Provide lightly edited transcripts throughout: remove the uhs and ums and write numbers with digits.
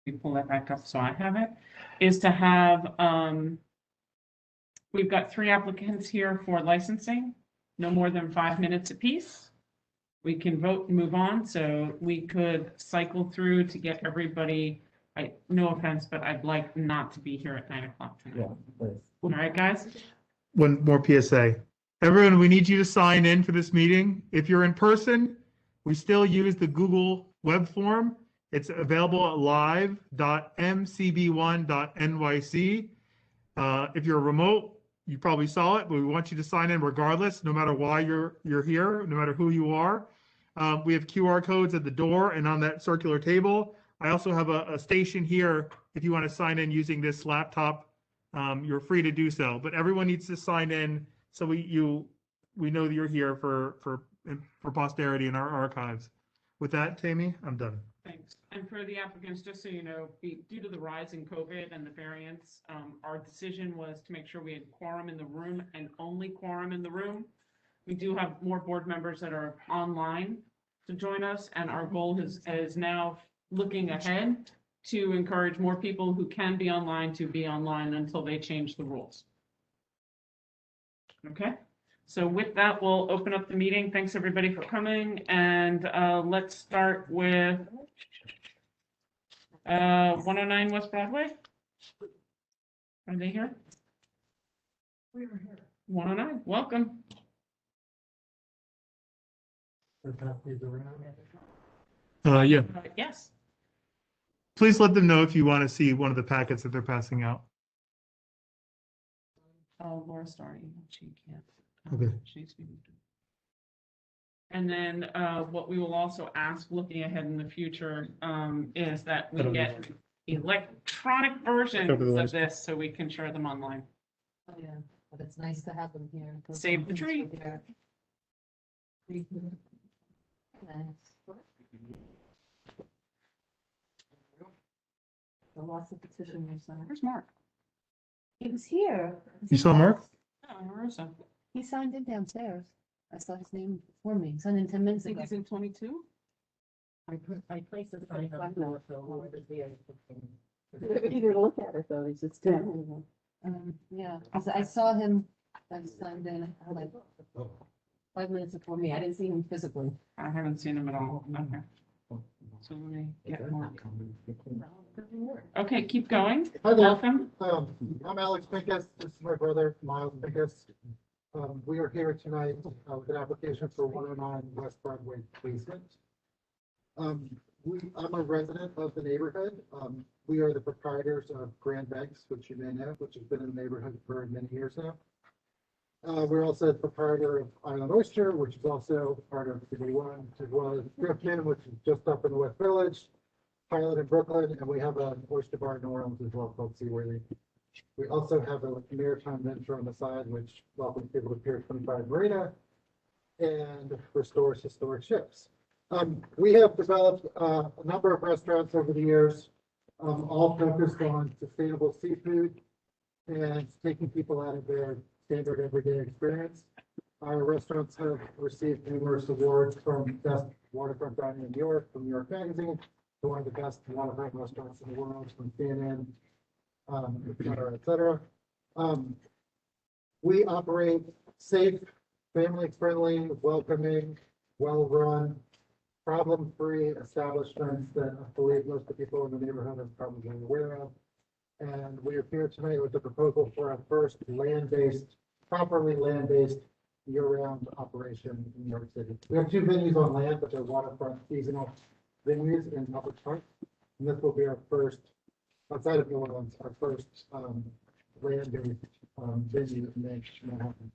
we pull that back up so I have it, is to have, we've got 3 applicants here for licensing, no more than 5 minutes apiece. We can vote and move on, so we could cycle through to get everybody, no offense, but I'd like not to be here at 9 o'clock tonight. Yeah. All right, guys? One more PSA. Everyone, we need you to sign in for this meeting. If you're in person, we still use the Google web form. It's available at live.mcb1.nyc. If you're remote, you probably saw it, but we want you to sign in regardless, no matter why you're here, no matter who you are. We have QR codes at the door and on that circular table. I also have a station here. If you want to sign in using this laptop, you're free to do so. But everyone needs to sign in so we know that you're here for posterity in our archives. With that, Tammy, I'm done. Thanks. And for the applicants, just so you know, due to the rise in COVID and the variants, our decision was to make sure we had quorum in the room and only quorum in the room. We do have more board members that are online to join us, and our goal is now looking ahead to encourage more people who can be online to be online until they change the rules. Okay? So with that, we'll open up the meeting. Thanks, everybody, for coming. And let's start with 109 West Broadway. Are they here? We were here. 109, welcome. Yeah. Yes. Please let them know if you want to see one of the packets that they're passing out. Oh, Laura Starr, she can't. Okay. She needs to be moved. And then what we will also ask, looking ahead in the future, is that we get electronic versions of this so we can share them online. Oh, yeah, but it's nice to have them here. Save the tree. Nice. The loss of petition was, Where's Mark? he was here. You saw Mark? Oh, Marissa. He signed in downstairs. I saw his name for me. He signed in 10 minutes I think ago. he's in 22. I placed it on the so either look at it though, it's just. Yeah, I saw him, I signed in, like 5 minutes before me. I didn't see him physically. I haven't seen him at all. Okay. So let me get Mark. Okay, keep going. Hi there. Welcome. I'm Alex Pincus. This is my brother, Miles Pincus. We are here tonight with an application for 109 West Broadway basement. I'm a resident of the neighborhood. We are the proprietors of Grand Banks, which you may know, which has been in the neighborhood for many years now. We're also the proprietor of Island Oyster, which is also part of the one, as well as Grifton, which is just up in the West Village, Pilot in Brooklyn, and we have an oyster bar in New Orleans as well called Seaworthy. We also have a maritime venture on the side, which welcomes people to Pier 25 Marina and restores historic ships. We have developed a number of restaurants over the years, all focused on sustainable seafood and taking people out of their standard everyday experience. Our restaurants have received numerous awards from Best Waterfront Dining in New York, from New York Magazine, to one of the best waterfront restaurants in the world, from CNN, et cetera, et cetera. We operate safe, family-friendly, welcoming, well-run, problem-free establishments that I believe most of the people in the neighborhood are probably aware of. And we are here tonight with the proposal for our first land-based, properly land-based, year-round operation in New York City. We have 2 venues on land, but they're waterfront seasonal venues in public parks. And this will be our first, outside of New Orleans, our first land-based venue in Manhattan.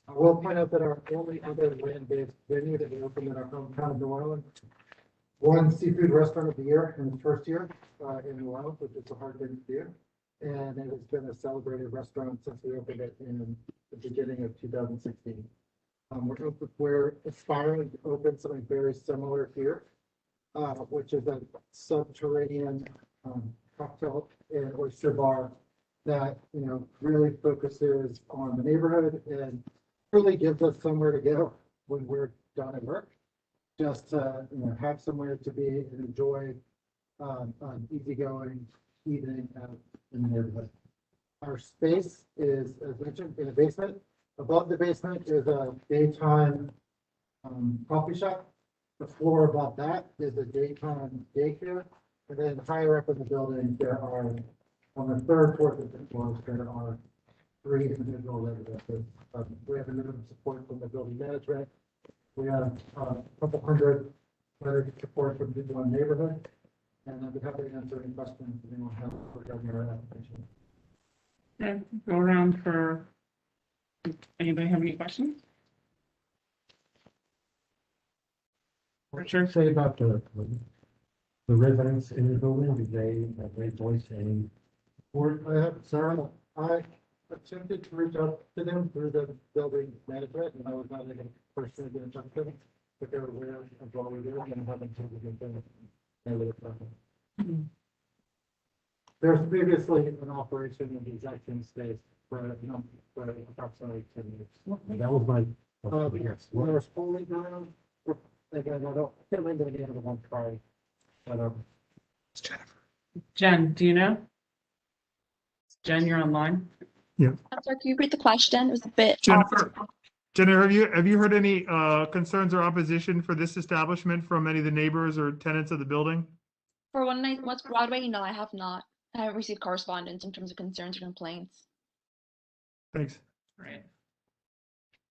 I will point out that our only other land-based venue that we opened in our hometown of New Orleans won Seafood Restaurant of the Year in its first year in New Orleans, which is a hard thing to do. And it has been a celebrated restaurant since we opened it in the beginning of 2016. We're aspiring to open something very similar here, which is a subterranean cocktail and oyster bar that, really focuses on the neighborhood and really gives us somewhere to go when we're done at work. Just to, have somewhere to be and enjoy an easygoing evening out in the neighborhood. Our space is, as mentioned, in the basement. Above the basement is a daytime coffee shop. The floor above that is a daytime daycare. And then higher up in the building, there are, on the third, fourth, and fifth floors, there are 3 individual residences. We have a minimum support from the building management. We have a couple hundred letters of support from people in the neighborhood. And I'd be happy to answer any questions that anyone has regarding our application. Okay, go around for, anybody have any questions? Richard? Say about the residents in the building, did they voice any support? I have, Sarah, I attempted to reach out to them through the building management, and I was not able to personally get in touch with them, but they're aware of what we're doing and haven't told me anything. There's previously an operation in the exact same space for approximately 10 years. That was my, Yes, there's only now, again, I can't remember the name of the one try, but, Jen, do you know? Jen, you're online? I'm sorry, can you repeat the question? It was a bit Jennifer, have you heard any concerns or opposition for this establishment from any of the neighbors or tenants of the building? For West Broadway, no, I have not. I haven't received correspondence in terms of concerns or complaints. Thanks. Right.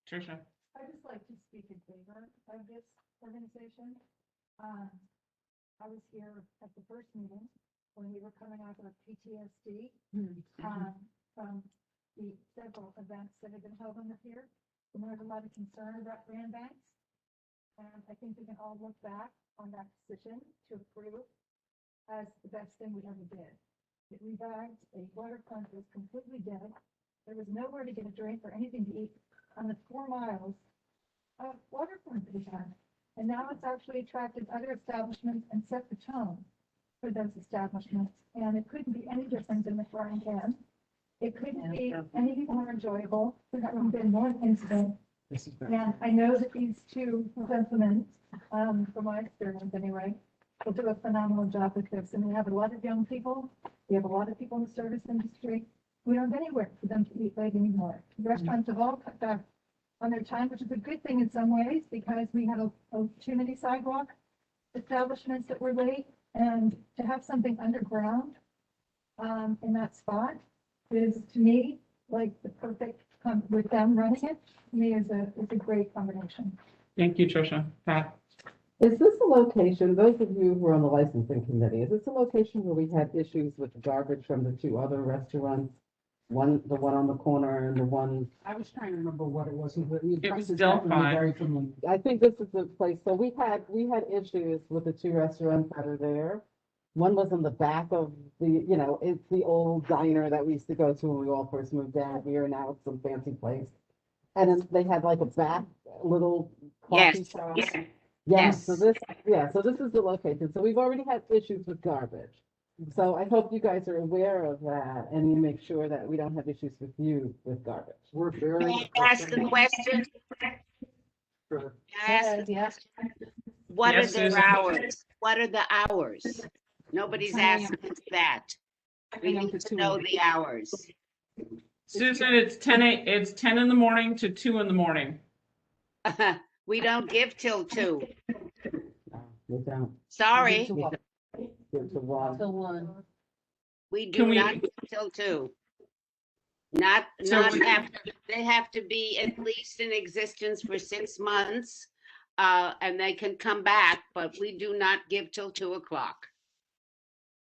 Tricia? I just like to speak in favor of this organization. I was here at the first meeting when we were coming out of PTSD from the several events that have been held on the pier. And there was a lot of concern about brand banks. And I think we can all look back on that decision to approve as the best thing we ever did. It revived a waterfront that was completely dead. There was nowhere to get a drink or anything to eat on the 4 miles of waterfront that we had. And now it's actually attracted other establishments and set the tone for those establishments. And it couldn't be any different than the frying pan. It couldn't be any more enjoyable. There hasn't been one incident. And I know that these 2 gentlemen, from my experience anyway, will do a phenomenal job with this. And we have a lot of young people. We have a lot of people in the service industry. We don't have anywhere for them to eat late anymore. Restaurants have all cut back on their time, which is a good thing in some ways because we had too many sidewalk establishments that were late. And to have something underground in that spot is, to me, like the perfect, with them running it, to me is a great combination. Thank you, Tricia. Pat? Is this a location, those of you who are on the licensing committee, is this a location where we had issues with garbage from the 2 other restaurants? The one on the corner and the one, I was trying to remember what it was. It was Delphi. Very familiar. I think this is the place, so we had issues with the 2 restaurants that are there. One was in the back of the, it's the old diner that we used to go to when we all first moved down here, now it's some fancy place. And then they had like a back little coffee shop. Yes. So this is the location. So we've already had issues with garbage. So I hope you guys are aware of that and you make sure that we don't have issues with you with garbage. we're very. May I ask a question? Sure. May I ask a Yes. What Yes, are their Susan. hours? What are the hours? Nobody's asking that. We need to know the hours. Susan, it's 10 in the morning to 2 in the morning. We don't give till 2. We don't. Sorry, Get to one. Till 1. we Can do we- not give till 2. Not So we- after, they have to be at least in existence for 6 months. And they can come back, but we do not give till 2 o'clock.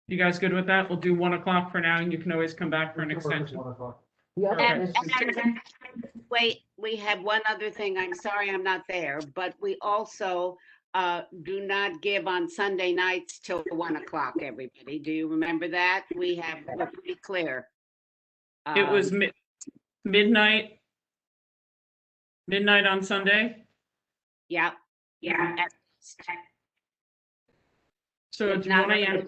You guys good with that? We'll do 1 o'clock for now and you can always come back for an extension. 1 o'clock. The other Okay. issue- Wait, we have one other thing. I'm sorry I'm not there, but we also do not give on Sunday nights till 1 o'clock, everybody. Do you remember that? We're pretty clear. It was midnight on Sunday. Yeah. So it's 1 a.m.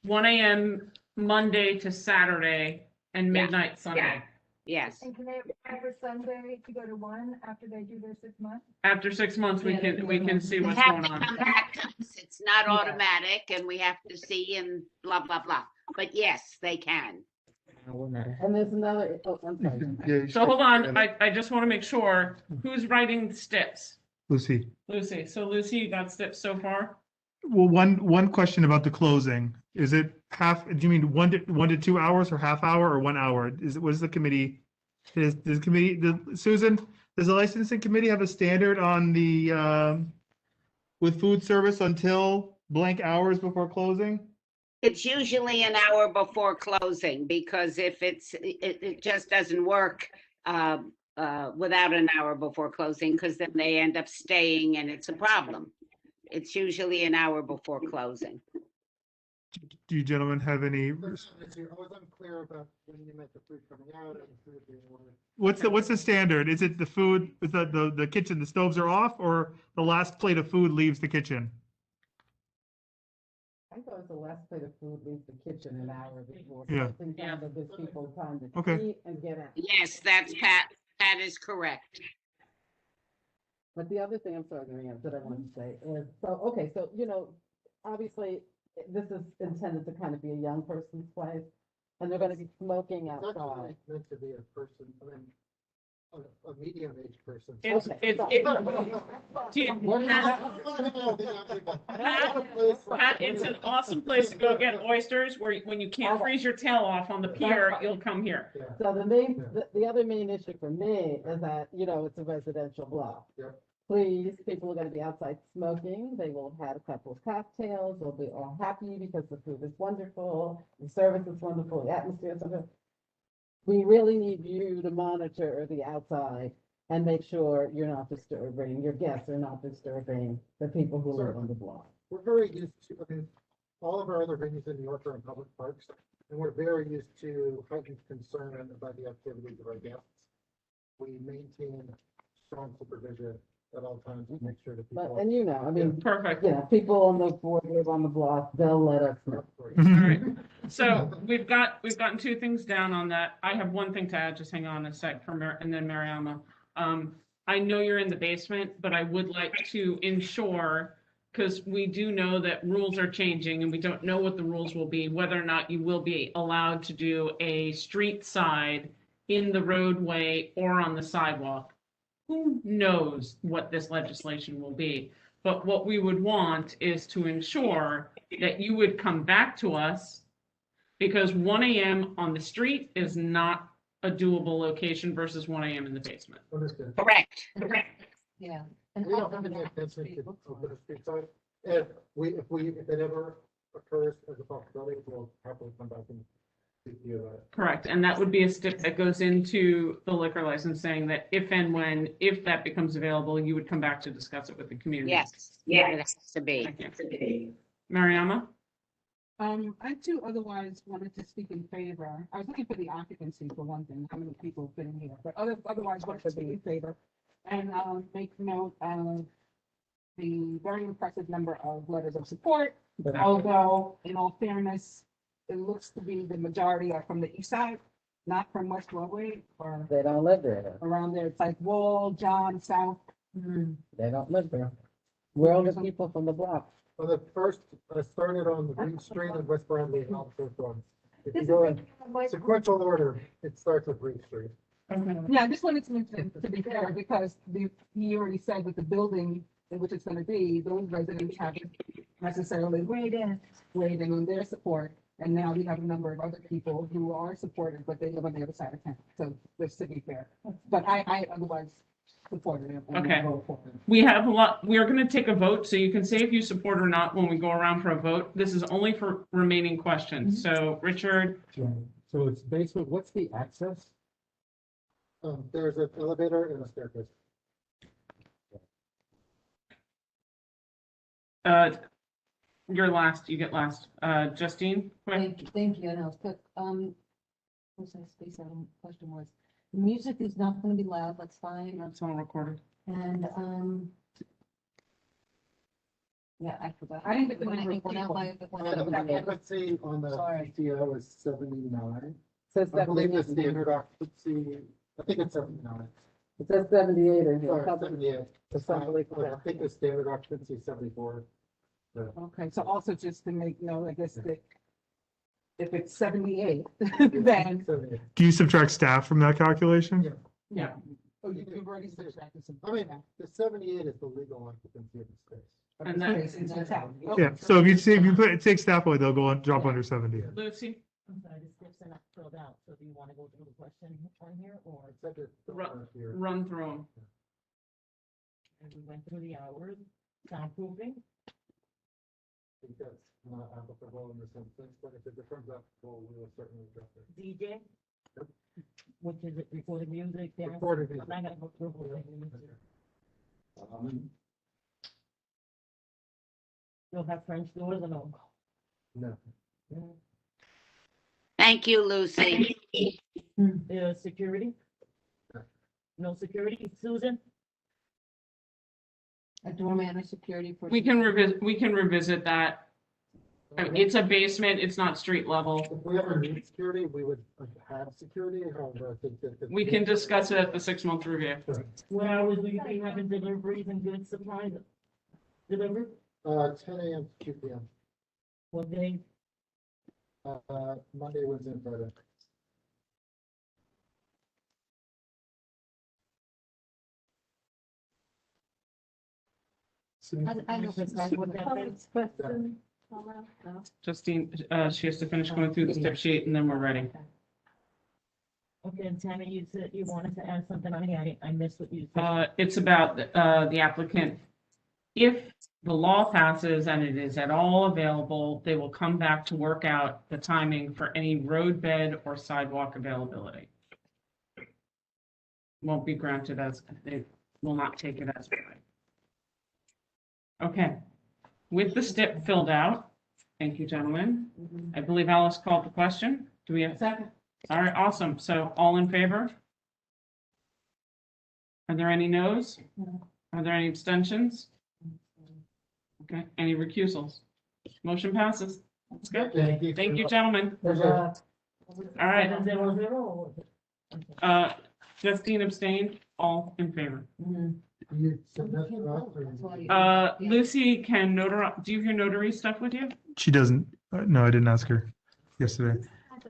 1 a.m. Monday to Saturday and midnight Sunday. Yes. And can they apply for Sunday to go to one after they do their 6 months? After 6 months, we Yeah, can see They what's have going to on. come back to us. It's not Yeah. automatic and we have to see and blah, blah, blah. But yes, they can. And there's another, oh, I'm sorry. Yeah, you So should- hold on, I just want to make sure, who's writing the steps? Lucy. Lucy, so Lucy, you got steps so far? Well, one question about the closing. Is it half, do you mean 1 to 2 hours or half hour or 1 hour? What is the committee? Susan, does the licensing committee have a standard on the, with food service until blank hours before closing? It's usually an hour before closing because if it just doesn't work without an hour before closing because then they end up staying and it's a problem. It's usually an hour before closing. Do you gentlemen have any, I was unclear about when you meant the food coming out and the food being ordered. what's the standard? Is it the food, is the kitchen, the stoves are off, or the last plate of food leaves the kitchen? I thought it was the last plate of food leaves the kitchen an hour before. Yeah. I think Yeah. that gives people time to Okay. eat and get out. Yes, that's Pat. That is correct. But the other thing, I'm sorry, Marianne, that I wanted to say is, so, okay, so, you know, obviously, this is intended to kind of be a young person's place, and they're gonna be smoking It's actually outside. meant to be a person, I mean, a medium-aged person. It's, Okay. it's, do you- Pat, it's an awesome place to go get oysters where, when you can't freeze your tail off on the pier, you'll come here. Yeah. So the other main issue for me is that, you know, it's a residential block. Yep. Please, people are gonna be outside smoking, they will have had a couple of cocktails, they'll be all happy because the food is wonderful, the service is wonderful, the atmosphere is wonderful. We really need you to monitor the outside and make sure you're not disturbing, your guests are not disturbing the people who live on the block. We're very used to, I mean, all of our other venues in New York are in public parks, and we're very used to heightened concern about the activities of our guests. We maintain strong supervision at all times to make sure that But, people. and you know, I mean, Perfect. you know, people on the board live on the block, they'll let us know. All right. So we've gotten 2 things down on that. I have one thing to add, just hang on a sec for and then Mariama. I know you're in the basement, but I would like to ensure, because we do know that rules are changing and we don't know what the rules will be, whether or not you will be allowed to do a street side in the roadway or on the sidewalk. Who knows what this legislation will be? But what we would want is to ensure that you would come back to us, because 1 AM on the street is not a doable location versus 1 AM in the basement. Understood. Correct. Yeah. We don't have any intention to open a street side. If it ever occurs as a possibility, we'll happily come back and speak to you about it. Correct, and that would be a step that goes into the liquor license, saying that if and when, if that becomes available, you would come back to discuss it with the community. Yes, yeah, it has to be. Thank you. Mariama? I too otherwise wanted to speak in favor. I was looking for the occupancy for one thing, how many people have been here, but otherwise wanted to speak in favor. And make note of the very impressive number of letters of support, although in all fairness, it looks to be the majority are from the east side, not from West Broadway or They don't live there, around there. It's like Wall, John, South. they don't live there. We're all the people from the block. Well, the first, started on Green Street and West Broadway, and all the first ones. If you go in sequential order, it starts with Green Street. Yeah, I just wanted to be fair because he already said that the building in which it's gonna be, those residents haven't necessarily weighed in on their support. And now we have a number of other people who are supported, but they live on the other side of town. So just to be fair, but I otherwise supported it. and Okay. vote for it. We have a lot, we are going to take a vote, so you can say if you support or not when we go around for a vote. This is only for remaining questions. So Richard, So it's basement, what's the access? There's an elevator and a staircase. you're last, you get last. Justine? quick. Thank you, and I'll put, what's that space out question was, music is not gonna be loud, that's fine, That's all recorded. and, yeah, I forgot. I didn't get the When number of went out people. my- when The I- occupancy on the Sorry. PTO is 79. says I believe the 79. standard occupancy, I think it's 79. It says 78 in here. Sorry, 78. Assembly I think the standard occupancy is 74. So, Okay, so also just to make note, I guess that if it's 78, then, 78. Do you subtract staff from that calculation? Yeah. Yeah. oh, you've already said that. I mean, the 78 is the legal occupancy of the space. And that- Yeah, so if you say, if you put, take staff away, they'll go on, drop under 70. Lucy, I'm sorry, the steps are not filled out, so do you want to go through the question on here, or? Except it's still Ru- not here. run through them. We went through the hours, soundproofing, I think that's not applicable in this instance, but if it becomes applicable, we will certainly address it. DJ. Which is it, recorded music, dance? Recorded music. I'm not gonna go through recorded music. You'll have French doors or no? No. Thank you, Lucy. Security? No security, Susan? A doorman or security for? We can revisit that. It's a basement, it's not street level. If we ever need security, we would have security, however, I think that. We can discuss it at the 6-month review. What hours will you be having deliveries and goods supplies delivered? 10 a.m. to 2 p.m. What day? Monday, Wednesday, and Friday. I know that's what that is. Justine, she has to finish going through the step sheet and then we're ready. Okay, and Tammy, you said you wanted to add something on here. I missed what you said. It's about the applicant. If the law passes and it is at all available, they will come back to work out the timing for any road bed or sidewalk availability. Won't be granted as, they will not take it as right. Okay, with the step filled out, thank you, gentlemen. I believe Alice called the question. Do we have? Second. All right, awesome. So all in favor? Are there any no's? Are there any abstentions? Okay, any recusals? Motion passes. Let's go. Thank you. Thank you, gentlemen. Pleasure. All right, 700. Justine abstained, all in favor. You submit to us, or- Lucy can notarize, do you have your notary stuff with you? She doesn't, no, I didn't ask her yesterday.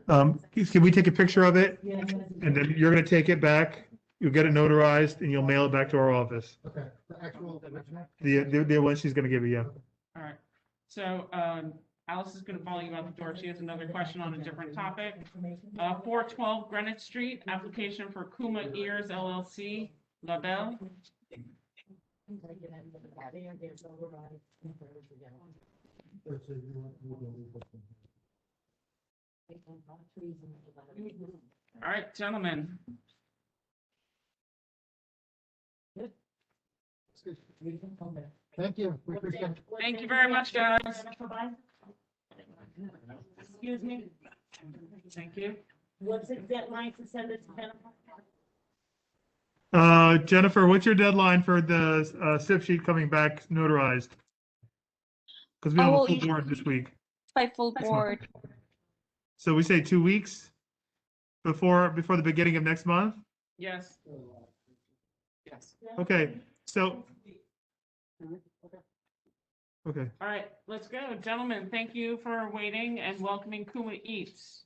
Can we take a picture of it? Yeah. And then you're gonna take it back, you'll get it notarized, and you'll mail it back to our office. Okay, the actual original. The one she's gonna give you, yeah. All right, so, Alice is gonna follow you out the door. She has another question on a different topic. 412 Greenwich Street, application for Kuma Ears LLC, La Belle. All right, gentlemen. Thank you. We appreciate it. Thank you very much, guys. Excuse me, Thank you. what's the deadline to send it to Jennifer? Jennifer, what's your deadline for the SIP sheet coming back notarized? Because we don't have a full board this week. By full board. So we say 2 weeks before the beginning of next month? Yes. Yes. Okay, so. Okay, All right, let's go. Gentlemen, thank you for waiting and welcoming Kuma Eats.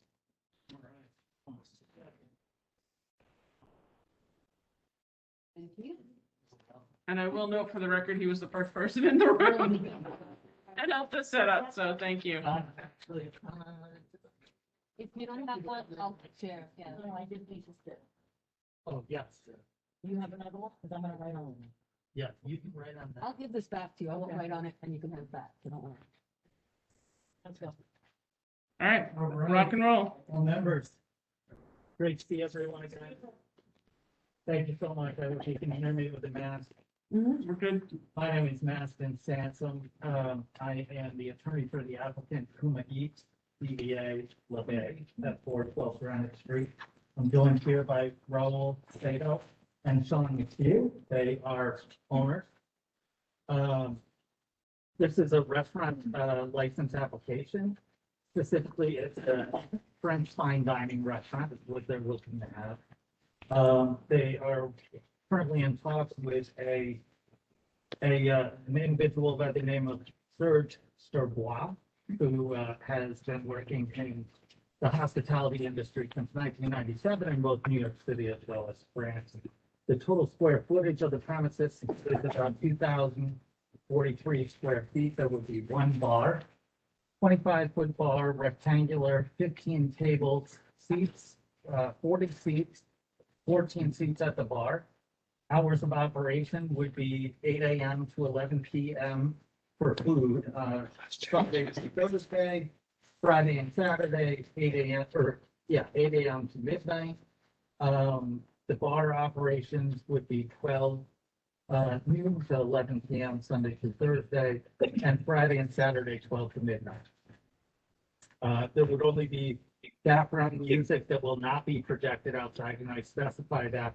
Thank you. And I will note for the record, he was the first person in the room and helped us set up, so thank you. If you don't have one, I'll share, yeah, no, I did need to step. Oh, yes, You have another one, because I'm gonna write on it. yeah, you can write on that. I'll give this back to you, I won't write on it, and you can have it back, you don't worry. Let's go. All right, All right. rock and roll. All members. Great to see everyone again. Thank you so much. I hope you can hear me with the mask. We're good. My name is Maston Sansom. I am the attorney for the applicant Kuma Eats, DBA La Bay at 412 Granite Street. I'm joined here by Raul Sato and Sean McHugh. They are owners. This is a restaurant license application. Specifically, it's a French fine dining restaurant is what they're looking to have. They are currently in talks with an individual by the name of Serge Starbois, who has been working in the hospitality industry since 1997 in both New York City as well as France. The total square footage of the premises is about 2,043 square feet. There would be one bar, 25-foot bar, rectangular, 15 tables, seats, 40 seats, 14 seats at the bar. Hours of operation would be 8 a.m. to 11 p.m. for food, Sunday to Thursday, Friday and Saturday, 8 a.m. 8 a.m. to midnight. The bar operations would be 12 noon to 11 p.m. Sunday to Thursday, and Friday and Saturday, 12 to midnight. There would only be background music that will not be projected outside, and I specify that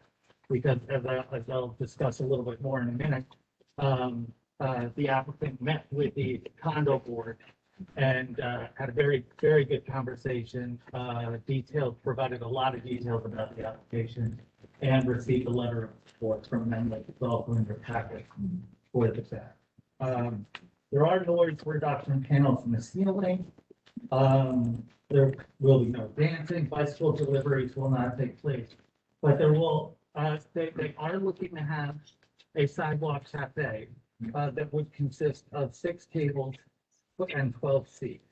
because as I'll discuss a little bit more in a minute, the applicant met with the condo board and had a very, very good conversation, provided a lot of details about the application, and received a letter of support from them that is also in your packet for the fact. There are noise reduction panels in the ceiling. There will be no dancing, bicycle deliveries will not take place, but there will, they are looking to have a sidewalk cafe that would consist of 6 tables and 12 seats.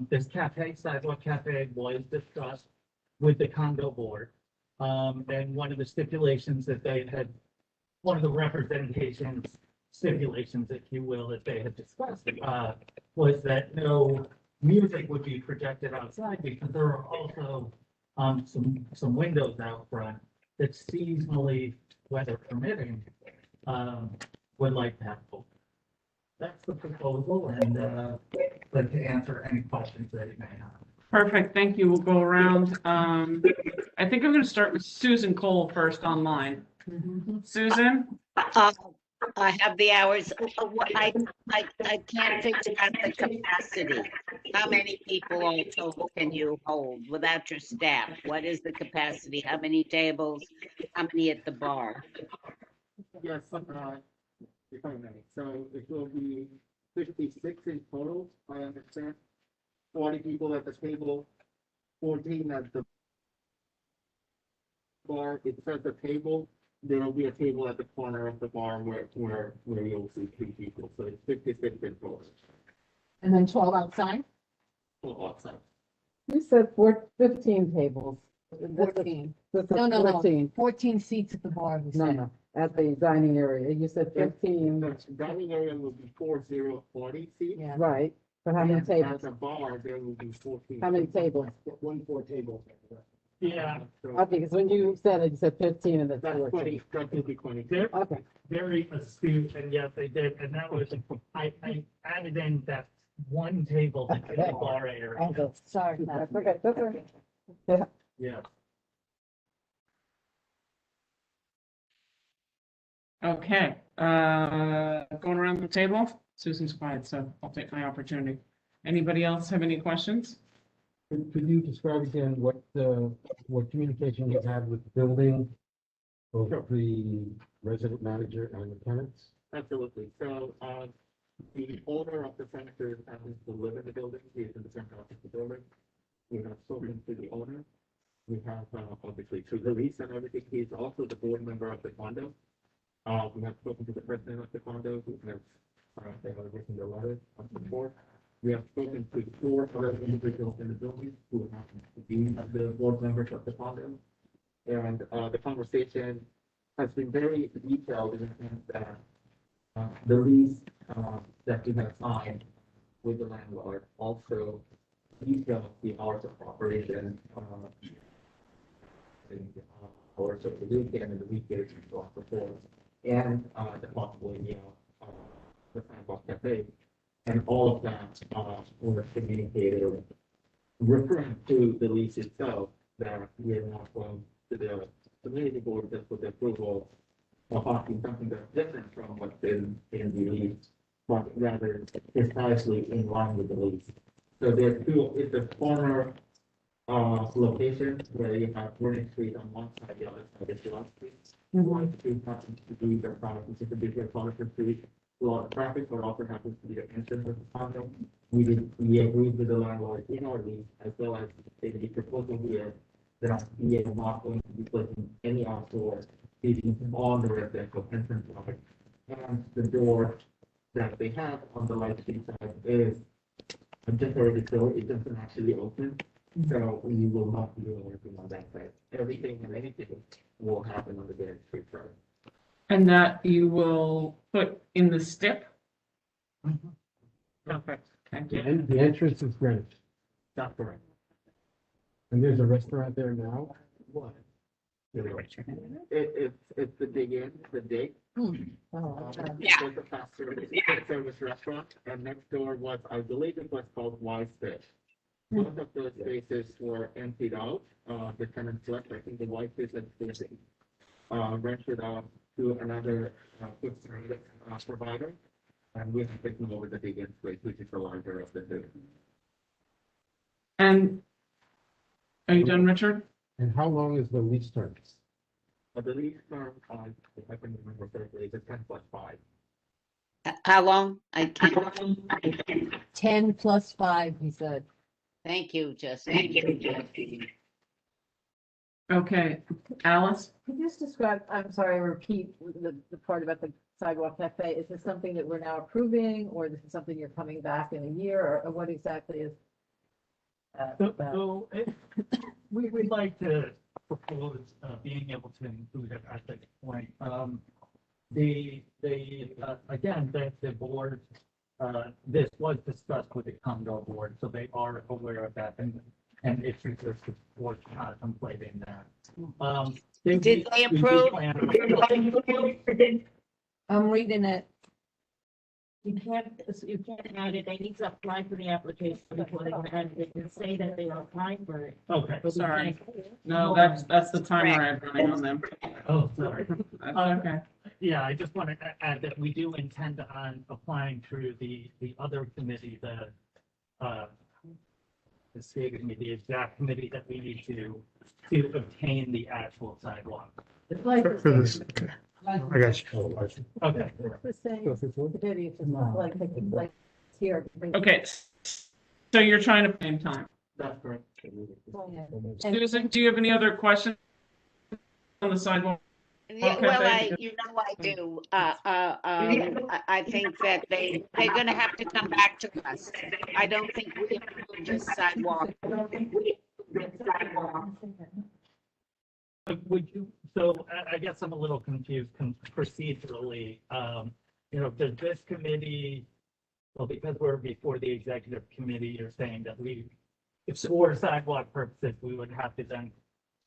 This sidewalk cafe was discussed with the condo board. And one of the stipulations that they had, one of the stipulations, if you will, that they had discussed, was that no music would be projected outside because there are also some windows out front that seasonally, weather permitting, would like to have open. That's the proposal, and like to answer any questions that you may have. Perfect, thank you. We'll go around. I think I'm going to start with Susan Cole first online. Susan? I have the hours. I can't figure out the capacity. How many people all total can you hold without your staff? What is the capacity? How many tables? How many at the bar? Yes, if I may, so it will be 56 in total, I understand. 40 people at the table, 14 at the bar. It says the table, there will be a table at the corner of the bar where you'll see 3 people, so it's 56 in total. And then 12 outside? Well, outside. You said 15 tables. 14. This is No, no, no. 14. 14 seats at the bar. we No, said. no, at the dining area. You said 15, The dining area will be 40 seats. Yeah. right? But how many And tables? at the bar, there will be 14. How many tables? 24 tables. Yeah, So Okay, because when you said it, you said 15 and that's that's 14. 20, that will be 20. they're Okay, very astute, and yes, they did, and that was, I added in that one table that's in the bar area. okay. Sorry. That's okay, that's okay. Yeah. Okay, going around the table. Susan's quiet, so I'll take my opportunity. Anybody else have any questions? Could you describe again what communication you had with the building, both the resident manager and the tenants? Absolutely. So, the owner of the premises happens to live in the building. He is in the center of the building. We have spoken to the owner. We have, obviously, through the lease and everything, he's also the board member of the condo. We have spoken to the president of the condo, who has, they have written the letter of support. We have spoken to 4 other individuals in the building who happen to be the board members of the condo. And, the conversation has been very detailed in the sense that the lease that we have signed with the landlord also details the hours of operation, hours of the weekend and the weekdays and so on and so forth, and the possibility of the sidewalk cafe. And all of that was communicated, referring to the lease itself, that we are now going to the community board just with the approval of offering something that's different from what's in the lease, but rather precisely in line with the lease. So there are 2, it's a former location where you have Green Street on one side, the other side is Long Street. One street happens to be the product, which is a bigger Collision Street, a lot of traffic, but also happens to be the entrance of the condo. We agreed with the landlord in our lease, as well as the proposal here, that we are not going to be placing any outdoor seating on the residential entrance of it. And the door that they have on the light street side is just already closed, it doesn't actually open. So we will not be doing anything on that side. Everything and anything will happen on the Grand Street side. And that you will put in the STIP? Perfect, thank you. And the entrance is granite. That's correct. And there's a restaurant there now. What? It's the dig in, the dig. Oh, Yeah. It's a fast service restaurant, and next door was, I believe it was called Wise Fish. Both of those spaces were emptied out, the tenants left, I think the Wise Fish had rented out to another food service provider. And we're taking over the dig in space, which is the larger of the two. And, are you done, Richard? And how long is the lease term? I believe, if I can remember correctly, it's 10+5. How long? I can't. 10 plus 5, he said. Thank you, Justin. Okay, Alice? Could you just describe, I'm sorry, repeat the part about the sidewalk cafe? Is this something that we're now approving, or this is something you're coming back in a year, or what exactly is? So we would like to propose being able to include it at this point. Again, the board, this was discussed with the condo board, so they are aware of that and issues are support contemplating that. Did they approve? I'm reading it. You can't add it, they need to apply for the application before they can add it, they can say that they are applying for it. Okay. but we Sorry. can't- No, that's the timer I had running on them. Oh, sorry. That's okay. Yeah, I just wanted to add that we do intend on applying through the other committee, escaping me, the exact committee that we need to obtain the actual sidewalk. It's like the For this, same- I got you. Okay. It's the same committee, it's just not like here. Okay, so you're trying to same time. That's correct. Susan, do you have any other questions on the sidewalk? Yeah, Okay, well, thank I do. I think that they're gonna have to come back to us. I don't think we approve this sidewalk. Would you, so I guess I'm a little confused procedurally. Does this committee, well, because we're before the executive committee, you're saying that if for sidewalk purposes, we would have to then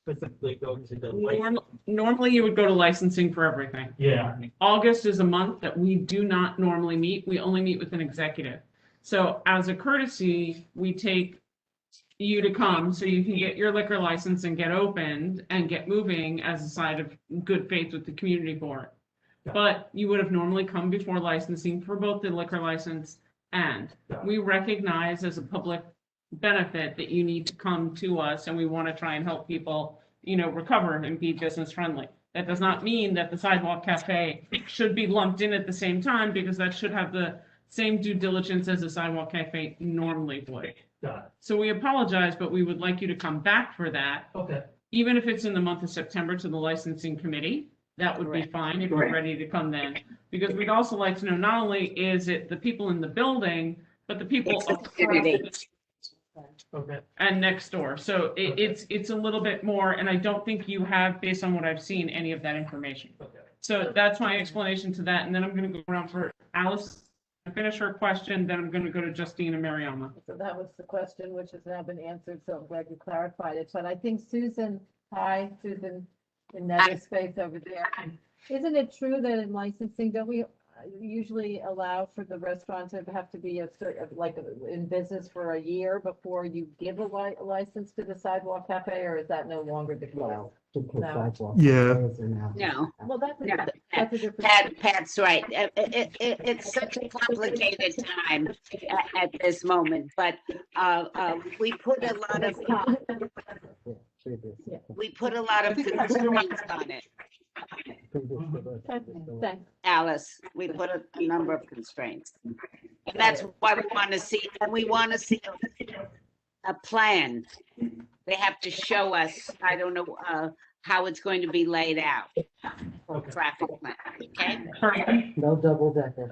specifically go to the. Normally, you would go to licensing for everything. Yeah. August is a month that we do not normally meet. We only meet with an executive. So as a courtesy, we take you to come so you can get your liquor license and get opened and get moving as a sign of good faith with the community board. But you would have normally come before licensing for both the liquor license and we recognize as a public benefit that you need to come to us and we want to try and help people, recover and be business friendly. That does not mean that the sidewalk cafe should be lumped in at the same time because that should have the same due diligence as a sidewalk cafe normally would. So we apologize, but we would like you to come back for that. Okay. Even if it's in the month of September to the licensing committee, that would be fine if you're ready to come then. Because we'd also like to know, not only is it the people in the building, but the people across Okay. and next door. So it's a little bit more, and I don't think you have, based on what I've seen, any of that information. Okay. So that's my explanation to that, and then I'm gonna go around for Alice to finish her question, then I'm gonna go to Justine and Mariama. So that was the question, which has now been answered, so I'm glad you clarified it, but I think Susan, hi, Susan, in that space over there. Isn't it true that in licensing, don't we, usually allow for the restaurant to have to be in business for a year before you give a license to the sidewalk cafe, or is that no longer the case? No. Yeah. No. Well, that's No, that's a different. Pat's right. It's such a complicated time at this moment, but we put a lot of constraints on it. Thanks. Alice, we put a number of constraints. And that's why we want to see a plan. They have to show us, I don't know, how it's going to be laid out. Traffic plan, okay? Perfect. No double decker.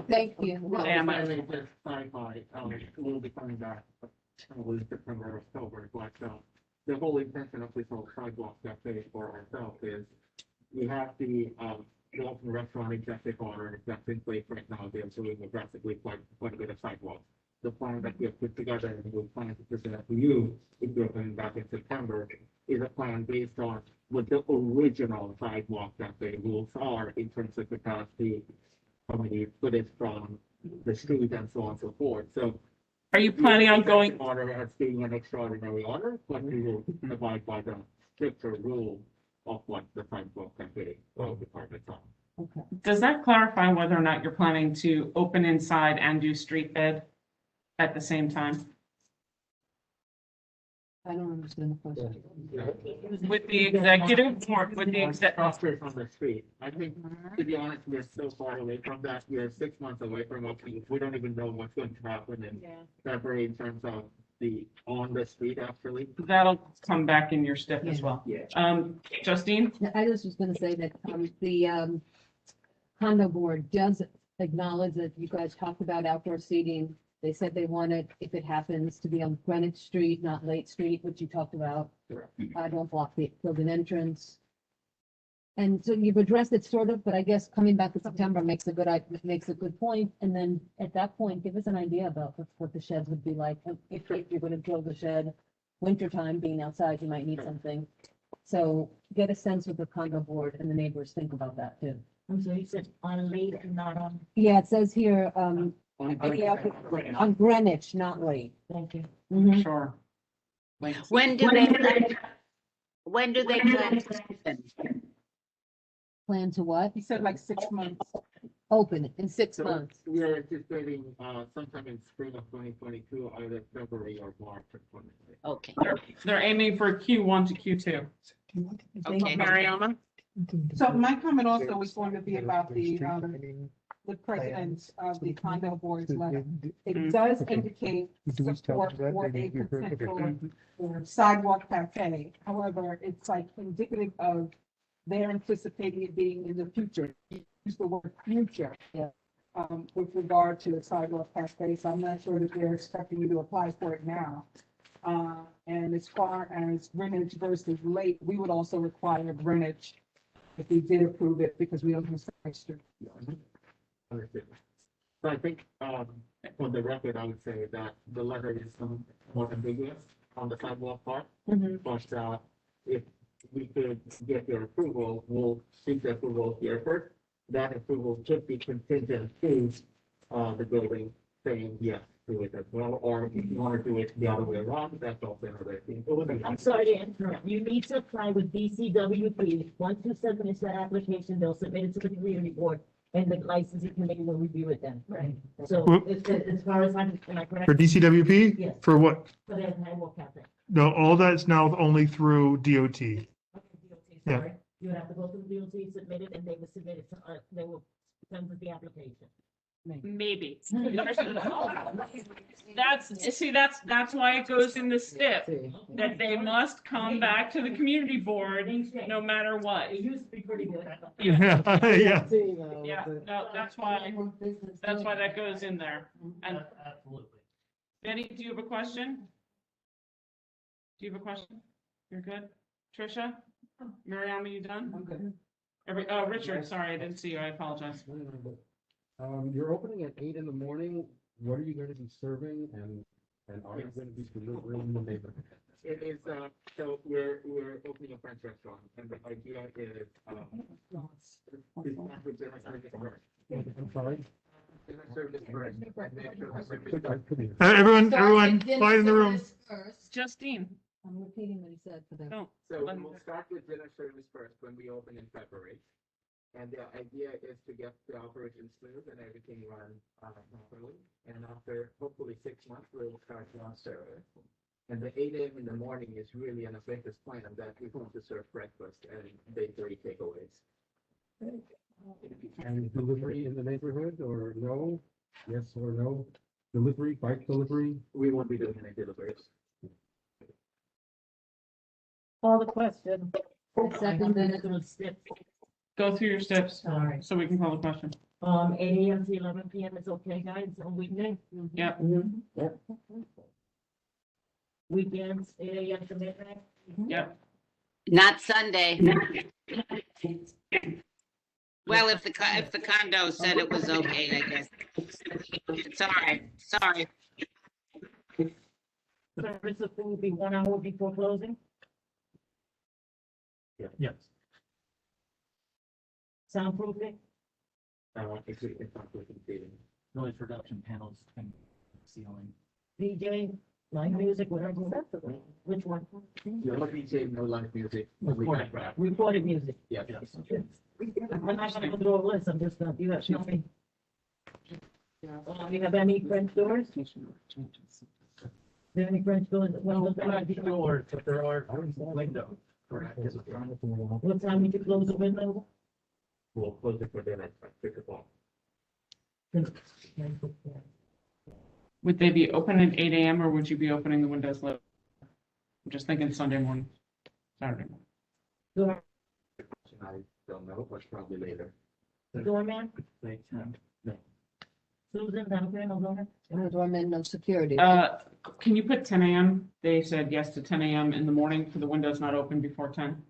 Thank you. Sam, I may just clarify, we'll be coming back, probably September, October, but, the whole intention of this whole sidewalk cafe for ourselves is we have the, Walton Restaurant executive order that's in place right now. They're doing aggressively quite a bit of sidewalks. The plan that we have put together and we'll plan to present to you, if you're coming back in September, is a plan based on what the original sidewalk cafe rules are in terms of capacity, how many footage from the street and so on and so forth. So are you planning on going? order as being an extraordinary order, but we will abide by the stricter rule of what the sidewalk cafe departments are. Does that clarify whether or not you're planning to open inside and do street bed at the same time? I don't understand the question. With the executive or with the Crossers on the street. I think, to be honest, we're so far away from that. We are 6 months away from it. We don't even know what's going to happen in February in terms of the on the street actually. That'll come back in your stiff as well. Yeah. Justine? I was just gonna say that, the condo board does acknowledge that you guys talked about outdoor seating. They said they wanted, if it happens, to be on Greenwich Street, not Lake Street, which you talked about. Don't block the building entrance. And so you've addressed it sort of, but I guess coming back to September makes a good point. And then at that point, give us an idea about what the sheds would be like. If you're gonna build a shed, wintertime being outside, you might need something. So get a sense of the condo board and the neighbors think about that too. So you said on Lake and not on, Yeah, it says here, on Greenwich, not Lake. thank you. Mhm. Sure. When do they plan to open? Plan to what? He said like 6 months. Open in 6 So months. we are anticipating sometime in spring of 2022, either February or March of 2022. Okay. They're aiming for Q1 to Q2. Okay. Mariama? So my comment also was going to be about the president's of the condo board's letter. It does indicate support for a potential sidewalk cafe. However, it's like indicative of they're anticipating it being in the future. Use the word future. With regard to the sidewalk cafe, so I'm not sure that they're expecting you to apply for it now. And as far as Greenwich versus Lake, we would also require Greenwich if we did approve it, because we don't have Starr Street. Understood. So I think, for the record, I would say that the letter is more ambiguous on the sidewalk part. But, if we could get your approval, we'll seek the approval here first. That approval should be contingent to, the building saying yes to it as well, or if you want to do it the other way around, that's also another thing. I'm sorry to interrupt. You need to apply with DCWP. Once you submit that application, they'll submit it to the community board and the licensing committee will review it then. Right. So as far as am I correct? For DCWP? Yes. For what? For the sidewalk cafe. No, all that's now only through DOT. Okay, DOT, Yeah. sorry. You would have to go through DOT, submit it, and they will submit it to, they will send with the application. Maybe. That's why it goes in the stiff, that they must come back to the community board no matter what. It used to be pretty good. Yeah, yeah. Yeah, no, that's why that goes in there. And Absolutely. Benny, do you have a question? Do you have a question? You're good? Tricia? Mariama, you done? I'm good. Richard, sorry, I didn't see you. I apologize. You're opening at 8 in the morning. What are you going to be serving? And And are you going to be delivering in the neighborhood? It is, so we're opening a French restaurant, and the idea is, is not with dinner service first. I'm sorry? Dinner service first, and make sure the service. Everyone, Start everyone, with dinner quiet in the room. service first. Justine, I'm repeating what he said for them. don't. So we'll start with dinner service first when we open in February. And the idea is to get the operation smooth and everything run properly. And after hopefully 6 months, we'll start lunch service. And the 8 a.m. in the morning is really an ambitious plan that we want to serve breakfast and bakery takeaways. And delivery in the neighborhood or no? Yes or no? Delivery, bike delivery? We won't be doing any deliveries. Call the question. Second, then Go through your steps All right. so we can call the question. 8 AM to 11 PM is okay, guys, on weekday? Yep. Weekends, 8 AM to midnight? Yep. Not Sunday. Well, if the condo said it was okay, I guess. It's all right. Sorry. Service of food will be 1 hour before closing? Yes. Soundproofing? It's not looking feeling. Noise reduction panels and ceiling. DJ, live music, whatever. Which one? You're looking to no live music. Recorded. Recorded music. Yeah. I'm not gonna go through a list, I'm just gonna, you have something. You have any French doors? There any French doors? Well, there are doors, but there are windows. What time did you close the window? We'll close it for dinner at 6 o'clock. Would they be open at 8 a.m. or would you be opening the windows late? I'm just thinking Sunday morning, Saturday morning. Door, I don't know, but probably later. doorman? Late 10. Susan, down there, no doorman? No doorman, no security. Can you put 10 a.m.? They said yes to 10 a.m. in the morning for the windows not open before 10.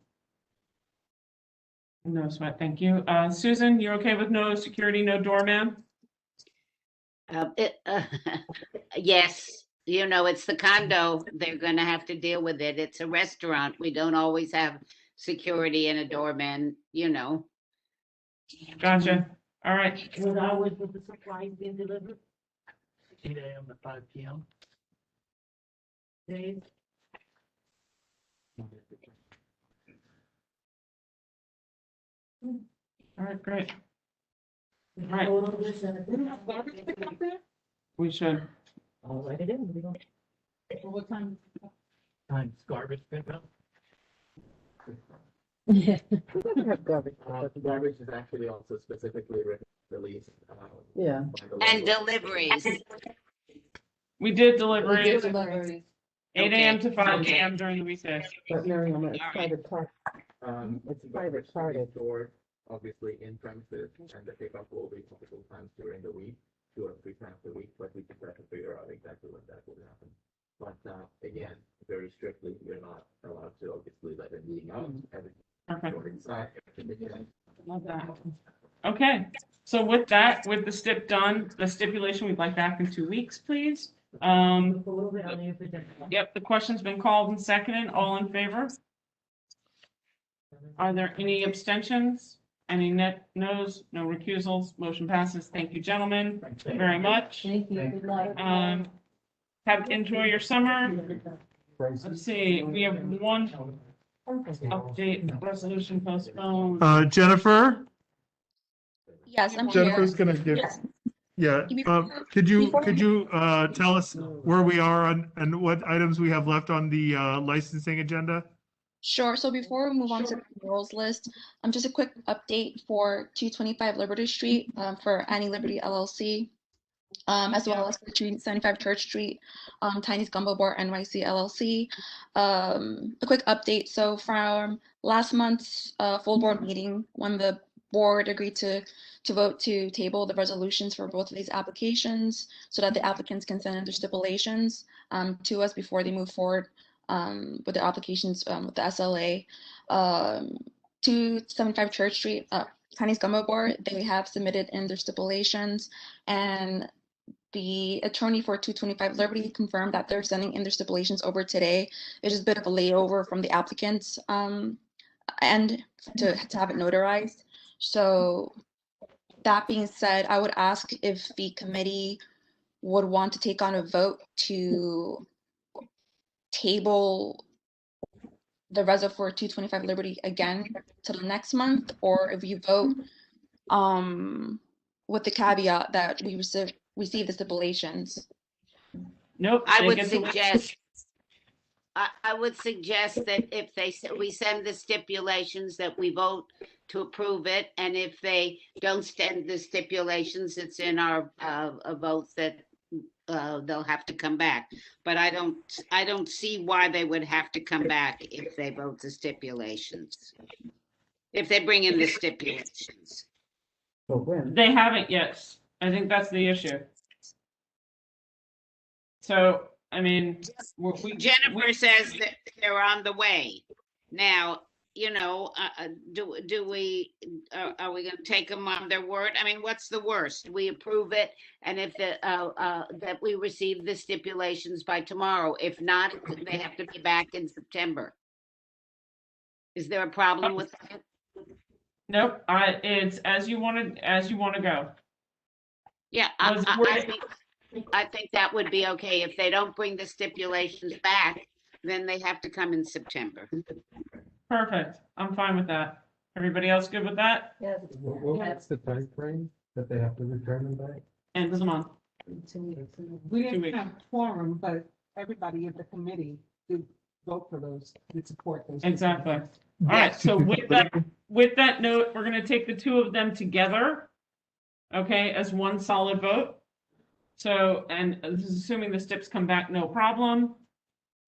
No sweat, thank you. Susan, you're okay with no security, no doorman? Yes, you know, it's the condo. They're gonna have to deal with it. It's a restaurant. We don't always have security and a doorman, you know. Gotcha. All right. What hours with the supplies being delivered? 8 AM to 5 PM. Days? All right, great. We Right. can vote on this and- We should. I'll write it in. We don't- What time? Times garbage pickup. We don't have garbage. Garbage is actually also specifically released. Yeah. by the And local- deliveries. We did We deliveries, did deliveries. 8 a.m. to 5 a.m. during the weekdays. But Miriam, it's All right. private car. It's private party. Store, obviously in premises, and the pickup will be multiple times during the week, 2 or 3 times a week, but we just have to figure out exactly when that will happen. But, again, very strictly, you're not allowed to obviously let it leak out, everything Perfect. stored inside, everything in. Love that. Okay, so with that, with the stip done, the stipulation, we'd like back in 2 weeks, please. Look a little bit on the agenda. Yep, the question's been called and seconded. All in favor? Are there any abstentions? Any noes? No recusals? Motion passes. Thank you, gentlemen, very much. Thank you. Good luck. Enjoy your summer. Let's see, we have one update, resolution postponed. Jennifer, Yes, I'm here. Jennifer's gonna give, Yes. yeah, could you tell us where we are on, and what items we have left on the licensing agenda? Sure. So before we move on to the rules list, just a quick update for 225 Liberty Street for Annie Liberty LLC, as well as for 275 Church Street, Tiny's Gumbo Bar NYC LLC. A quick update. So from last month's full board meeting, when the board agreed to vote to table the resolutions for both of these applications so that the applicants can send in their stipulations to us before they move forward with the applications with the SLA. 275 Church Street, Tiny's Gumbo Bar, they have submitted in their stipulations, and the attorney for 225 Liberty confirmed that they're sending in their stipulations over today. It's just a bit of a layover from the applicant's end to have it notarized. So that being said, I would ask if the committee would want to take on a vote to table the reso for 225 Liberty again till the next month, or if you vote with the caveat that we receive the stipulations. Nope. I they would get to- suggest, I would suggest that if we send the stipulations, that we vote to approve it, and if they don't send the stipulations, it's in our vote that they'll have to come back. But I don't see why they would have to come back if they vote the stipulations. If they bring in the stipulations. So when? They haven't yet. I think that's the issue. So, I mean, Jennifer says that they're on the way. Now, you know, do we, are we gonna take them on their word? I mean, what's the worst? We approve it, and if that we receive the stipulations by tomorrow. If not, they have to be back in September. Is there a problem with that? nope, it's as you want to go. Yeah, I think that would be okay. If they don't bring the stipulations back, then they have to come in September. Perfect. I'm fine with that. Everybody else good with that? Yes. What's the time frame that they have to return them back? End of the month. We 2 didn't weeks. have quorum, but everybody in the committee did vote for those, did support those. Exactly. All right, so with that note, we're gonna take the two of them together, okay, as one solid vote. So, and this is assuming the stips come back, no problem.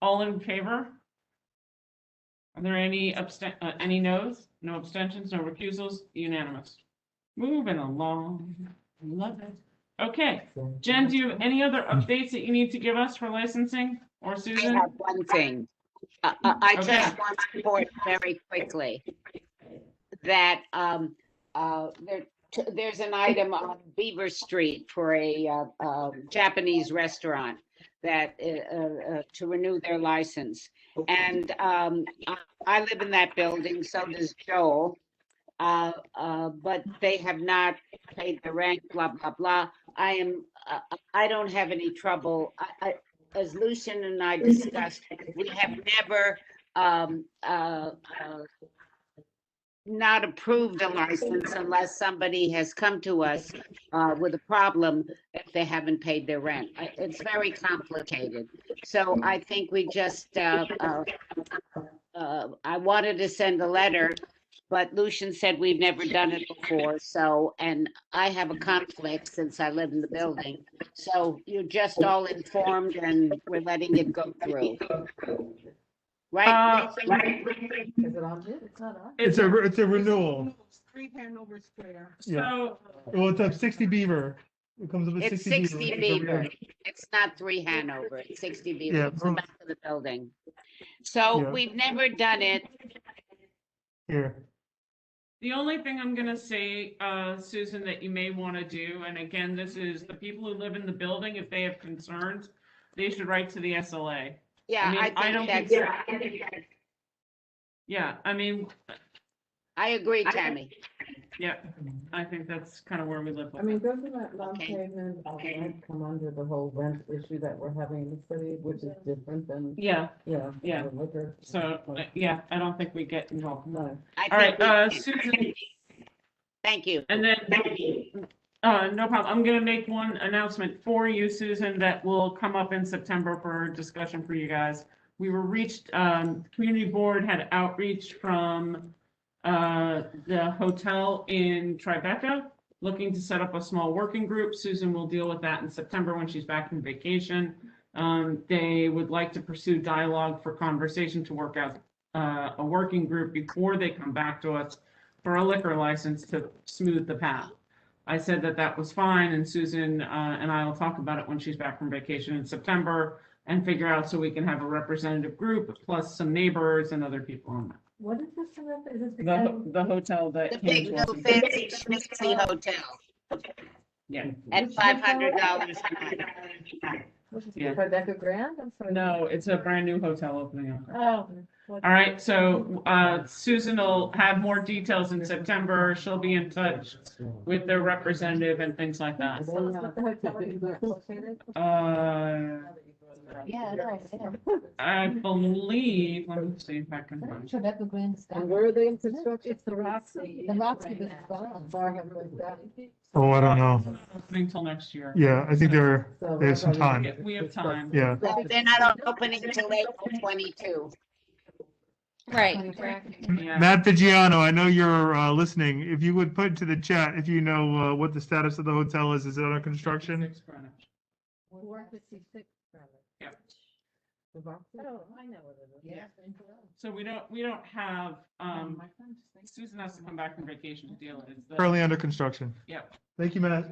All in favor? Are there any any noes? No abstentions, no recusals, unanimous. Moving along, love it. Okay, Jen, do you have any other updates that you need to give us for licensing, or I Susan? have one thing. I Okay. just want to report very quickly that there's an item on Beaver Street for a Japanese restaurant that to renew their license. And I live in that building, so does Joel. But they have not paid the rent, blah, blah, blah. I don't have any trouble. As Lucian and I discussed, we have never not approved a license unless somebody has come to us with a problem if they haven't paid their rent. It's very complicated. So I think we just, I wanted to send a letter, but Lucian said we've never done it before. So, and I have a conflict since I live in the building. So you're just all informed and we're letting it go through. Right? Is it on here? It's not on. It's a renewal. 3 Hanover Square. Yeah. So, Well, it's a 60 Beaver. It comes up with It's 60 60 Beaver. Beaver. It's not 3 Hanover, it's 60 Beaver. Yeah, It's the back of the building. So Yeah. we've never done it. Here. the only thing I'm gonna say, Susan, that you may want to do, and again, this is the people who live in the building, if they have concerns, they should write to the SLA. Yeah, mean, I I don't think think that's, Yeah, I mean, I agree, Tammy. yeah, I think that's kind of where we live I with mean, it. doesn't that non-payment of rent come under the whole rent issue that we're having in the city, which is different than, Yeah, yeah. Yeah. the liquor? so, yeah, I don't think we get involved. No. I All right, think we- Susan, Thank you. and then, no problem. I'm gonna make one announcement for you, Susan, that will come up in September for discussion for you guys. We were reached, community board had outreach from, the hotel in Tribeca, looking to set up a small working group. Susan will deal with that in September when she's back from vacation. They would like to pursue dialogue for conversation to work out, a working group before they come back to us for a liquor license to smooth the path. I said that that was fine, and Susan and I will talk about it when she's back from vacation in September and figure out so we can have a representative group plus some neighbors and other people on that. What is this? Is this The hotel that The came big, to us. new fancy schmancy hotel. Yeah. at $500 a night. Yeah. Rebecca Grand, I'm sorry. No, it's a brand new hotel opening up. Oh. All right, so Susan will have more details in September. She'll be in touch with their representative and things like that. Tell us what the hotel is located. Yeah, I believe, let me see if I can find. Rebecca Grand. And where are they in construction? It's the Roxy. The Roxy was gone. Sorry, I haven't read that. Oh, I don't know. Opening till next year. Yeah, I think they have some time. We have time. Yeah. They're not opening until April 22. Right, correct. Yeah. Matt Vigiano, I know you're listening. If you would put into the chat, if you know what the status of the hotel is it under construction? 6 Greenwich. 456. Yep. Oh, I know what it is. Yeah. So we don't have, Susan has to come back from vacation to deal with it. It's the- Currently under construction. Yep. Thank you, Matt.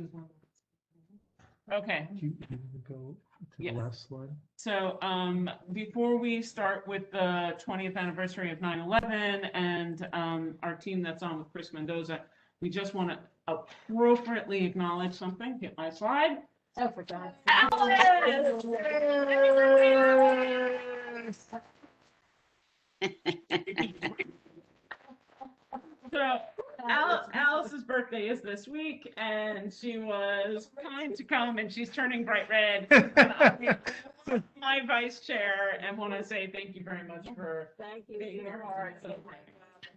Okay. Can you go to Yeah. the last slide? So, before we start with the 20th anniversary of 9/11 and, our team that's on with Chris Mendoza, we just want to appropriately acknowledge something. Hit my slide. Oh, for God's So Alice's birthday is this week, and she was kind to come, and she's turning bright red. My vice chair, and want to say thank you very much for being here hard.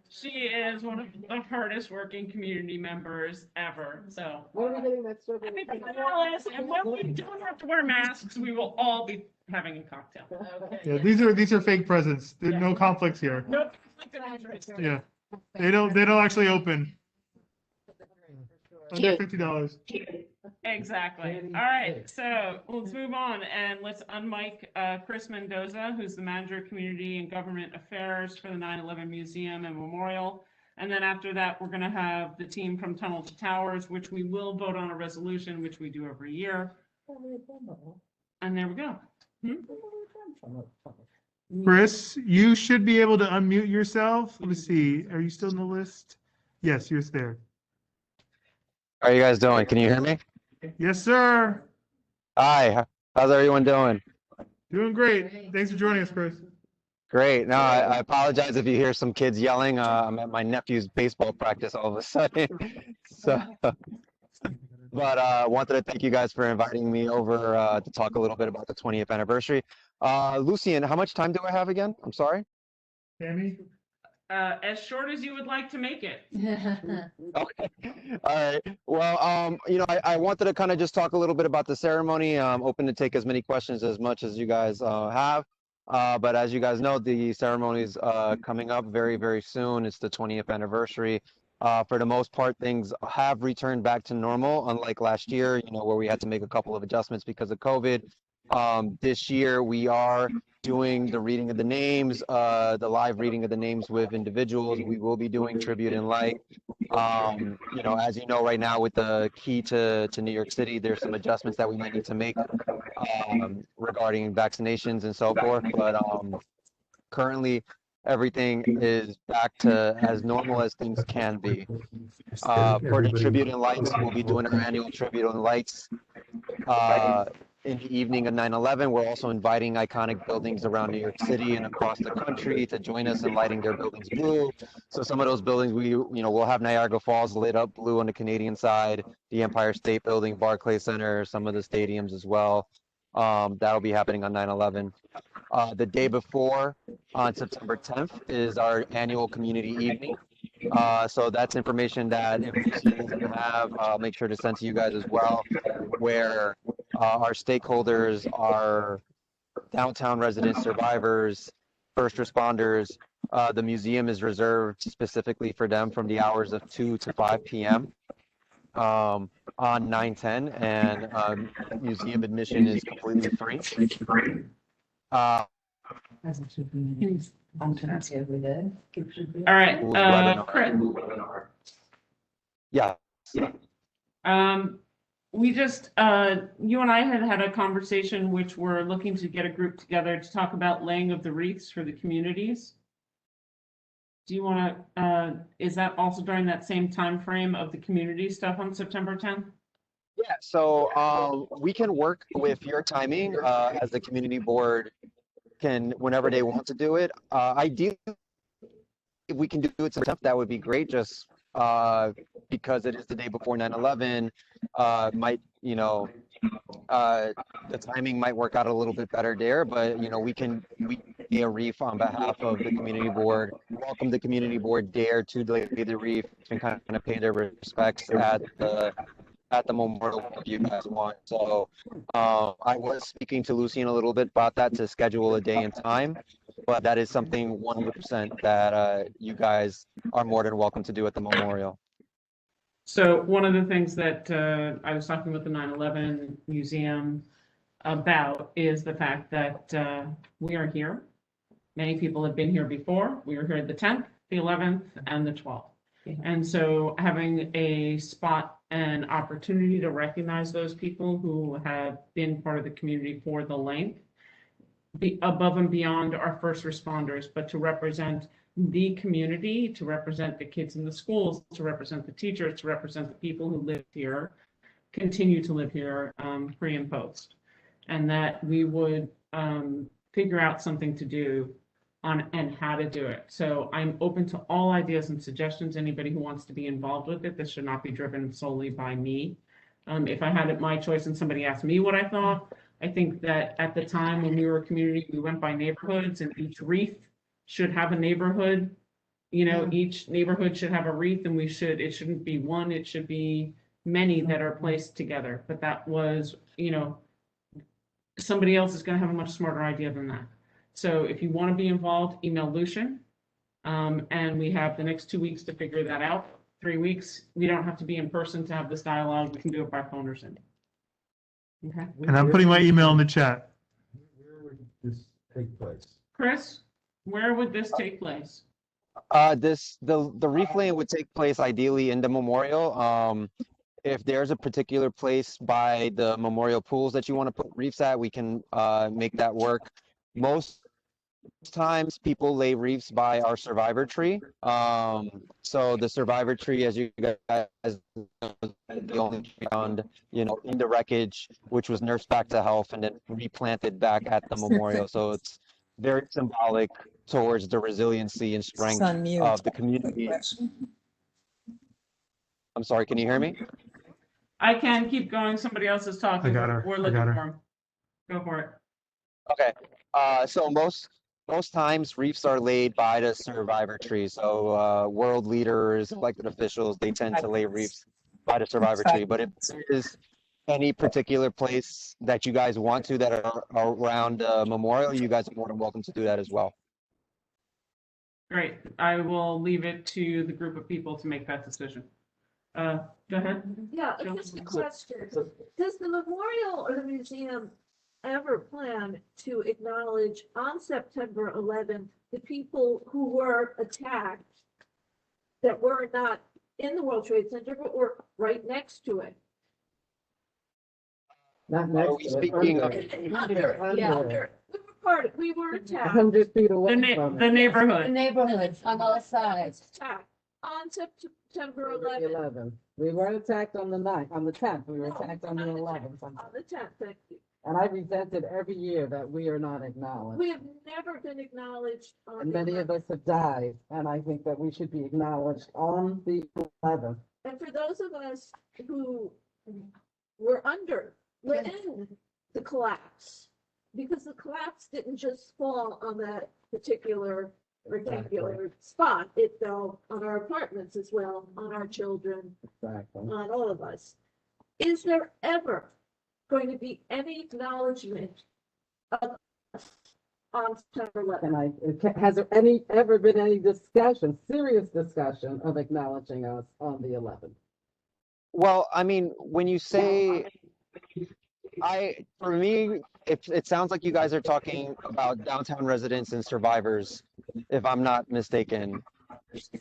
She is one of the hardest working community members ever. So What are we getting next year? happy birthday, Alice, and when we don't have to wear masks, we will all be having a cocktail. Yeah, these are fake presents. There's no conflicts here. No conflict of interest. Yeah. They don't actually open. Under $50. Exactly. All right, so let's move on and let's unmic Chris Mendoza, who's the manager of community and government affairs for the 9/11 Museum and Memorial. And then after that, we're going to have the team from Tunnel to Towers, which we will vote on a resolution, which we do every year. And there we go. Chris, you should be able to unmute yourself. Let me see. Are you still in the list? Yes, you're there. How are you guys doing? Can you hear me? Yes, sir. Hi. How's everyone doing? Doing great. Thanks for joining us, Chris. Great. No, I apologize if you hear some kids yelling. I'm at my nephew's baseball practice all of a sudden. So, but wanted to thank you guys for inviting me over to talk a little bit about the 20th anniversary. Lucian, how much time do I have again? I'm sorry. Tammy? As short as you would like to make it. Okay. All right. Well, you know, I wanted to kind of just talk a little bit about the ceremony. I'm open to take as many questions as much as you guys have. But as you guys know, the ceremony is coming up very, very soon. It's the 20th anniversary. For the most part, things have returned back to normal, unlike last year, you know, where we had to make a couple of adjustments because of COVID. This year, we are doing the reading of the names, the live reading of the names with individuals. We will be doing tribute and light. You know, as you know, right now with the key to New York City, there's some adjustments that we might need to make regarding vaccinations and so forth. But currently, everything is back to as normal as things can be. For the tribute and lights, we'll be doing our annual tribute and lights in the evening of 9/11. We're also inviting iconic buildings around New York City and across the country to join us in lighting their buildings blue. So some of those buildings, we'll have Niagara Falls lit up blue on the Canadian side, the Empire State Building, Barclays Center, some of the stadiums as well. That'll be happening on 9/11. The day before, on September 10th, is our annual community evening. So that's information that if you doesn't have, I'll make sure to send to you guys as well, where our stakeholders are downtown residents, survivors, first responders. The museum is reserved specifically for them from the hours of 2 to 5 p.m. On 9/10, and museum admission is completely free. As it should be. All right, Chris. Yeah. We just, you and I had a conversation which we're looking to get a group together to talk about laying of the wreaths for the communities. Do you want to, is that also during that same time frame of the community stuff on September 10th? Yeah, so we can work with your timing as the community board can, whenever they want to do it. Ideally, if we can do it September 10th, that would be great, just because it is the day before 9/11, might, the timing might work out a little bit better there, but we lay a wreath on behalf of the community board, welcome the community board there to lay the wreath and kind of pay their respects at the memorial if you guys want. So I was speaking to Lucien a little bit about that to schedule a day and time, but that is something 100% that you guys are more than welcome to do at the memorial. So one of the things that I was talking with the 9/11 Museum about is the fact that we are here. Many people have been here before. We were here the 10th, the 11th, and the 12th. And so having a spot and opportunity to recognize those people who have been part of the community for the length, above and beyond our first responders, but to represent the community, to represent the kids in the schools, to represent the teachers, to represent the people who live here, continue to live here pre and post. And that we would figure out something to do on and how to do it. So I'm open to all ideas and suggestions. Anybody who wants to be involved with it, this should not be driven solely by me. If I had it my choice and somebody asked me what I thought, I think that at the time when we were a community, we went by neighborhoods, and each wreath should have a neighborhood. Each neighborhood should have a wreath, and it shouldn't be one, it should be many that are placed together. But that was, somebody else is going to have a much smarter idea than that. So if you want to be involved, email Lucien. And we have the next 2 weeks to figure that out. 3 weeks. We don't have to be in person to have this dialogue. We can do it by phone or Zoom. Okay. And I'm putting my email in the chat. Where would this take place? Chris, where would this take place? The wreath laying would take place ideally in the memorial. If there's a particular place by the memorial pools that you want to put wreaths at, we can make that work. Most times people lay wreaths by our survivor tree. So the survivor tree, as you guys know, is the only tree found, in the wreckage, which was nursed back to health and then replanted back at the memorial. So it's very symbolic towards the resiliency and strength of the community. I'm sorry, can you hear me? I can keep going. Somebody else is talking. I got her. We're I looking got her. for him. Go for it. Okay. So most times wreaths are laid by the survivor tree. So world leaders, elected officials, they tend to lay wreaths by the survivor tree. But if there is any particular place that you guys want to that are around memorial, you guys are more than welcome to do that as well. Great. I will leave it to the group of people to make that decision. Go ahead. Yeah, Jill? just a question. Does the memorial or the museum ever plan to acknowledge on September 11th the people who were attacked that were not in the World Trade Center but were right next to it? Not Are next we to it, speaking of? under. We were attacked. 100 feet away from The it. The neighborhood. neighborhoods on both sides. Attacked on September On the 11th. 11th. We weren't attacked on the 9th, on the 10th. We were No, attacked on the 11th. On the 10th, thank you. And I resented every year that we are not acknowledged. We have never been acknowledged on And the many of 11th. us have died, and I think that we should be acknowledged on the 11th. And for those of us who were in the collapse, because the collapse didn't just fall on that particular rectangular spot, it fell on our apartments as well, on our children, Exactly. on all of us. Is there ever going to be any acknowledgement of us on September 11th? And has there ever been any discussion, serious discussion of acknowledging us on the 11th? Well, I mean, when you say, for me, it sounds like you guys are talking about downtown residents and survivors, if I'm not mistaken.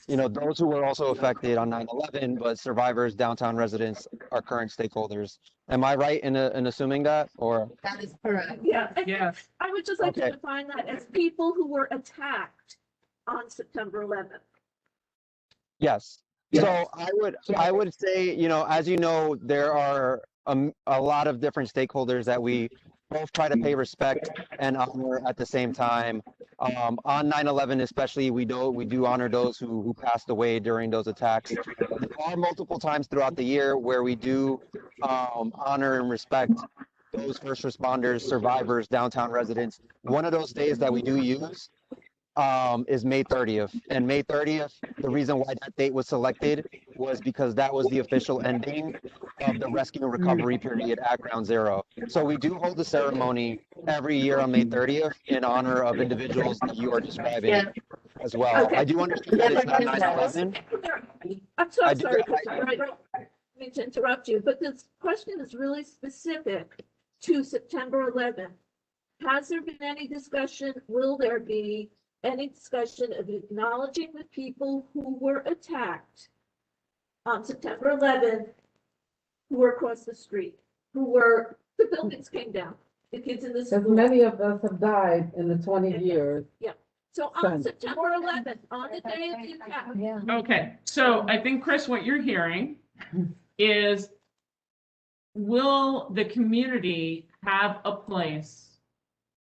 Those who were also affected on 9/11, but survivors, downtown residents are current stakeholders. Am I right in assuming that, or? That is correct. Yeah. Yes. I would just like to Okay. define that as people who were attacked on September 11th. Yes. So I would say, as you know, there are a lot of different stakeholders that we both try to pay respect and honor at the same time. On 9/11 especially, we do honor those who passed away during those attacks. There are multiple times throughout the year where we do honor and respect those first responders, survivors, downtown residents. One of those days that we do use is May 30th. And May 30th, the reason why that date was selected was because that was the official ending of the rescue and recovery period at Ground Zero. So we do hold the ceremony every year on May 30th in honor of individuals that you are describing as well. Okay. I do understand that it's not 9/11. I'm so I do- sorry, I mean to interrupt you, but this question is really specific to September 11th. Has there been any discussion, will there be any discussion of acknowledging the people who were attacked on September 11th, who were across the street, the buildings came down, the kids in the As school. many of us have died in the 20 years. Yeah, so on September 11th, on the day of the attack. Yeah. Okay, so I think, Chris, what you're hearing is, will the community have a place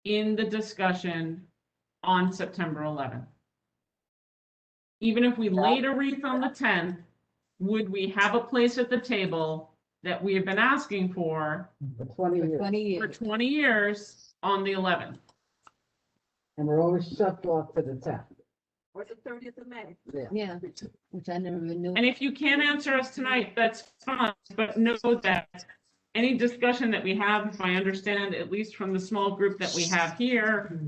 in the discussion on September 11th? Even if we laid a wreath on the 10th, would we have a place at the table that we have been asking for 20 years. 20 for years. 20 years on the 11th? And we're always shoved off to the 10th. Or the 30th of May. Yeah, which I never even knew. And if you can't answer us tonight, that's fine, but know that any discussion that we have, if I understand, at least from the small group that we have here,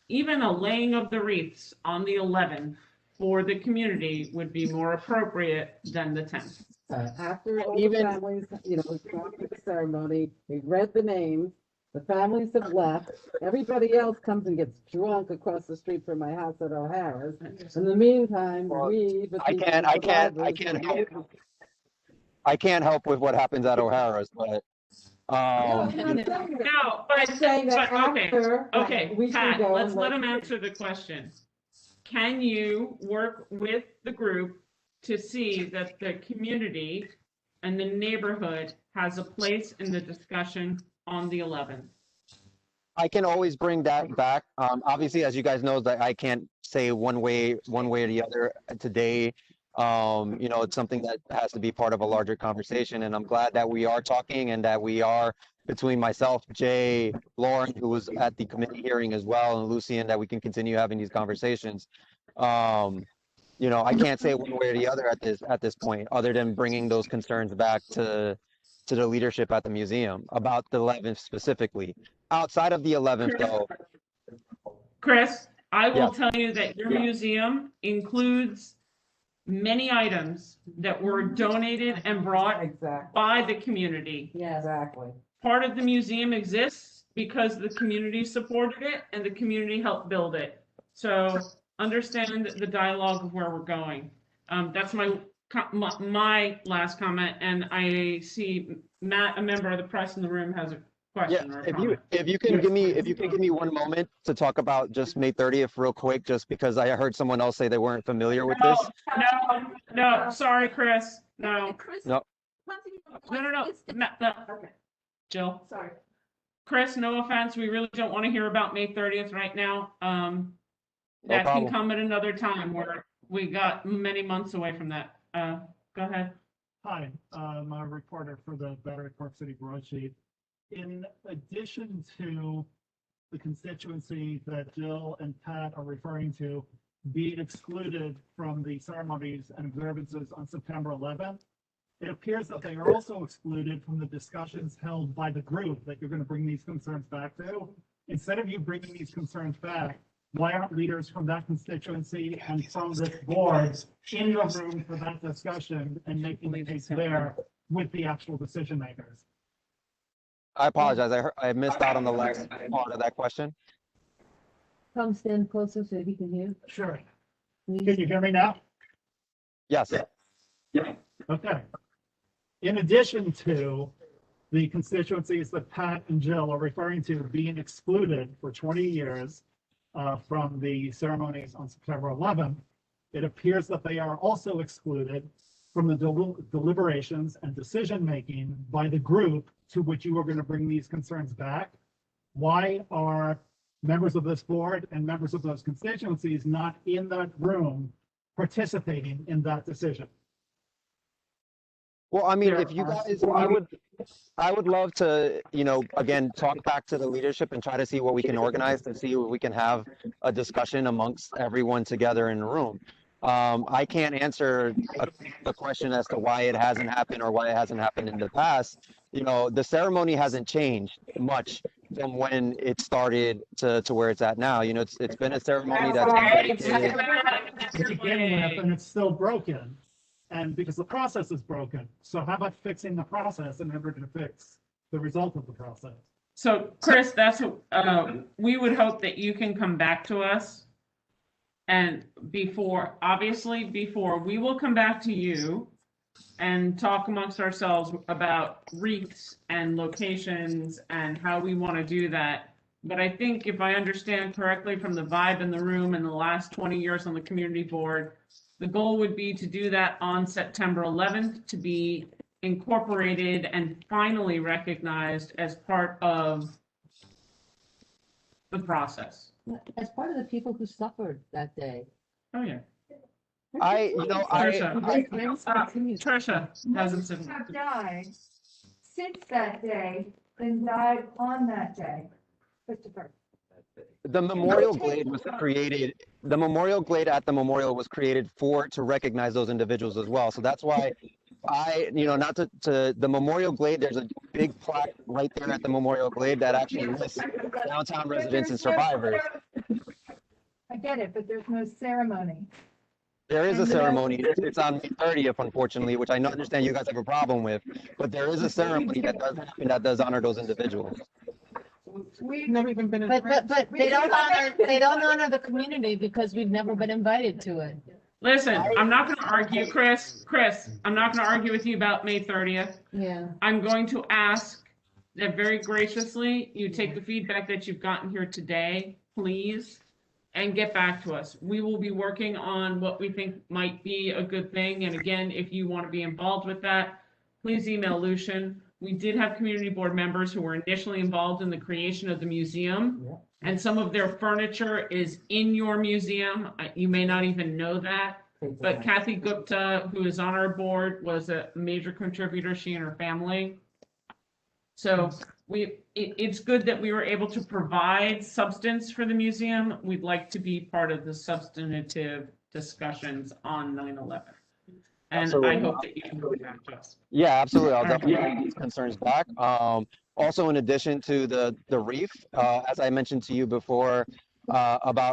even a laying of the wreaths on the 11th for the community would be more appropriate than the 10th. After all the families, we've gone through the ceremony, we've read the names, the families have left, everybody else comes and gets drunk across the street from my house at O'Hara's. In the meantime, I can't help with what happens at O'Hara's, but No, but saying that okay, after, okay, we can Pat, go let's and let let- him answer the question. Can you work with the group to see that the community and the neighborhood has a place in the discussion on the 11th? I can always bring that back. Obviously, as you guys know, that I can't say one way or the other today. It's something that has to be part of a larger conversation, and I'm glad that we are talking and that we are, between myself, Jay, Lauren, who was at the committee hearing as well, and Lucian, that we can continue having these conversations. I can't say one way or the other at this point, other than bringing those concerns back to the leadership at the museum about the 11th specifically. Outside of the 11th, though. Chris, I will Yes. tell you that your museum includes many items that were donated and brought by the community. Yeah, exactly. Part of the museum exists because the community supported it and the community helped build it. So understand the dialogue of where we're going. That's my last comment, and I see Matt, a member of the press in the room, has a question or a comment. If you can give me 1 moment to talk about just May 30th real quick, just because I heard someone else say they weren't familiar with this. No, sorry, Chris. No. No. No. Okay. Jill. Sorry. Chris, no offense, we really don't want to hear about May 30th right now. That can problem. come at another time where we got many months away from that. Go ahead. Hi, I'm a reporter for the Battery Park City broadsheet. In addition to the constituency that Jill and Pat are referring to being excluded from the ceremonies and observances on September 11th, it appears that they are also excluded from the discussions held by the group that you're going to bring these concerns back to. Instead of you bringing these concerns back, why aren't leaders from that constituency and from this board in the room for that discussion and making the case there with the actual decision makers? I apologize. I missed out on the last part of that question. Come stand closer so he can hear. Sure. Can you hear me now? Yes. Yeah. Okay. In addition to the constituencies that Pat and Jill are referring to being excluded for 20 years from the ceremonies on September 11th, it appears that they are also excluded from the deliberations and decision-making by the group to which you are going to bring these concerns back? Why are members of this board and members of those constituencies not in that room participating in that decision? Well, I mean, if you guys, I would love to, you know, again, talk back to the leadership and try to see what we can organize to see if we can have a discussion amongst everyone together in the room. I can't answer the question as to why it hasn't happened or why it hasn't happened in the past. You know, the ceremony hasn't changed much from when it started to where it's at now. You know, it's been a ceremony that's been dedicated. To begin with, and it's still broken, and because the process is broken. So how about fixing the process in order to fix the result of the process? So Chris, that's what, we would hope that you can come back to us. And before we will come back to you and talk amongst ourselves about wreaths and locations and how we want to do that. But I think if I understand correctly from the vibe in the room in the last 20 years on the community board, the goal would be to do that on September 11th, to be incorporated and finally recognized as part of the process. As part of the people who suffered that day. Oh, yeah. Tricia hasn't said. Have died since that day and died on that day. Christopher. The memorial glade was created. The memorial glade at the memorial was created to recognize those individuals as well. So that's why not to the memorial glade. There's a big plaque right there at the memorial glade that actually lists downtown residents and survivors. I get it, but there's no ceremony. There is a ceremony. It's on May 30th, unfortunately, which I understand you guys have a problem with. But there is a ceremony that does happen that does honor those individuals. We've never even been. But they don't honor the community because we've never been invited to it. Listen, I'm not going to argue, Chris, I'm not going to argue with you about May 30th. Yeah. I'm going to ask that very graciously you take the feedback that you've gotten here today, please, and get back to us. We will be working on what we think might be a good thing. And again, if you want to be involved with that, please email Lucian. We did have community board members who were initially involved in the creation of the museum, and some of their furniture is in your museum. You may not even know that, but Kathy Gupta, who is on our board, was a major contributor, she and her family. So it's good that we were able to provide substance for the museum. We'd like to be part of the substantive discussions on 9/11. And Absolutely. I hope that you can go back to us. Yeah, absolutely. I'll definitely bring these concerns back. Also, in addition to the reef, as I mentioned to you before,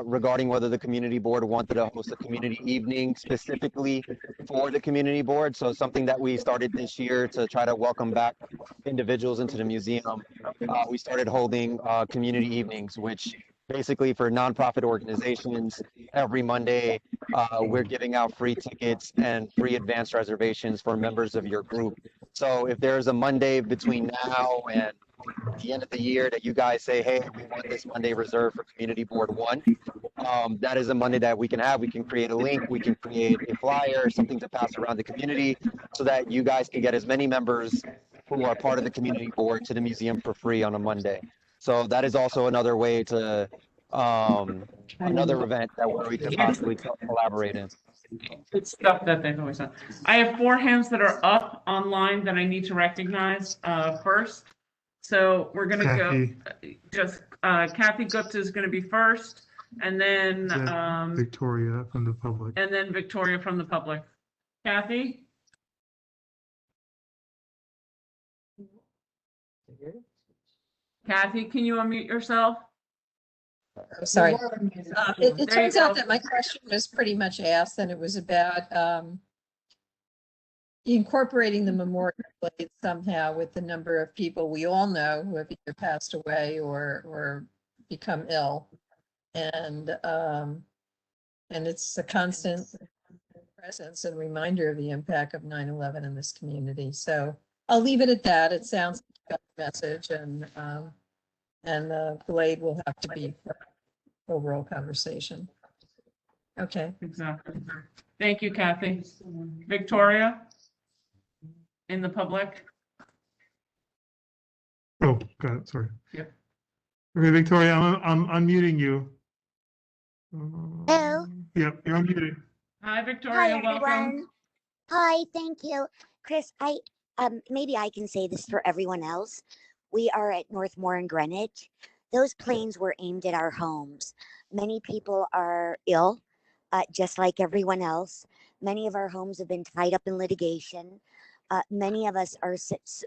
regarding whether the community board wanted to host a community evening specifically for the community board. So something that we started this year to try to welcome back individuals into the museum. We started holding community evenings, which basically for nonprofit organizations, every Monday, we're giving out free tickets and free advanced reservations for members of your group. So if there's a Monday between now and the end of the year that you guys say, hey, we want this Monday reserved for Community Board 1, that is a Monday that we can have. We can create a link, we can create a flyer, something to pass around the community so that you guys can get as many members who are part of the community board to the museum for free on a Monday. So that is also another way to, another event that we could possibly collaborate in. It's stuff that they've always done. I have 4 hands that are up online that I need to recognize first. So we're going to go just Kathy Gupta is going to be first, and then Victoria from the public. And then Victoria from the public. Kathy? Kathy, can you unmute yourself? Oh, sorry. It turns out that my question was pretty much asked, and it was about incorporating the memorial blade somehow with the number of people we all know who have either passed away or become ill. And it's a constant presence and reminder of the impact of 9/11 in this community. So I'll leave it at that. It sounds like a message, and the blade will have to be overall conversation. Okay. Exactly. Thank you, Kathy. Victoria? in the public? Oh, got it, sorry. Yep. Okay, Victoria, I'm unmuting you. Hello. Yep, you're unmuted. Hi, Hi, Victoria, welcome. everyone. Hi, thank you. Chris, maybe I can say this for everyone else. We are at Northmore and Greenwich. Those planes were aimed at our homes. Many people are ill, just like everyone else. Many of our homes have been tied up in litigation. Many of us are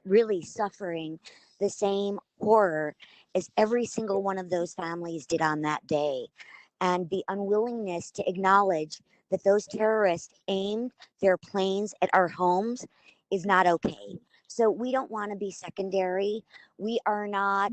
really suffering the same horror as every single one of those families did on that day. And the unwillingness to acknowledge that those terrorists aimed their planes at our homes is not okay. So we don't want to be secondary. We are not,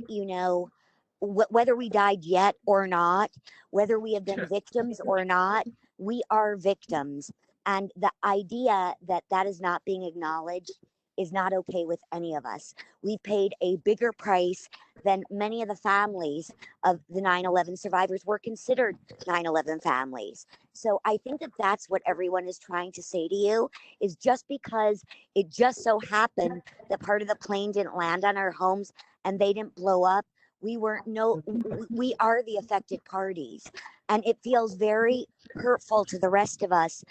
whether we died yet or not, whether we have been victims or not, we are victims. And the idea that that is not being acknowledged is not okay with any of us. We paid a bigger price than many of the families of the 9/11 survivors were considered 9/11 families. So I think that that's what everyone is trying to say to you, is just because it just so happened that part of the plane didn't land on our homes and they didn't blow up, we are the affected parties. And it feels very hurtful to the rest of us.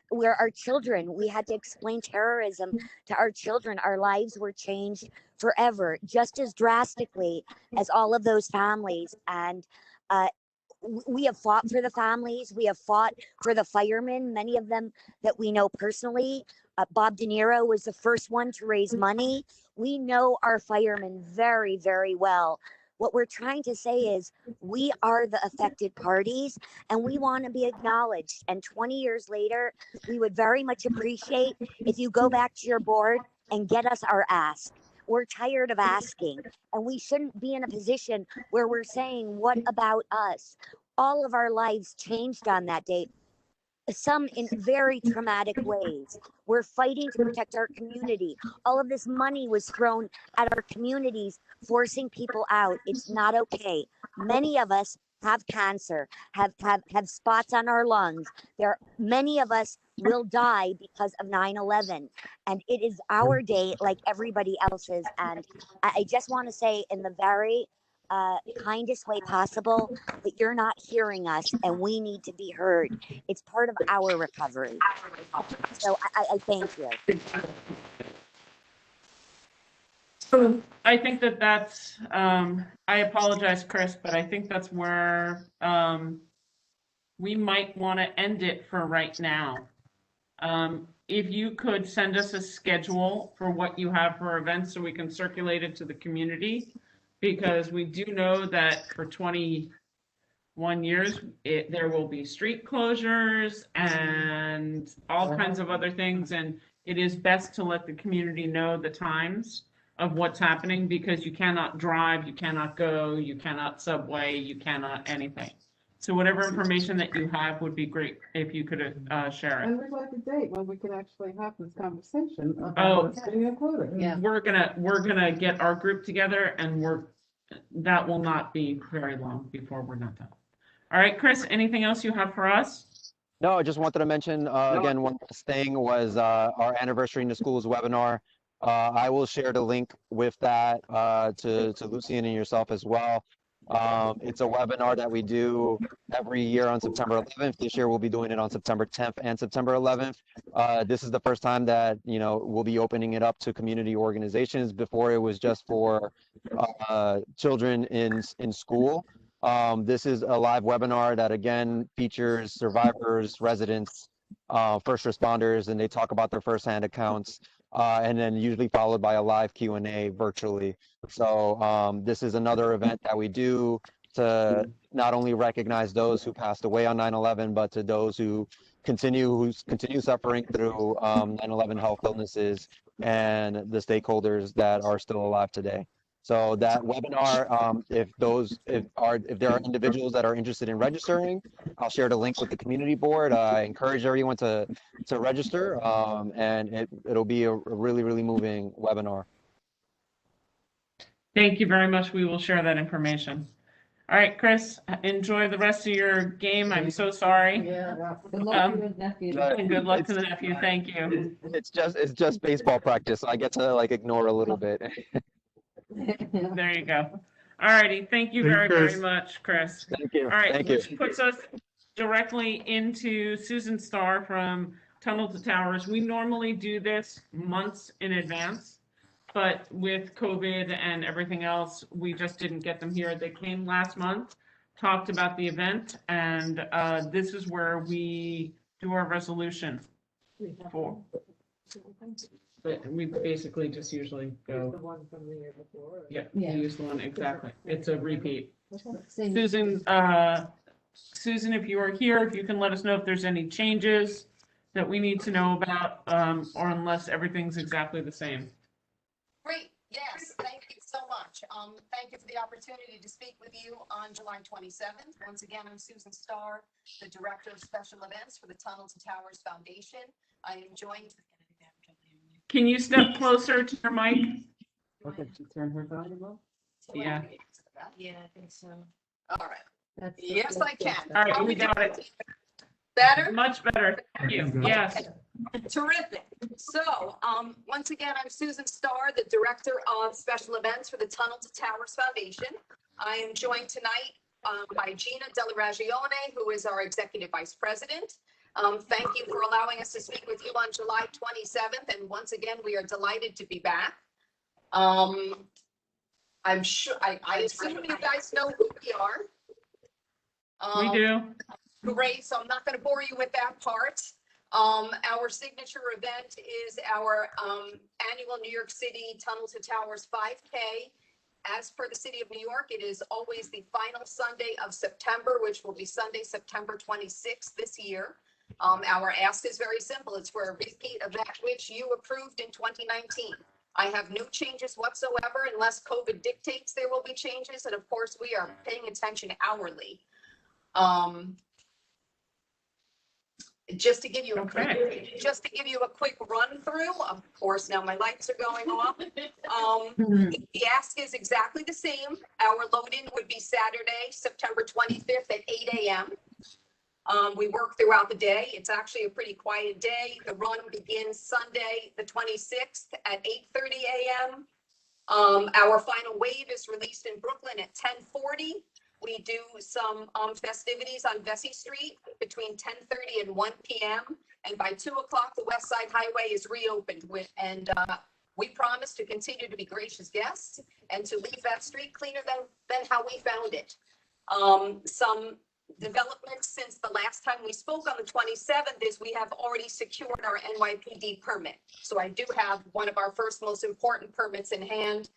Where our children, we had to explain terrorism to our children. Our lives were changed forever, just as drastically as all of those families. And we have fought for the families. We have fought for the firemen, many of them that we know personally. Bob De Niro was the first one to raise money. We know our firemen very, very well. What we're trying to say is we are the affected parties and we want to be acknowledged. And 20 years later, we would very much appreciate if you go back to your board and get us our ask. We're tired of asking, and we shouldn't be in a position where we're saying, what about us? All of our lives changed on that day, some in very traumatic ways. We're fighting to protect our community. All of this money was thrown at our communities, forcing people out. It's not okay. Many of us have cancer, have spots on our lungs. Many of us will die because of 9/11. And it is our day like everybody else's. And I just want to say in the very kindest way possible that you're not hearing us and we need to be heard. It's part of our recovery. So I thank you. So I think that's, I apologize, Chris, but I think that's where we might want to end it for right now. If you could send us a schedule for what you have for events so we can circulate it to the community, because we do know that for 21 years, there will be street closures and all kinds of other things. And it is best to let the community know the times of what's happening, because you cannot drive, you cannot go, you cannot subway, you cannot anything. So whatever information that you have would be great if you could share it. And we'd like a date when we can actually have this conversation Oh, about us being included. yeah. We're gonna get our group together, and that will not be very long before we're not done. All right, Chris, anything else you have for us? No, I just wanted to mention, again, one last thing was our Anniversary in the Schools webinar. I will share the link with that to Lucian and yourself as well. It's a webinar that we do every year on September 11th. This year we'll be doing it on September 10th and September 11th. This is the first time that, we'll be opening it up to community organizations. Before, it was just for children in school. This is a live webinar that, again, features survivors, residents, first responders, and they talk about their firsthand accounts, and then usually followed by a live Q&A virtually. So this is another event that we do to not only recognize those who passed away on 9/11, but to those who continue suffering through 9/11 health illnesses and the stakeholders that are still alive today. So that webinar, if there are individuals that are interested in registering, I'll share the link with the community board. I encourage everyone to register, and it'll be a really, really moving webinar. Thank you very much. We will share that information. All right, Chris, enjoy the rest of your game. I'm so sorry. Yeah. Good luck to your nephew. And good luck to the nephew. Thank you. It's just baseball practice, so I get to like ignore a little bit. There you go. All righty. Thank you Thank you, very, very Chris. much, Chris. Thank you. All right, Thank you. which puts us directly into Susan Starr from Tunnel to Towers. We normally do this months in advance, but with COVID and everything else, we just didn't get them here. They came last month, talked about the event, and this is where we do our resolution for. But we basically just usually go. The one from the year before. Yeah, Yeah. use the one, exactly. It's a repeat. Same. Susan, Susan, if you are here, if you can let us know if there's any changes that we need to know about, or unless everything's exactly the same. Great, yes, thank you so much. Thank you for the opportunity to speak with you on July 27th. Once again, I'm Susan Starr, the Director of Special Events for the Tunnel to Towers Foundation. I am joined. Can you step closer to your mic? Okay, turn her volume up. Yeah. Yeah, I think so. All right. That's Yes, I can. All right, How we we got doing? it. Better? Much better. Thank you. Yes. Terrific. So, once again, I'm Susan Starr, the Director of Special Events for the Tunnel to Towers Foundation. I am joined tonight by Gina Della Ragione, who is our Executive Vice President. Thank you for allowing us to speak with you on July 27th. And once again, we are delighted to be back. I'm sure, I assume you guys know who we are. We do. Great, so I'm not going to bore you with that part. Our signature event is our annual New York City Tunnel to Towers 5K. As per the City of New York, it is always the final Sunday of September, which will be Sunday, September 26th this year. Our ask is very simple. It's for a repeat of that which you approved in 2019. I have no changes whatsoever unless COVID dictates there will be changes. And of course, we are paying attention hourly. Just to give you a quick run through, of course, now my lights are going off. The ask is exactly the same. Our load-in would be Saturday, September 25th at 8 a.m. We work throughout the day. It's actually a pretty quiet day. The run begins Sunday, the 26th at 8:30 a.m. Our final wave is released in Brooklyn at 10:40. We do some festivities on Vesey Street between 10:30 and 1 p.m. And by 2 o'clock, the West Side Highway is reopened we promise to continue to be gracious guests and to leave that street cleaner than how we found it. Some developments since the last time we spoke on the 27th is we have already secured our NYPD permit. So I do have one of our first most important permits in hand.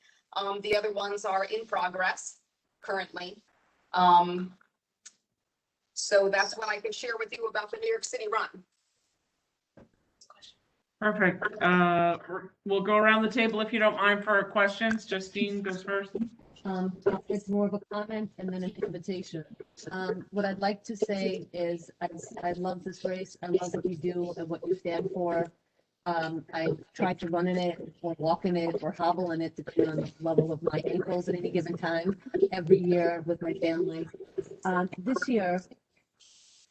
The other ones are in progress currently. So that's what I can share with you about the New York City run. Perfect. We'll go around the table if you don't mind for questions. Justine goes first. It's more of a comment and then an invitation. What I'd like to say is I love this race. I love what you do and what you stand for. I try to run in it or walk in it or hobble in it depending on the level of my ankles at any given time every year with my family. This year,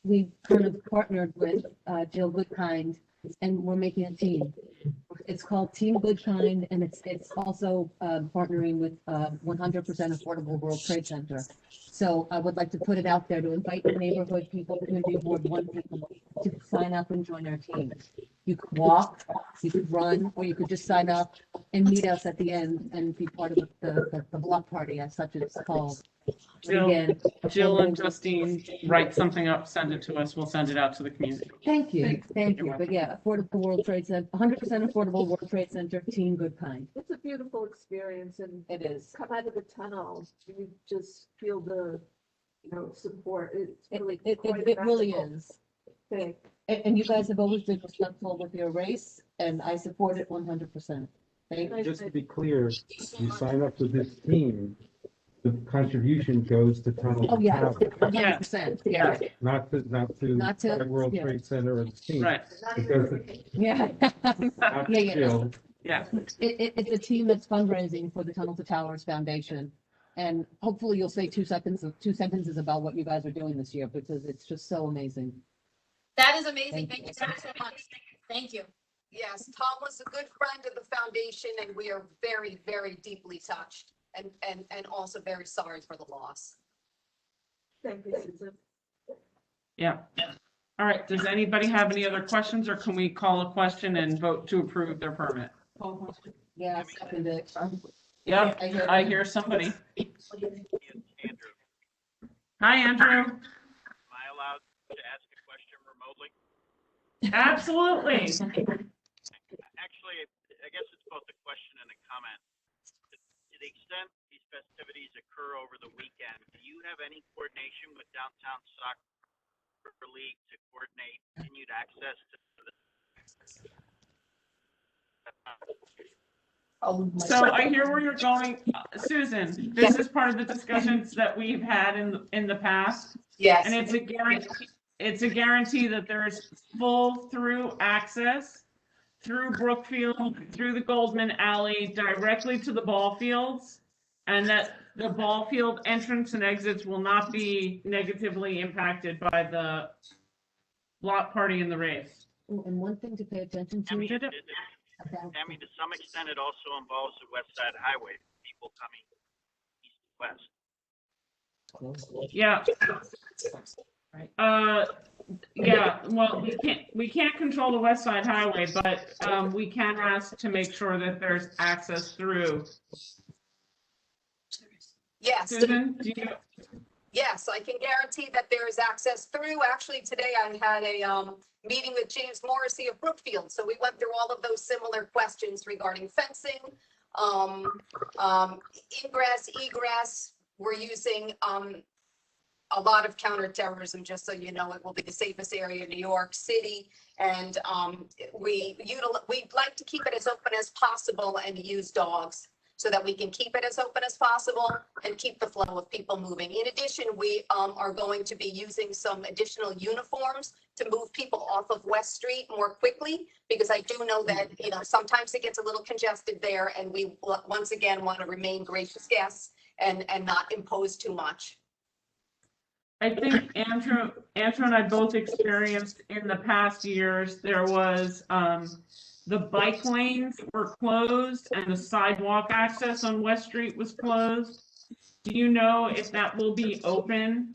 we kind of partnered with Jill Goodkind and we're making a team. It's called Team Goodkind, and it's also partnering with 100% Affordable World Trade Center. So I would like to put it out there to invite the neighborhood people, community board one people to sign up and join our team. You could walk, you could run, or you could just sign up and meet us at the end and be part of the block party, as such it's called. Jill and Justine write something up, send it to us. We'll send it out to the community. Thank you. But yeah, Affordable World Trade Center, 100% Affordable World Trade Center, Team Goodkind. It's a beautiful experience and it is. Come out of the tunnel, you just feel the, support. It's really, it really is. Thing. And you guys have always been respectful with your race, and I support it 100%. Just to be clear, you sign up with this team, the contribution goes to Tunnel to Towers. 100%. Yeah. Not to World Trade Center or the team. Right. Yeah. Jill. Yeah. It's a team that's fundraising for the Tunnel to Towers Foundation. And hopefully you'll say two sentences about what you guys are doing this year, because it's just so amazing. That is amazing. Thank Thank you. you so much. Thank you. Yes, Tom was a good friend of the foundation, and we are very, very deeply touched and also very sorry for the loss. Thank you, Susan. Yeah. All right, does anybody have any other questions, or can we call a question and vote to approve their permit? Yeah, second it. Yep, I hear somebody. Hi, Andrew. Am I allowed to ask a question remotely? Absolutely. Actually, I guess it's both a question and a comment. To the extent these festivities occur over the weekend, do you have any coordination with Downtown Soccer League to coordinate continued access to the So I hear where you're going, Susan. This is part of the discussions that we've had in the past. Yes. And it's a guarantee. It's a guarantee that there is full through access through Brookfield, through the Goldman Alley, directly to the ball fields, and that the ball field entrance and exits will not be negatively impacted by the block party in the race. And one thing to pay attention to. Tammy, to some extent, it also involves the West Side Highway, people coming east and west. Yeah. Yeah, well, we can't control the West Side Highway, but we can ask to make sure that there's access through. Yes. Susan, do you? Yes, I can guarantee that there is access through. Actually, today I had a meeting with James Morrissey of Brookfield. So we went through all of those similar questions regarding fencing, ingress, egress. We're using a lot of counterterrorism, just so you know. It will be the safest area in New York City. And we'd like to keep it as open as possible and use dogs, so that we can keep it as open as possible and keep the flow of people moving. In addition, we are going to be using some additional uniforms to move people off of West Street more quickly, because I do know that, you know, sometimes it gets a little congested there, and we once again want to remain gracious guests and not impose too much. I think Andrew and I both experienced in the past years, there was the bike lanes were closed and the sidewalk access on West Street was closed. Do you know if that will be open?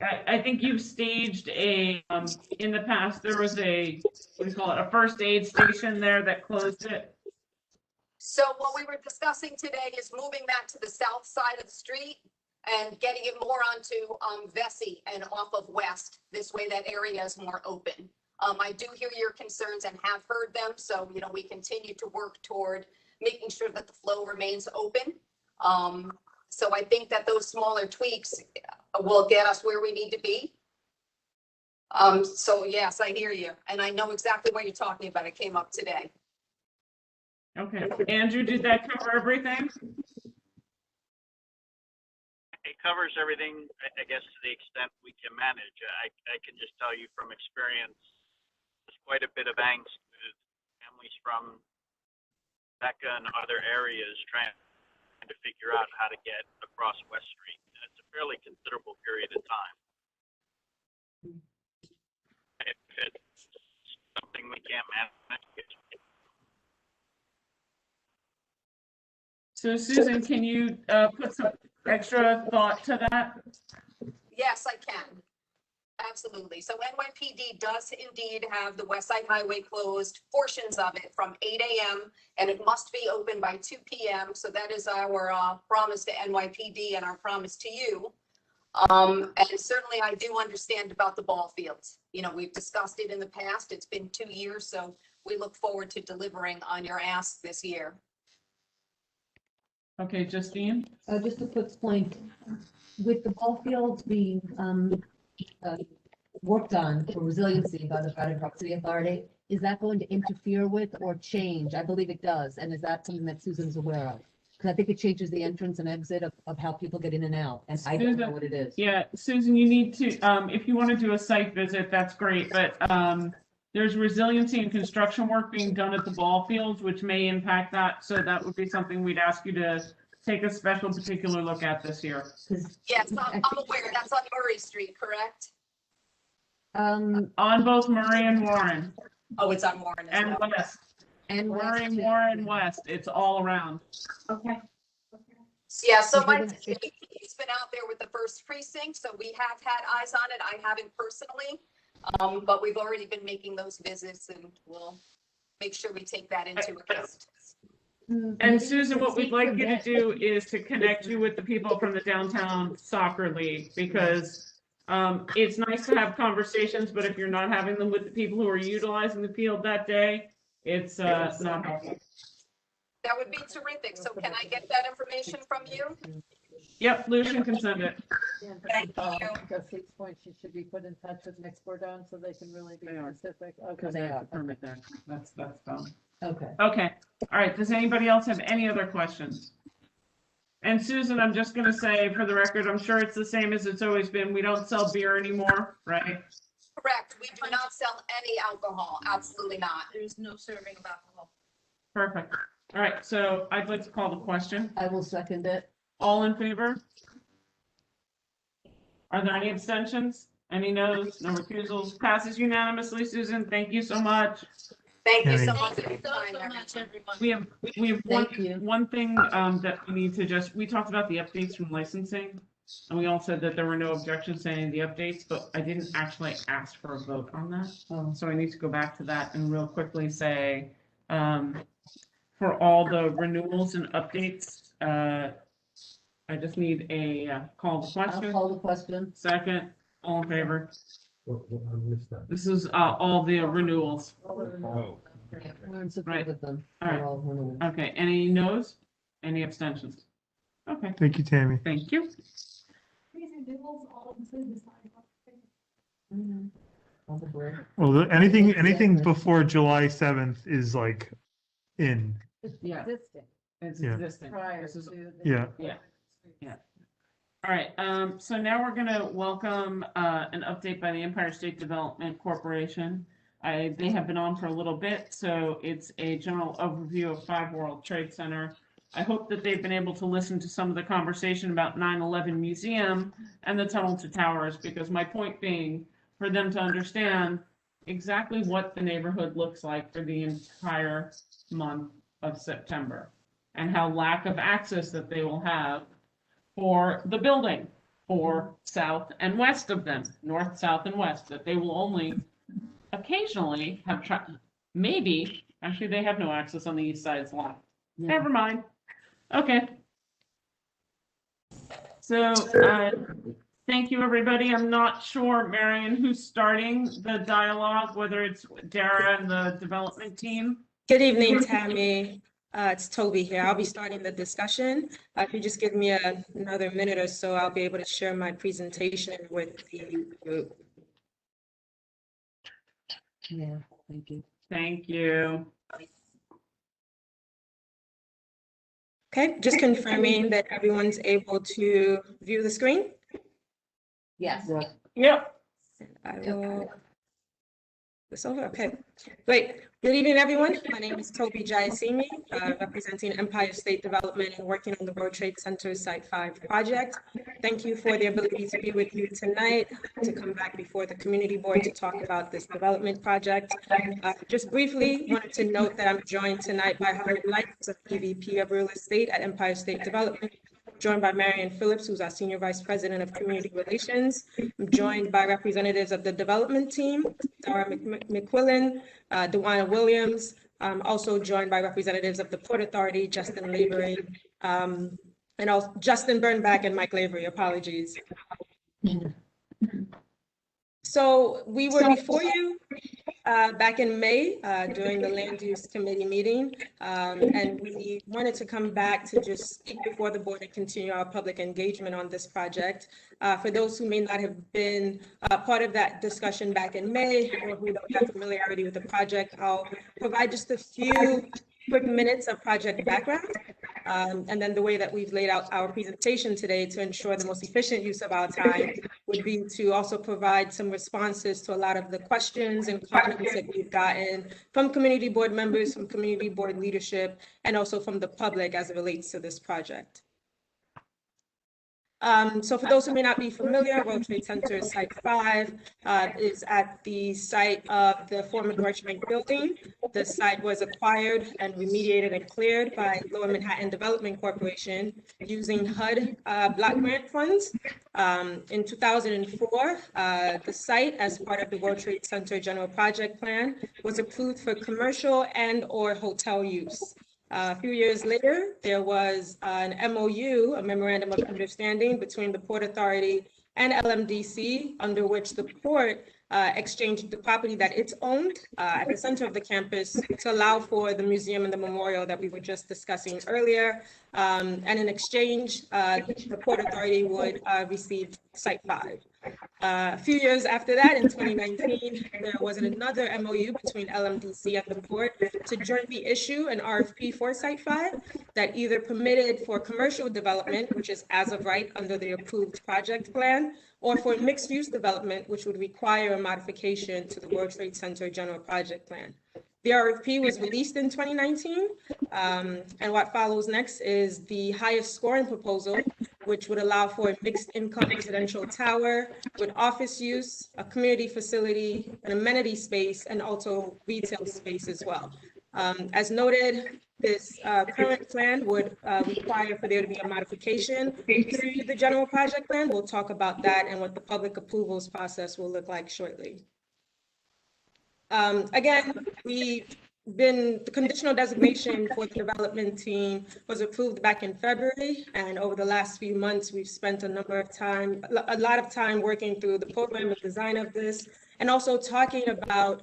I think you've staged in the past, there was a, what do you call it, a first aid station there that closed it. So what we were discussing today is moving that to the south side of the street and getting it more onto Vesey and off of West. This way that area is more open. I do hear your concerns and have heard them. So, you know, we continue to work toward making sure that the flow remains open. So I think that those smaller tweaks will get us where we need to be. So yes, I hear you. And I know exactly what you're talking about. It came up today. Okay. Andrew, did that cover everything? It covers everything, I guess, to the extent we can manage. I can just tell you from experience, there's quite a bit of angst with families from Becca and other areas trying to figure out how to get across West Street. And it's a fairly considerable period of time. If it's something we can't manage. So Susan, can you put some extra thought to that? Yes, I can. Absolutely. So NYPD does indeed have the West Side Highway closed, portions of it from 8 a.m. and it must be open by 2 p.m. So that is our promise to NYPD and our promise to you. And certainly I do understand about the ball fields. You know, we've discussed it in the past. It's been 2 years, so we look forward to delivering on your ask this year. Okay, Justine? Just a quick point. With the ball fields being worked on for resiliency by the Federal Park City Authority, is that going to interfere with or change? I believe it does. And is that something that Susan's aware of? Because I think it changes the entrance and exit of how people get in and out. And I don't know what it is. Yeah, Susan, you need to, if you want to do a site visit, that's great. But there's resiliency and construction work being done at the ball fields, which may impact that. So that would be something we'd ask you to take a special particular look at this year. Yes, I'm aware. That's on Murray Street, correct? On both Murray and Warren. Oh, it's on Warren as And well. West. And Murray, West, too. Warren, West. It's all around. Okay. Yeah, so my Is it- team's been out there with the first precinct, so we have had eyes on it. I haven't personally. But we've already been making those visits and we'll make sure we take that into account. And Susan, what we'd like you to do is to connect you with the people from the downtown soccer league, because it's nice to have conversations, but if you're not having them with the people who are utilizing the field that day, it's not helpful. That would be terrific. So can I get that information from you? Yep, Lucian can send it. Thank you. Trustee's point, she should be put in touch with Nick Bordone so they can really be They are. specific. Because they have a permit there. That's done. Okay. Okay, all right, does anybody else have any other questions? And Susan, I'm just gonna say for the record, I'm sure it's the same as it's always been, we don't sell beer anymore, right? Correct. We do not sell any alcohol. Absolutely not. There's no serving of alcohol. Perfect, all right, so I'd like to call the question. I will second it. All in favor? Are there any abstentions? Any noes? No recusals? Passes unanimously. Susan, thank you so much. Thank you so Thank much. Thank you so much, everyone. We have Thank you. one thing that we need to we talked about the updates from licensing. And we all said that there were no objections to any of the updates, but I didn't actually ask for a vote on that. So I need to go back to that and real quickly say, for all the renewals and updates, I just need a call the I'll question. call the question. Second, all in favor. I missed that. This is all the renewals. Oh. Yeah, we're in support Right. with them. All right. They're all renewals. Okay, any noes? Any abstentions? Okay, Thank you, Tammy. thank you. These individuals all include the sidewalk. All the board. Well, anything before July 7th is like in. Yeah. Existing It's Yeah. existing. prior This is- to. the- Yeah. Yeah. All right, so now we're gonna welcome an update by the Empire State Development Corporation. They have been on for a little bit, so it's a general overview of 5 World Trade Center. I hope that they've been able to listen to some of the conversation about 9/11 Museum and the Tunnel to Towers, because my point being, for them to understand exactly what the neighborhood looks like for the entire month of September, and how lack of access that they will have for the building, for south and west of them, north, south, and west, that they will only occasionally have maybe, actually, they have no access on the east side's lot. Never mind. Okay. So, thank you, everybody. I'm not sure, Marion, who's starting the dialogue, whether it's Dara and the development team. Good evening, Tammy. It's Toby here. I'll be starting the discussion. If you just give me another minute or so, I'll be able to share my presentation with the group. Yeah, thank you. Thank you. Okay, just confirming that everyone's able to view the screen. Yes. Yep. I will. This over, okay, great. Good evening, everyone. My name is Toby Jayasimi, representing Empire State Development and working on the World Trade Center Site 5 project. Thank you for the ability to be with you tonight, to come back before the community board to talk about this development project. Just briefly, wanted to note that I'm joined tonight by Howard Lights, EVP of Real Estate at Empire State Development, joined by Marion Phillips, who's our Senior Vice President of Community Relations. I'm joined by representatives of the development team, Starr McQuillan, DeWanna Williams, also joined by representatives of the Port Authority, Justin Lavery, and also Justin Burnback and Mike Lavery, apologies. So we were before you back in May during the Land Use Committee meeting, and we wanted to come back to just speak before the board and continue our public engagement on this project. For those who may not have been part of that discussion back in May or who don't have familiarity with the project, I'll provide just a few quick minutes of project background. And then the way that we've laid out our presentation today to ensure the most efficient use of our time would be to also provide some responses to a lot of the questions and comments that we've gotten from community board members, from community board leadership, and also from the public as it relates to this project. So for those who may not be familiar, World Trade Center Site 5 is at the site of the former Deutsche Bank building. The site was acquired and remediated and cleared by Lower Manhattan Development Corporation using HUD block grant funds. In 2004, the site, as part of the World Trade Center General Project Plan, was approved for commercial and/or hotel use. A few years later, there was an MOU, a Memorandum of Understanding between the Port Authority and LMDC, under which the port exchanged the property that it's owned at the center of the campus to allow for the museum and the memorial that we were just discussing earlier. And in exchange, the Port Authority would receive Site 5. A few years after that, in 2019, there was another MOU between LMDC and the port to jointly issue an RFP for Site 5 that either permitted for commercial development, which is as of right under the approved project plan, or for mixed-use development, which would require a modification to the World Trade Center General Project Plan. The RFP was released in 2019, and what follows next is the highest scoring proposal, which would allow for a mixed income residential tower with office use, a community facility, an amenity space, and also retail space as well. As noted, this current plan would require for there to be a modification to the general project plan. We'll talk about that and what the public approvals process will look like shortly. Again, the conditional designation for the development team was approved back in February, and over the last few months, we've spent a lot of time working through the program and design of this, and also talking about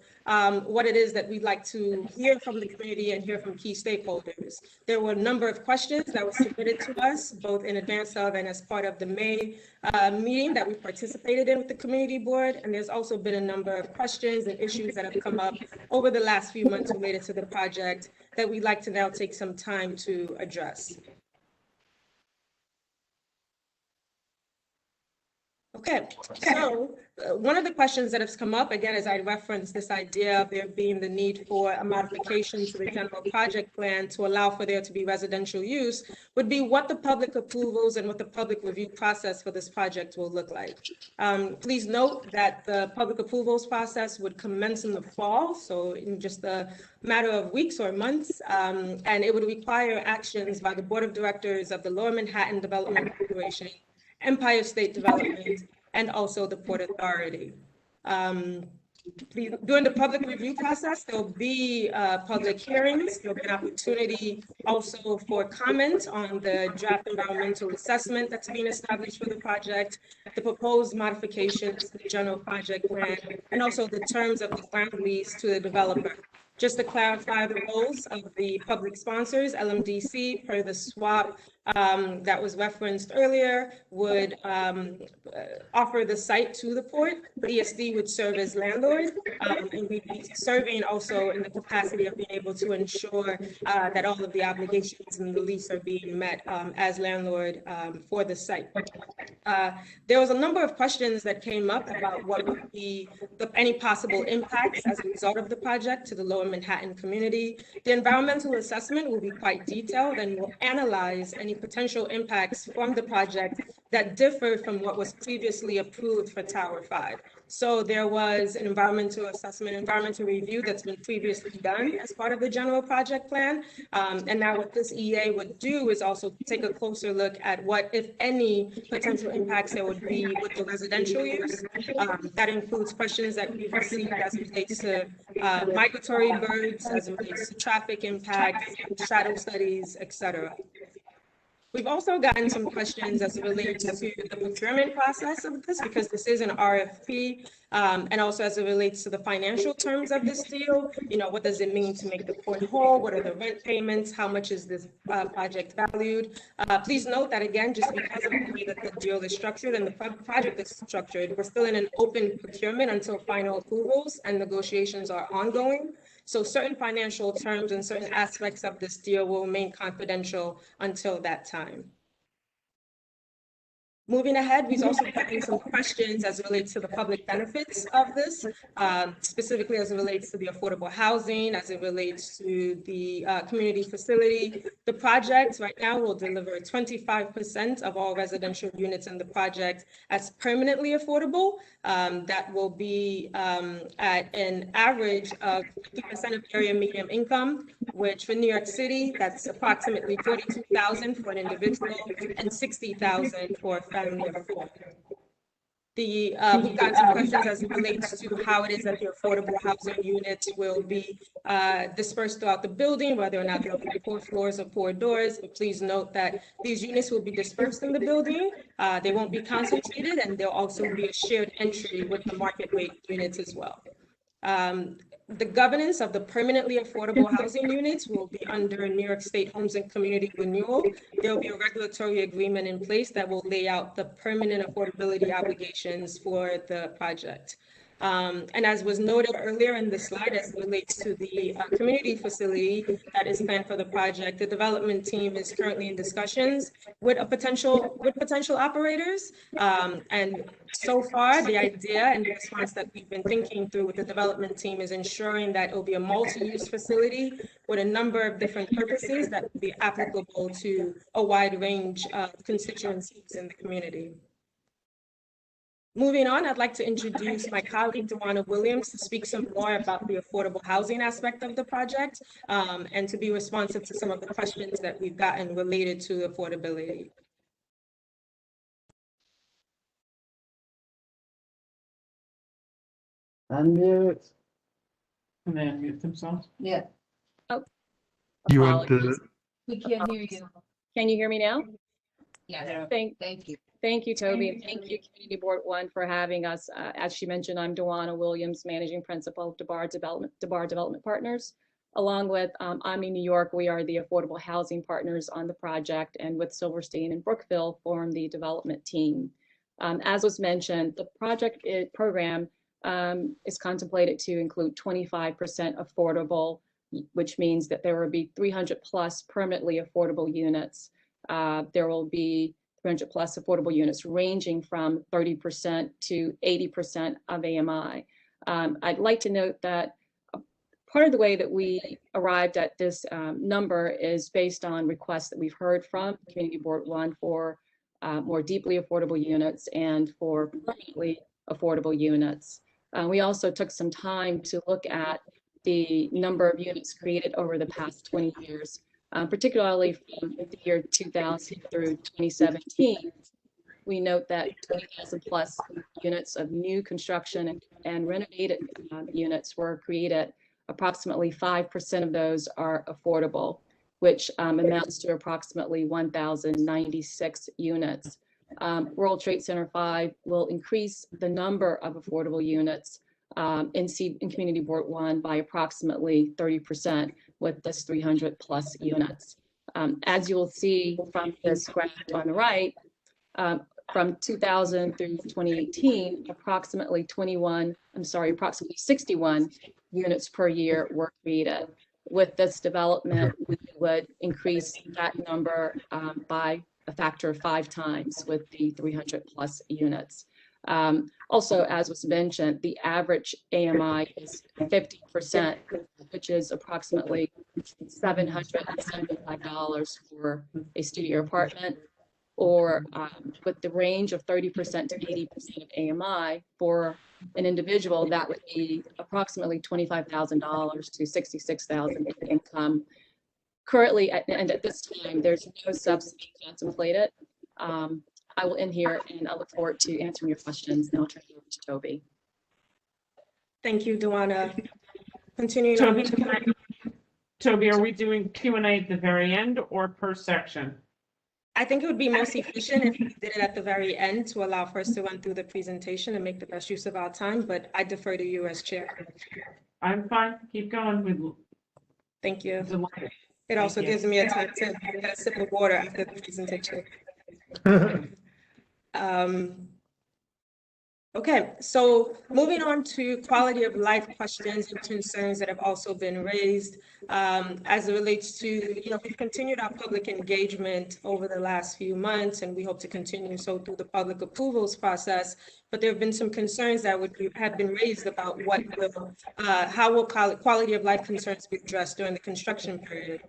what it is that we'd like to hear from the community and hear from key stakeholders. There were a number of questions that were submitted to us, both in advance of and as part of the May meeting that we participated in with the community board. And there's also been a number of questions and issues that have come up over the last few months related to the project that we'd like to now take some time to address. Okay, so one of the questions that has come up, again, as I referenced this idea of there being the need for a modification to the general project plan to allow for there to be residential use, would be what the public approvals and what the public review process for this project will look like. Please note that the public approvals process would commence in the fall, so in just a matter of weeks or months, and it would require actions by the Board of Directors of the Lower Manhattan Development Corporation, Empire State Development, and also the Port Authority. During the public review process, there'll be public hearings. There'll be an opportunity also for comment on the draft environmental assessment that's being established for the project, the proposed modifications to the general project plan, and also the terms of the ground lease to the developer. Just to clarify the roles of the public sponsors, LMDC, per the swap that was referenced earlier, would offer the site to the port. ESD would serve as landlord, and we'd be serving also in the capacity of being able to ensure that all of the obligations in the lease are being met as landlord for the site. There was a number of questions that came up about what would be any possible impacts as a result of the project to the Lower Manhattan community. The environmental assessment will be quite detailed and will analyze any potential impacts from the project that differ from what was previously approved for Tower 5. So there was an environmental assessment, environmental review that's been previously done as part of the general project plan. And now what this EA would do is also take a closer look at what, if any, potential impacts there would be with the residential use. That includes questions that we've received as it relates to migratory birds, as it relates to traffic impacts, shadow studies, et cetera. We've also gotten some questions as it relates to the procurement process of this, because this is an RFP, and also as it relates to the financial terms of this deal. You know, what does it mean to make the port whole? What are the rent payments? How much is this project valued? Please note that, again, just because of the way that the deal is structured and the project is structured, we're still in an open procurement until final approvals and negotiations are ongoing. So certain financial terms and certain aspects of this deal will remain confidential until that time. Moving ahead, we've also gotten some questions as it relates to the public benefits of this, specifically as it relates to the affordable housing, as it relates to the community facility. The project right now will deliver 25% of all residential units in the project as permanently affordable. That will be at an average of 50% of area median income, which for New York City, that's approximately $42,000 for an individual and $60,000 for a family of four. We've got some questions as it relates to how it is that the affordable housing units will be dispersed throughout the building, whether or not they'll be 4 floors or 4 doors. But please note that these units will be dispersed in the building. They won't be concentrated, and there'll also be a shared entry with the market rate units as well. The governance of the permanently affordable housing units will be under New York State Homes and Community Renewal. There will be a regulatory agreement in place that will lay out the permanent affordability obligations for the project. And as was noted earlier in the slide, as it relates to the community facility that is planned for the project, the development team is currently in discussions with potential operators. And so far, the idea and the response that we've been thinking through with the development team is ensuring that it will be a multi-use facility with a number of different purposes that will be applicable to a wide range of constituencies in the community. Moving on, I'd like to introduce my colleague, Duana Williams, to speak some more about the affordable housing aspect of the project and to be responsive to some of the questions that we've gotten related to affordability. Unmute. And then mute themselves. Yeah, You want to, we can't hear you. Can you hear me now? Yeah, Thank you. Thank you, Toby, and thank you, Community Board One, for having us. As she mentioned, I'm Duana Williams, Managing Principal of DeBar Development Partners. Along with AMI New York, we are the affordable housing partners on the project, and with Silverstein and Brookville form the development team. As was mentioned, the project program is contemplated to include 25% affordable, which means that there will be 300 plus permanently affordable units. There will be 300 plus affordable units ranging from 30% to 80% of AMI. I'd like to note that part of the way that we arrived at this number is based on requests that we've heard from Community Board One for more deeply affordable units and for permanently affordable units. We also took some time to look at the number of units created over the past 20 years. Particularly from the year 2000 through 2017, we note that 20,000 plus units of new construction and renovated units were created. Approximately 5% of those are affordable, which amounts to approximately 1,096 units. World Trade Center 5 will increase the number of affordable units in Community Board One by approximately 30%. With this 300 plus units. As you will see from this graph on the right, from 2000 through 2018, approximately 61 units per year were created. With this development, we would increase that number by a factor of 5 times with the 300 plus units. Also, as was mentioned, the average AMI is 50%, which is approximately $775 for a studio apartment, or with the range of 30% to 80% of AMI for an individual, that would be approximately $25,000 to $66,000 in income. Currently, and at this time, there's no subsidy contemplated. I will end here, and I look forward to answering your questions. Now I'll turn it over to Toby. Thank you, Duana. Continuing on. Toby, are we doing Q&A at the very end or per section? I think it would be most efficient if we did it at the very end to allow for us to run through the presentation and make the best use of our time, but I defer to you as chair. I'm fine. Keep going. Thank you. It also gives me a time to get a sip of water after the presentation. Okay, so moving on to quality of life questions and concerns that have also been raised as it relates to, we've continued our public engagement over the last few months, and we hope to continue so through the public approvals process. But there have been some concerns that have been raised about how will quality of life concerns be addressed during the construction period.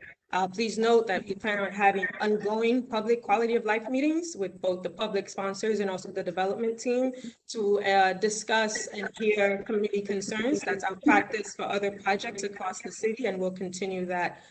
Please note that we plan on having ongoing public quality of life meetings with both the public sponsors and also the development team to discuss and hear community concerns. That's our practice for other projects across the city, and we'll continue that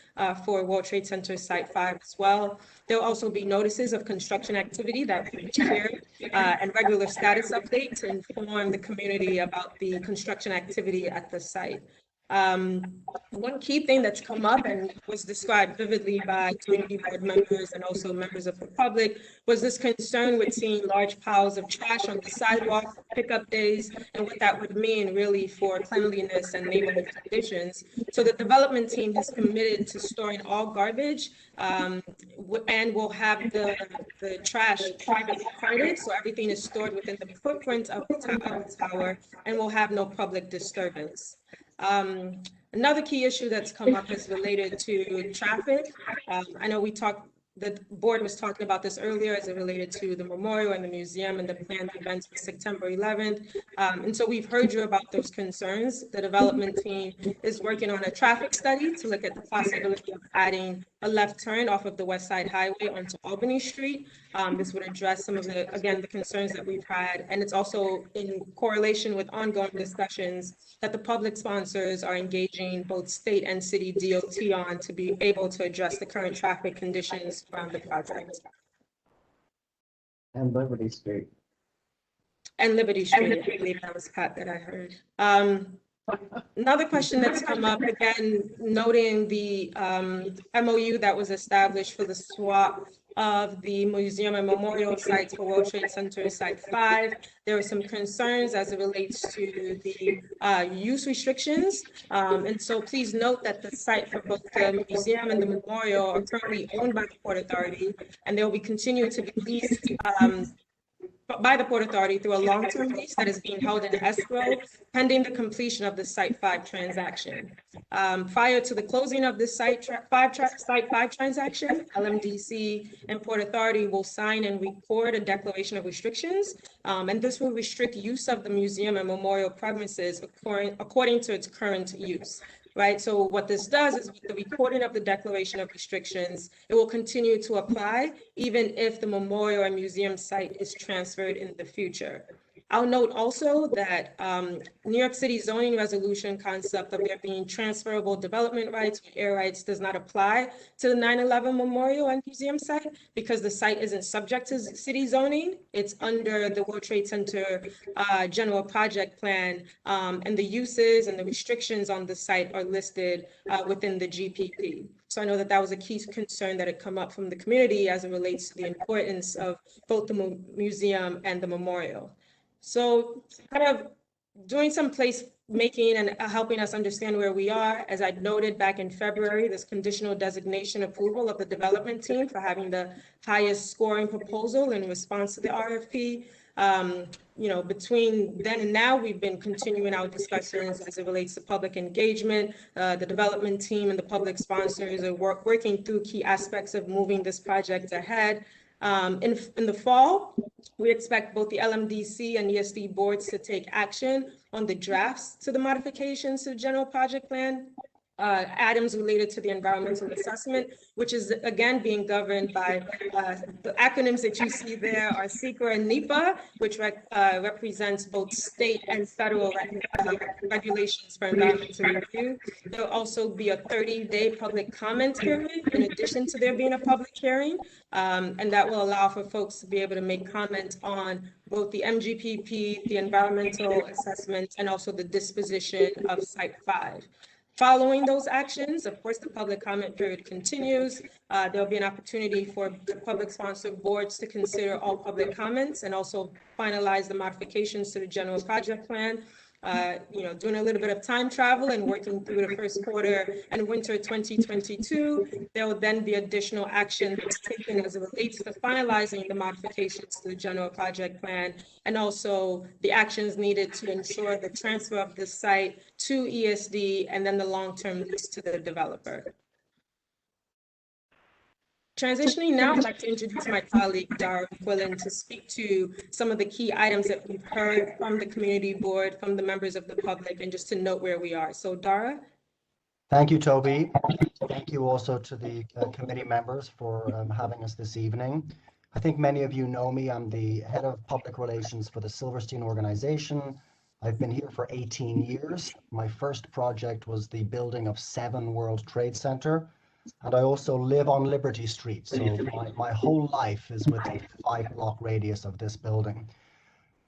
for World Trade Center Site 5 as well. There'll also be notices of construction activity that we share and regular status updates to inform the community about the construction activity at the site. One key thing that's come up and was described vividly by community board members and also members of the public was this concern with seeing large piles of trash on the sidewalk, pickup days, and what that would mean really for cleanliness and neighborhood conditions. So the development team has committed to storing all garbage and we'll have the trash privately carted, so everything is stored within the footprint of the tower, and we'll have no public disturbance. Another key issue that's come up is related to traffic. I know the board was talking about this earlier as it related to the memorial and the museum and the planned events for September 11th. And so we've heard you about those concerns. The development team is working on a traffic study to look at the possibility of adding a left turn off of the West Side Highway onto Albany Street. This would address some of the concerns that we've had. And it's also in correlation with ongoing discussions that the public sponsors are engaging both state and city DOT on to be able to address the current traffic conditions around the project. And Liberty Street. And Liberty Street, I believe that was Pat that I heard. Another question that's come up, again, noting the MOU that was established for the swap of the museum and memorial sites for World Trade Center Site 5. There were some concerns as it relates to the use restrictions. And so please note that the site for both the museum and the memorial are currently owned by the Port Authority, and they will be continued to be leased by the Port Authority through a long-term lease that is being held in escrow pending the completion of the Site 5 transaction. Prior to the closing of the Site 5 transaction, LMDC and Port Authority will sign and record a declaration of restrictions, and this will restrict use of the museum and memorial premises according to its current use. Right, so what this does is with the recording of the declaration of restrictions, it will continue to apply even if the memorial and museum site is transferred in the future. I'll note also that New York City zoning resolution concept of there being transferable development rights or air rights does not apply to the 9/11 memorial and museum site because the site isn't subject to city zoning. It's under the World Trade Center general project plan, and the uses and the restrictions on the site are listed within the GPP. So I know that that was a key concern that had come up from the community as it relates to the importance of both the museum and the memorial. So kind of doing some place making and helping us understand where we are. As I noted back in February, this conditional designation approval of the development team for having the highest scoring proposal in response to the RFP. Between then and now, we've been continuing our discussions as it relates to public engagement. The development team and the public sponsors are working through key aspects of moving this project ahead. In the fall, we expect both the LMDC and ESD boards to take action on the drafts to the modifications to the general project plan, items related to the environmental assessment, which is again being governed by the acronyms that you see there are SECRA and NEPA, which represents both state and federal regulations for environmental review. There'll also be a 30-day public comment period in addition to there being a public hearing, and that will allow for folks to be able to make comment on both the MGPP, the environmental assessment, and also the disposition of Site 5. Following those actions, of course, the public comment period continues. There'll be an opportunity for the public sponsored boards to consider all public comments and also finalize the modifications to the general project plan. doing a little bit of time travel and working through the first quarter and winter 2022. There will then be additional action that's taken as it relates to finalizing the modifications to the general project plan, and also the actions needed to ensure the transfer of the site to ESD and then the long-term lease to the developer. Transitioning now, I'd like to introduce my colleague, Dara Quillen, to speak to some of the key items that we've heard from the community board, from the members of the public, and just to note where we are. So Dara? Thank you, Toby. Thank you also to the committee members for having us this evening. I think many of you know me. I'm the head of public relations for the Silverstein organization. I've been here for 18 years. My first project was the building of 7 World Trade Center. And I also live on Liberty Street, so my whole life is within a 5-block radius of this building.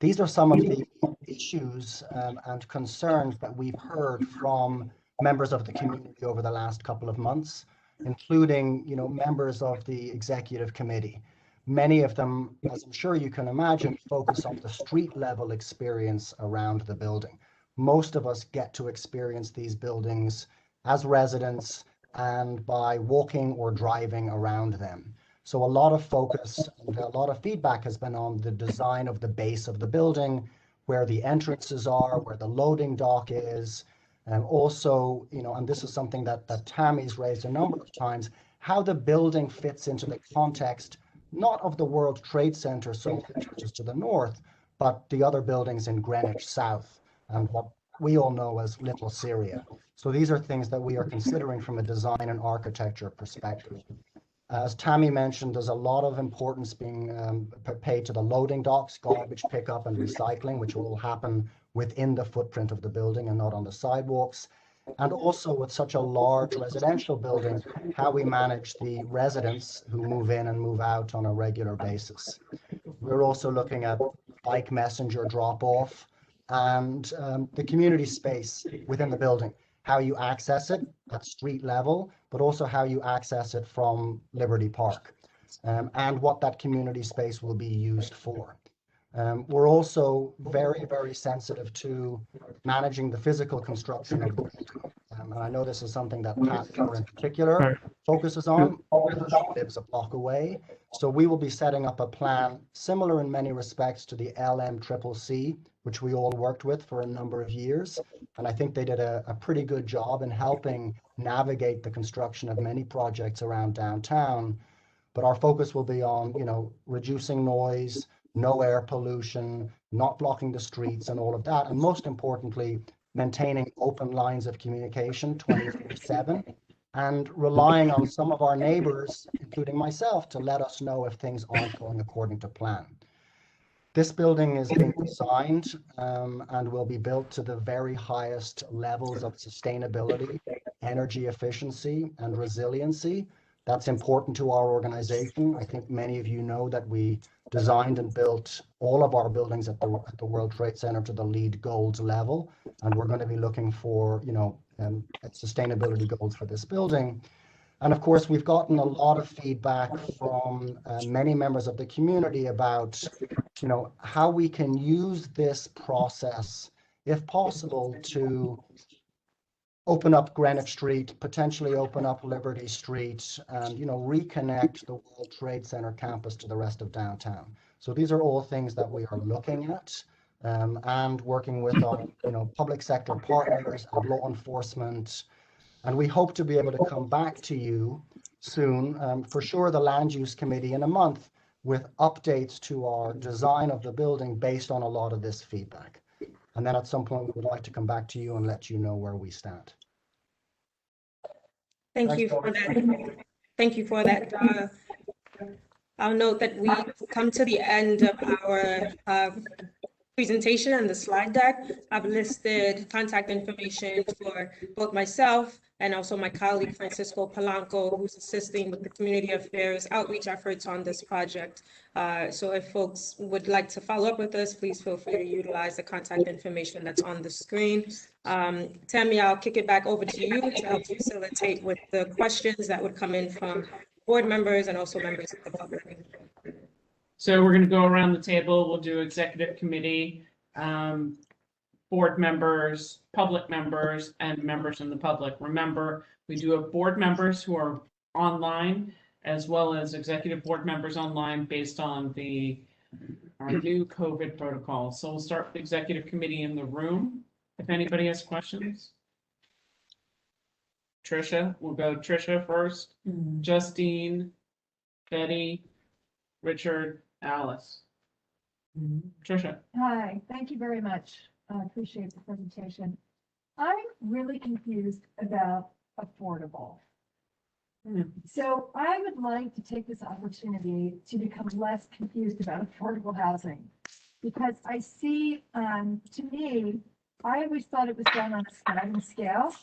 These are some of the issues and concerns that we've heard from members of the community over the last couple of months, including, members of the executive committee. Many of them, as I'm sure you can imagine, focus on the street level experience around the building. Most of us get to experience these buildings as residents and by walking or driving around them. So a lot of focus and a lot of feedback has been on the design of the base of the building, where the entrances are, where the loading dock is, and also, and this is something that Tammy's raised a number of times, how the building fits into the context, not of the World Trade Center, so which is to the north, but the other buildings in Greenwich South, and what we all know as Little Syria. So these are things that we are considering from a design and architecture perspective. As Tammy mentioned, there's a lot of importance being paid to the loading docks, garbage pickup and recycling, which will happen within the footprint of the building and not on the sidewalks. And also with such a large residential building, how we manage the residents who move in and move out on a regular basis. We're also looking at bike messenger drop-off and the community space within the building, how you access it at street level, but also how you access it from Liberty Park, and what that community space will be used for. We're also very, very sensitive to managing the physical construction of the building. And I know this is something that Pat Kerr in particular focuses on. She lives a block away. So we will be setting up a plan similar in many respects to the LMCCC, which we all worked with for a number of years. And I think they did a pretty good job in helping navigate the construction of many projects around downtown. But our focus will be on, reducing noise, no air pollution, not blocking the streets and all of that. And most importantly, maintaining open lines of communication 24/7 and relying on some of our neighbors, including myself, to let us know if things aren't going according to plan. This building is being designed and will be built to the very highest levels of sustainability, energy efficiency, and resiliency. That's important to our organization. I think many of you know that we designed and built all of our buildings at the World Trade Center to the LEED Gold level, and we're going to be looking for, sustainability goals for this building. And of course, we've gotten a lot of feedback from many members of the community about, how we can use this process, if possible, to open up Greenwich Street, potentially open up Liberty Street, and reconnect the World Trade Center campus to the rest of downtown. So these are all things that we are looking at and working with our public sector partners and law enforcement. And we hope to be able to come back to you soon, for sure the Land Use Committee in a month, with updates to our design of the building based on a lot of this feedback. And then at some point, we would like to come back to you and let you know where we stand. Thank you for that. Thank you for that. I'll note that we've come to the end of our presentation and the slide deck. I've listed contact information for both myself and also my colleague Francisco Polanco, who's assisting with the community affairs outreach efforts on this project. So if folks would like to follow up with us, please feel free to utilize the contact information that's on the screen. Tammy, I'll kick it back over to you to help facilitate with the questions that would come in from board members and also members of the public. So we're going to go around the table. We'll do executive committee. board members, public members, and members in the public. Remember, we do have board members who are online, as well as executive board members online based on our new COVID protocol. So we'll start with the executive committee in the room. If anybody has questions. Tricia, we'll go Tricia first, Justine, Betty, Richard, Alice. Tricia. Hi, thank you very much. I appreciate the presentation. I'm really confused about affordable. So I would like to take this opportunity to become less confused about affordable housing. Because I see, to me, I always thought it was done on a sliding scale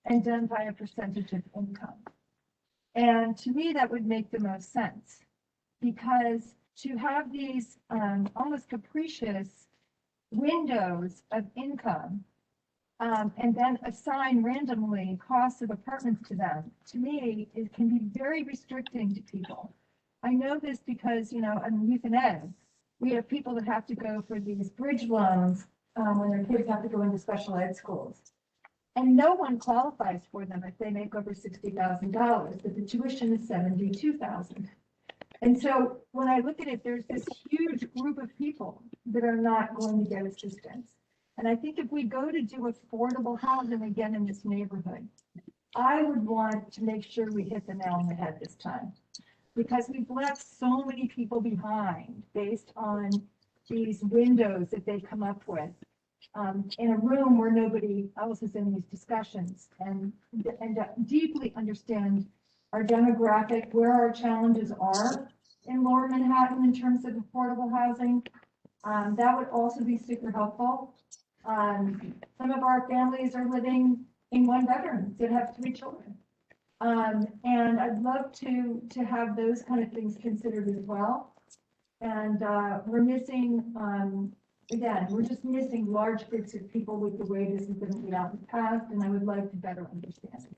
and done by a percentage of income. And to me, that would make the most sense. Because to have these almost capricious windows of income and then assign randomly costs of apartments to them, to me, it can be very restricting to people. I know this because, you know, in youth and ed, we have people that have to go for these bridge loans when their kids have to go into special ed schools. And no one qualifies for them if they make over $60,000, but the tuition is $72,000. And so when I look at it, there's this huge group of people that are not going to get assistance. And I think if we go to do affordable housing again in this neighborhood, I would want to make sure we hit the nail on the head this time. Because we've left so many people behind based on these windows that they come up with in a room where nobody else is in these discussions and deeply understand our demographic, where our challenges are in Lower Manhattan in terms of affordable housing. That would also be super helpful. Some of our families are living in one bedrooms that have 3 children. And I'd love to have those kind of things considered as well. And we're missing, again, we're just missing large groups of people with the way this has been laid out in the past, and I would like to better understand it.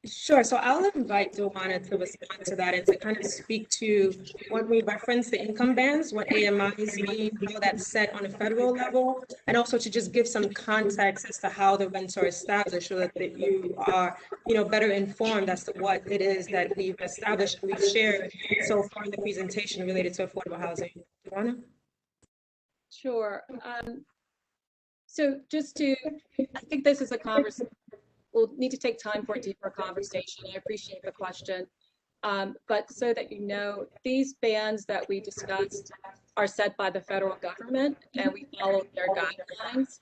Sure. So I'll invite Joanna to respond to that and to kind of speak to what we reference the income bands, what AMIs mean, how that's set on a federal level, and also to just give some context as to how the rents are established so that you are, you know, better informed as to what it is that we've established and we've shared so far in the presentation related to affordable housing. Joanna? Sure. So just to, I think this is a conversation. We'll need to take time for a deeper conversation. I appreciate the question. But so that you know, these bans that we discussed are set by the federal government, and we follow their guidelines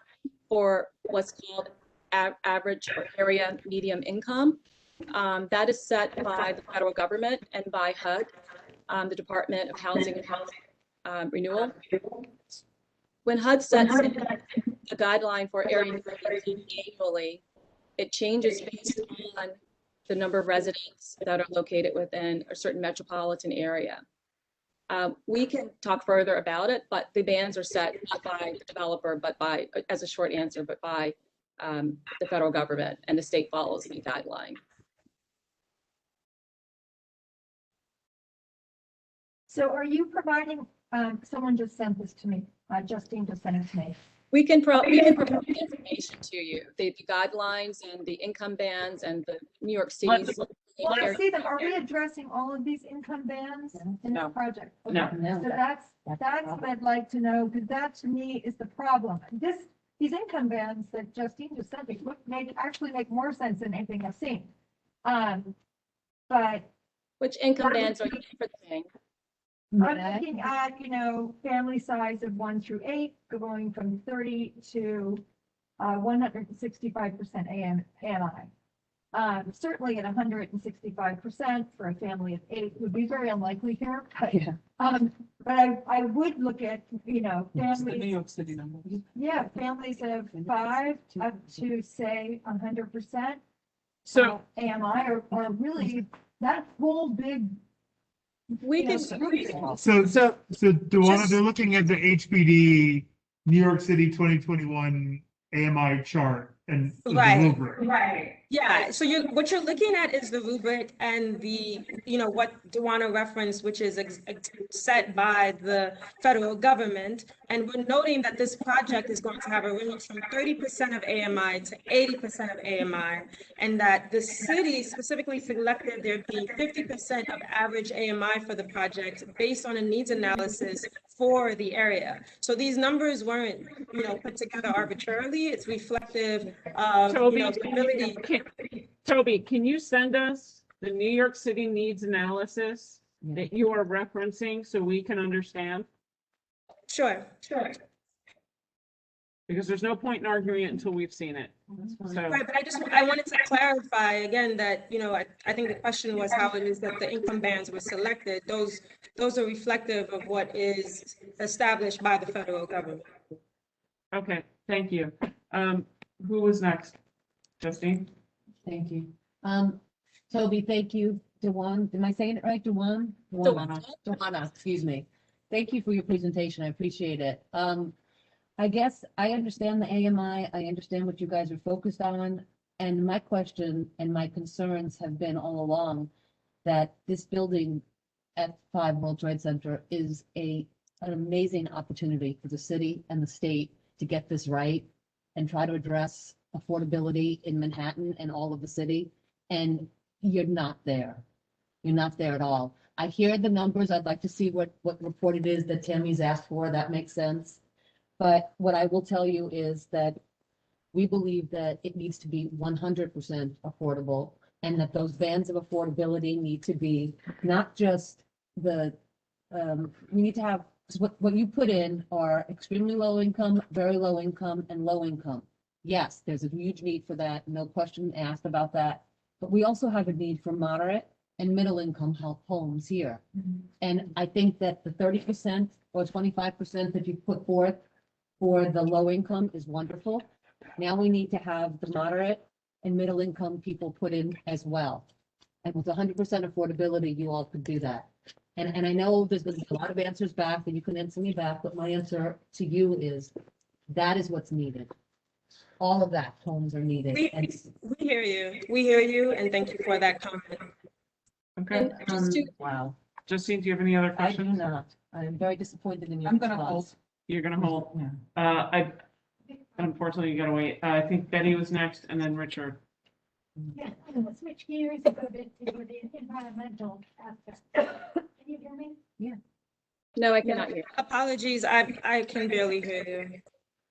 for what's called average or area medium income. That is set by the federal government and by HUD, the Department of Housing and Renewal. When HUD sets a guideline for area medium income annually, it changes based on the number of residents that are located within a certain metropolitan area. We can talk further about it, but the bans are set not by the developer, but by, as a short answer, but by the federal government, and the state follows the guideline. So are you providing, someone just sent this to me, Justine just sent it to me. We can provide information to you, the guidelines and the income bands and the New York City's. Well, I see them. Are we addressing all of these income bands in this project? Okay. No. So that's what I'd like to know, because that to me is the problem. These income bands that Justine just sent me actually make more sense than anything I've seen. But which income bands are you for? I'm looking at, you know, family size of 1 through 8, going from 30 to 165% AMI. Certainly at 165% for a family of 8 would be very unlikely here. But, yeah. But I would look at, you know, families. The New York City number. Yeah, families of 5 up to say 100%. So AMI are really that whole big. We can. So Duana, they're looking at the HPD New York City 2021 AMI chart and the Right, rubric. right. Yeah, so what you're looking at is the rubric and the, what Duana referenced, which is set by the federal government. And we're noting that this project is going to have a range from 30% of AMI to 80% of AMI, and that the city specifically selected there being 50% of average AMI for the project based on a needs analysis for the area. So these numbers weren't, put together arbitrarily. It's reflective of, Toby, the ability. Toby, can you send us the New York City needs analysis that you are referencing so we can understand? Sure. Because there's no point in arguing it until we've seen it. So, Right, but I wanted to clarify again that, I think the question was how it is that the income bands were selected. Those are reflective of what is established by the federal government. okay, thank you. Who was next? Justine? Thank you. Toby, thank you. Dewan, am I saying it right? Dewan? Dewana, excuse me. Thank you for your presentation. I appreciate it. I guess I understand the AMI. I understand what you guys are focused on. And my question and my concerns have been all along that this building at 5 World Trade Center is an amazing opportunity for the city and the state to get this right and try to address affordability in Manhattan and all of the city. And you're not there. You're not there at all. I hear the numbers. I'd like to see what report it is that Tammy's asked for. That makes sense. But what I will tell you is that we believe that it needs to be 100% affordable, and that those bands of affordability need to be not just we need to have, what you put in are extremely low income, very low income, and low income. Yes, there's a huge need for that. No question asked about that. But we also have a need for moderate and middle income homes here. And I think that the 30% or 25% that you put forth for the low income is wonderful. Now we need to have the moderate and middle income people put in as well. And with 100% affordability, you all could do that. And I know there's been a lot of answers back and you can answer me back, but my answer to you is that is what's needed. All of that homes are needed. We hear you. We hear you, and thank you for that comment. Okay. Wow. Justine, do you have any other questions? I do not. I am very disappointed in your I'm gonna response. hold. You're gonna hold. Yeah. Unfortunately, you gotta wait. I think Betty was next and then Richard. Yeah, I'm gonna switch gears and go to the environmental aspect. Can you hear me? Yeah. No, I cannot hear. Apologies, I can barely hear you.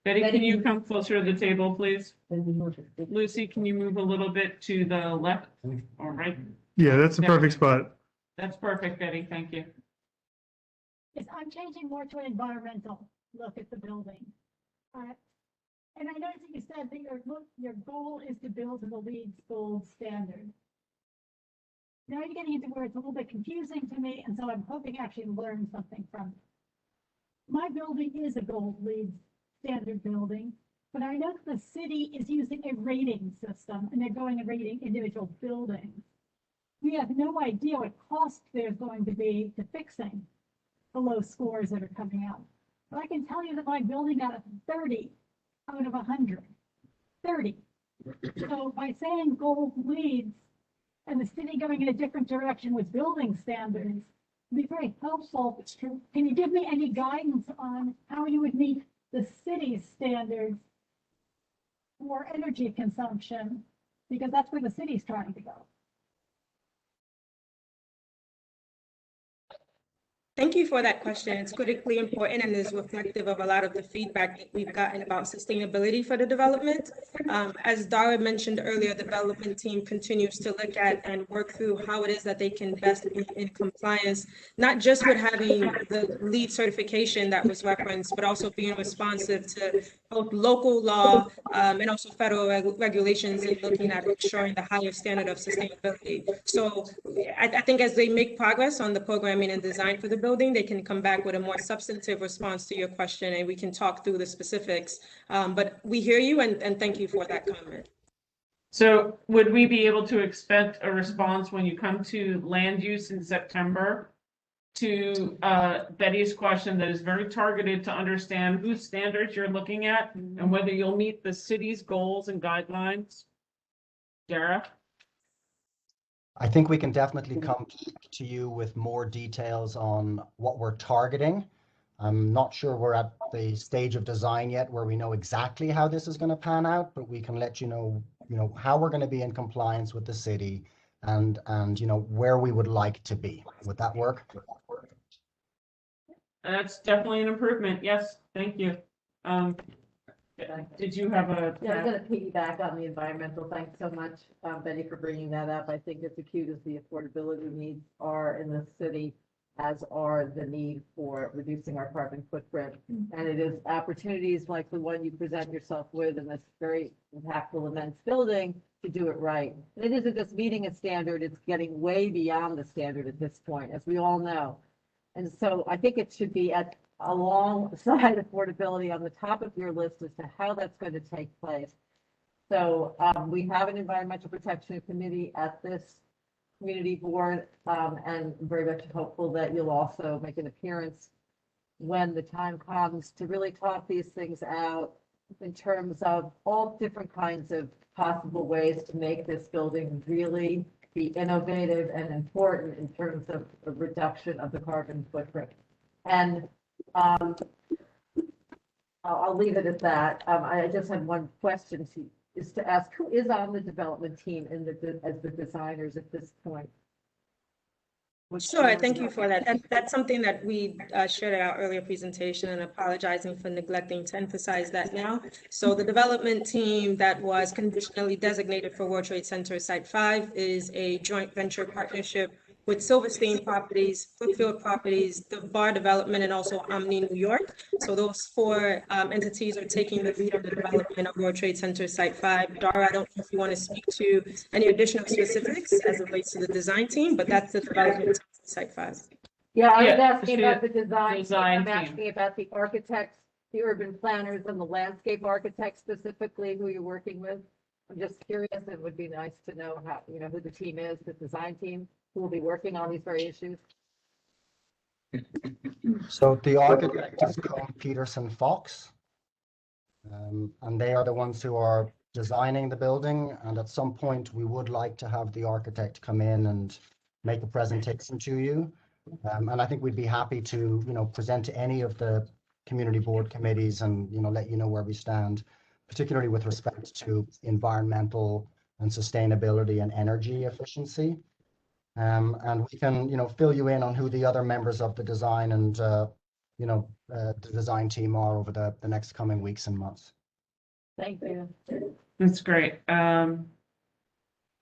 Betty, can you come closer to the table, please? Lucy, can you move a little bit to the left or right? Yeah, that's a perfect spot. That's perfect, Betty. Thank you. Yes, I'm changing more to an environmental look at the building. And I noticed that you said that your goal is to build to the LEED Gold standard. Now you're getting into where it's a little bit confusing to me, and so I'm hoping to actually learn something from it. My building is a Gold LEED standard building, but I know that the city is using a rating system, and they're going and rating individual buildings. We have no idea what cost there's going to be to fixing the low scores that are coming out. But I can tell you that my building got a 30 out of 100. 30. So by saying Gold leads and the city going in a different direction with building standards, it'd be very helpful. Can you give me any guidance on how you would meet the city's standards for energy consumption? Because that's where the city's trying to go. Thank you for that question. It's critically important and is reflective of a lot of the feedback that we've gotten about sustainability for the development. As Dara mentioned earlier, the development team continues to look at and work through how it is that they can best be in compliance, not just with having the LEED certification that was referenced, but also being responsive to both local law and also federal regulations and looking at ensuring the higher standard of sustainability. So I think as they make progress on the programming and design for the building, they can come back with a more substantive response to your question and we can talk through the specifics. But we hear you and thank you for that comment. So would we be able to expect a response when you come to land use in September to Betty's question that is very targeted to understand whose standards you're looking at and whether you'll meet the city's goals and guidelines. Dara? I think we can definitely come to you with more details on what we're targeting. I'm not sure we're at the stage of design yet where we know exactly how this is going to pan out, but we can let you know how we're going to be in compliance with the city and where we would like to be. Would that work? That's definitely an improvement. Yes, thank you. Did you have a? Yeah, I'm going to piggyback on the environmental. Thanks so much, Betty, for bringing that up. I think as acute as the affordability needs are in the city, as are the need for reducing our carbon footprint. And it is opportunities like the one you present yourself with in this very impactful immense building to do it right. And it isn't just meeting a standard, it's getting way beyond the standard at this point, as we all know. And so I think it should be alongside affordability on the top of your list as to how that's going to take place. So we have an environmental protection committee at this community board, and very much hopeful that you'll also make an appearance when the time comes to really talk these things out in terms of all different kinds of possible ways to make this building really be innovative and important in terms of the reduction of the carbon footprint. And I'll leave it at that. I just had one question to ask, who is on the development team as the designers at this point? Sure, thank you for that. That's something that we shared at our earlier presentation, and apologizing for neglecting to emphasize that now. So the development team that was conditionally designated for World Trade Center Site 5 is a joint venture partnership with Silverstein Properties, Brookfield Properties, the Bar Development, and also Omni New York. So those four entities are taking the lead on the development of World Trade Center Site 5. Dara, I don't know if you want to speak to any additional specifics as it relates to the design team, but that's the development team for Site 5. Yeah, I was Yeah, asking about the design. design I'm team. asking about the architects, the urban planners, and the landscape architects specifically, who you're working with. I'm just curious. It would be nice to know how, who the team is, the design team, who will be working on these very issues. So the architect is called Peterson Fox, and they are the ones who are designing the building. And at some point, we would like to have the architect come in and make a presentation to you. And I think we'd be happy to, present to any of the community board committees and, let you know where we stand, particularly with respect to environmental and sustainability and energy efficiency. And we can, fill you in on who the other members of the design and, the design team are over the next coming weeks and months. Thank you. That's great.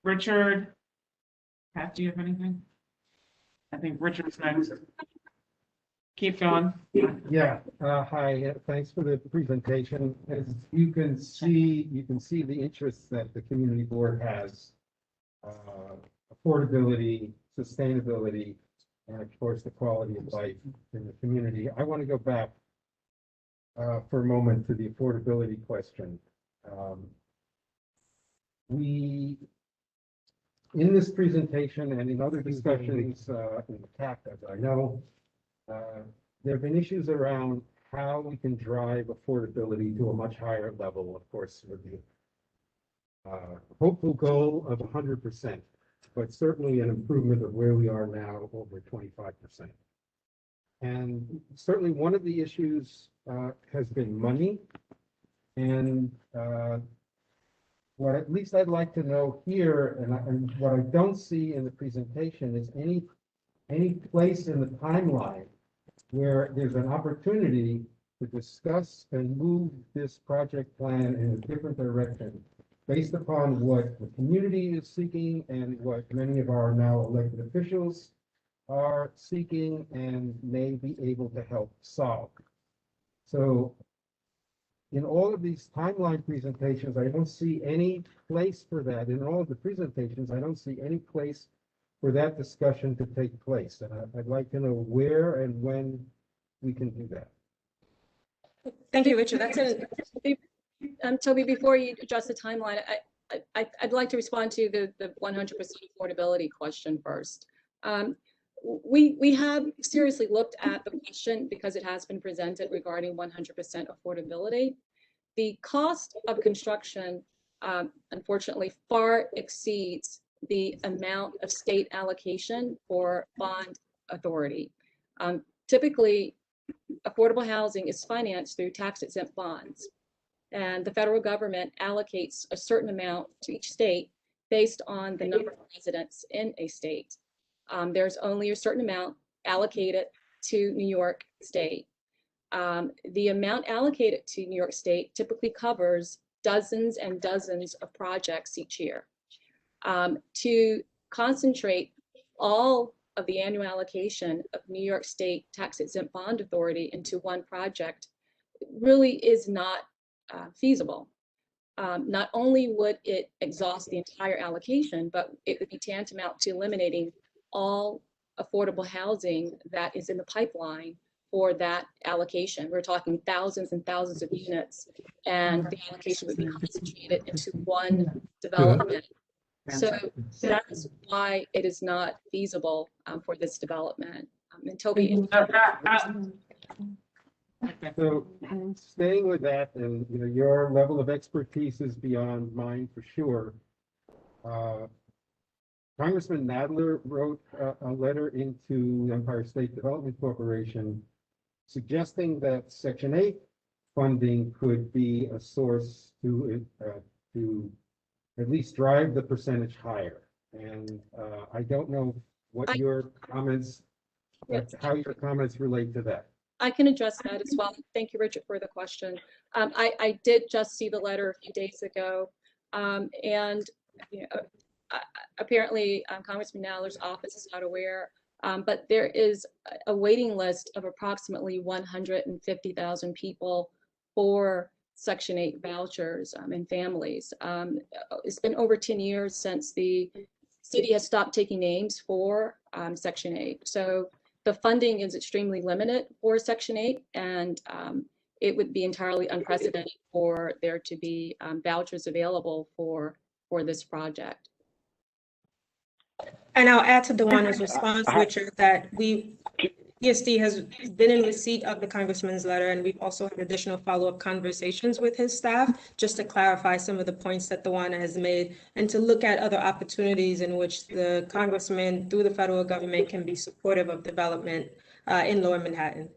Richard, Pat, do you have anything? I think Richard's next. Keep going. Yeah, hi, thanks for the presentation. As you can see the interests that the community board has. Affordability, sustainability, and of course, the quality of life in the community. I want to go back for a moment to the affordability question. We, in this presentation and in other discussions in the CAC, as I know, there have been issues around how we can drive affordability to a much higher level, of course, with the hopeful goal of 100%. But certainly an improvement of where we are now, over 25%. And certainly one of the issues has been money. And what at least I'd like to know here, and what I don't see in the presentation, is any place in the timeline where there's an opportunity to discuss and move this project plan in a different direction, based upon what the community is seeking and what many of our now elected officials are seeking and may be able to help solve. So in all of these timeline presentations, I don't see any place for that. In all of the presentations, I don't see any place for that discussion to take place. And I'd like to know where and when we can do that. Thank you, Richard. Toby, before you address the timeline, I'd like to respond to the 100% affordability question first. we have seriously looked at the question because it has been presented regarding 100% affordability. The cost of construction, unfortunately, far exceeds the amount of state allocation for bond authority. Typically, affordable housing is financed through tax-exempt bonds, and the federal government allocates a certain amount to each state based on the number of residents in a state. There's only a certain amount allocated to New York State. The amount allocated to New York State typically covers dozens and dozens of projects each year. To concentrate all of the annual allocation of New York State tax-exempt bond authority into one project really is not feasible. Not only would it exhaust the entire allocation, but it would be tantamount to eliminating all affordable housing that is in the pipeline for that allocation. We're talking thousands and thousands of units, and the allocation would be concentrated into one development. So that's why it is not feasible for this development. And Toby. So staying with that, and you know, your level of expertise is beyond mine for sure. Congressman Nadler wrote a letter into Empire State Development Corporation suggesting that Section 8 funding could be a source to at least drive the percentage higher. And I don't know what your comments, how your comments relate to that. I can address that as well. Thank you, Richard, for the question. I did just see the letter a few days ago, and you know, apparently Congressman Nadler's office is not aware, but there is a waiting list of approximately 150,000 people for Section 8 vouchers and families. It's been over 10 years since the city has stopped taking names for Section 8. So the funding is extremely limited for Section 8, and it would be entirely unprecedented for there to be vouchers available for this project. And I'll add to Dewana's response, Richard, that PSD has been in receipt of the congressman's letter, and we've also had additional follow-up conversations with his staff just to clarify some of the points that Dewana has made and to look at other opportunities in which the congressman through the federal government can be supportive of development in Lower Manhattan.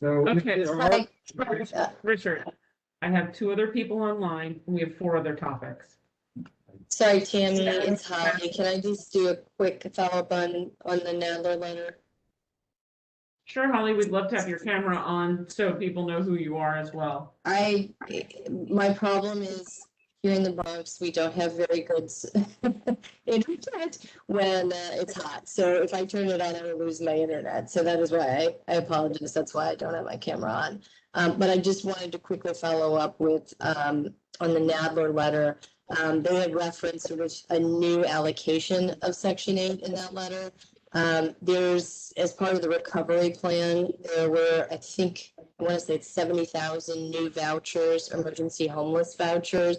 So okay, Richard, I have 2 other people online, and we have 4 other topics. Sorry, Tammy, it's Holly. Can I just do a quick follow-up on the Nadler letter? Sure, Holly, we'd love to have your camera on so people know who you are as well. My problem is here in the Bronx, we don't have very good internet when it's hot. So if I turn it on, I will lose my internet. So that is why I apologize. That's why I don't have my camera on. But I just wanted to quickly follow up with on the Nadler letter. They have referenced sort of a new allocation of Section 8 in that letter. There's, as part of the recovery plan, there were, I want to say it's 70,000 new vouchers, emergency homeless vouchers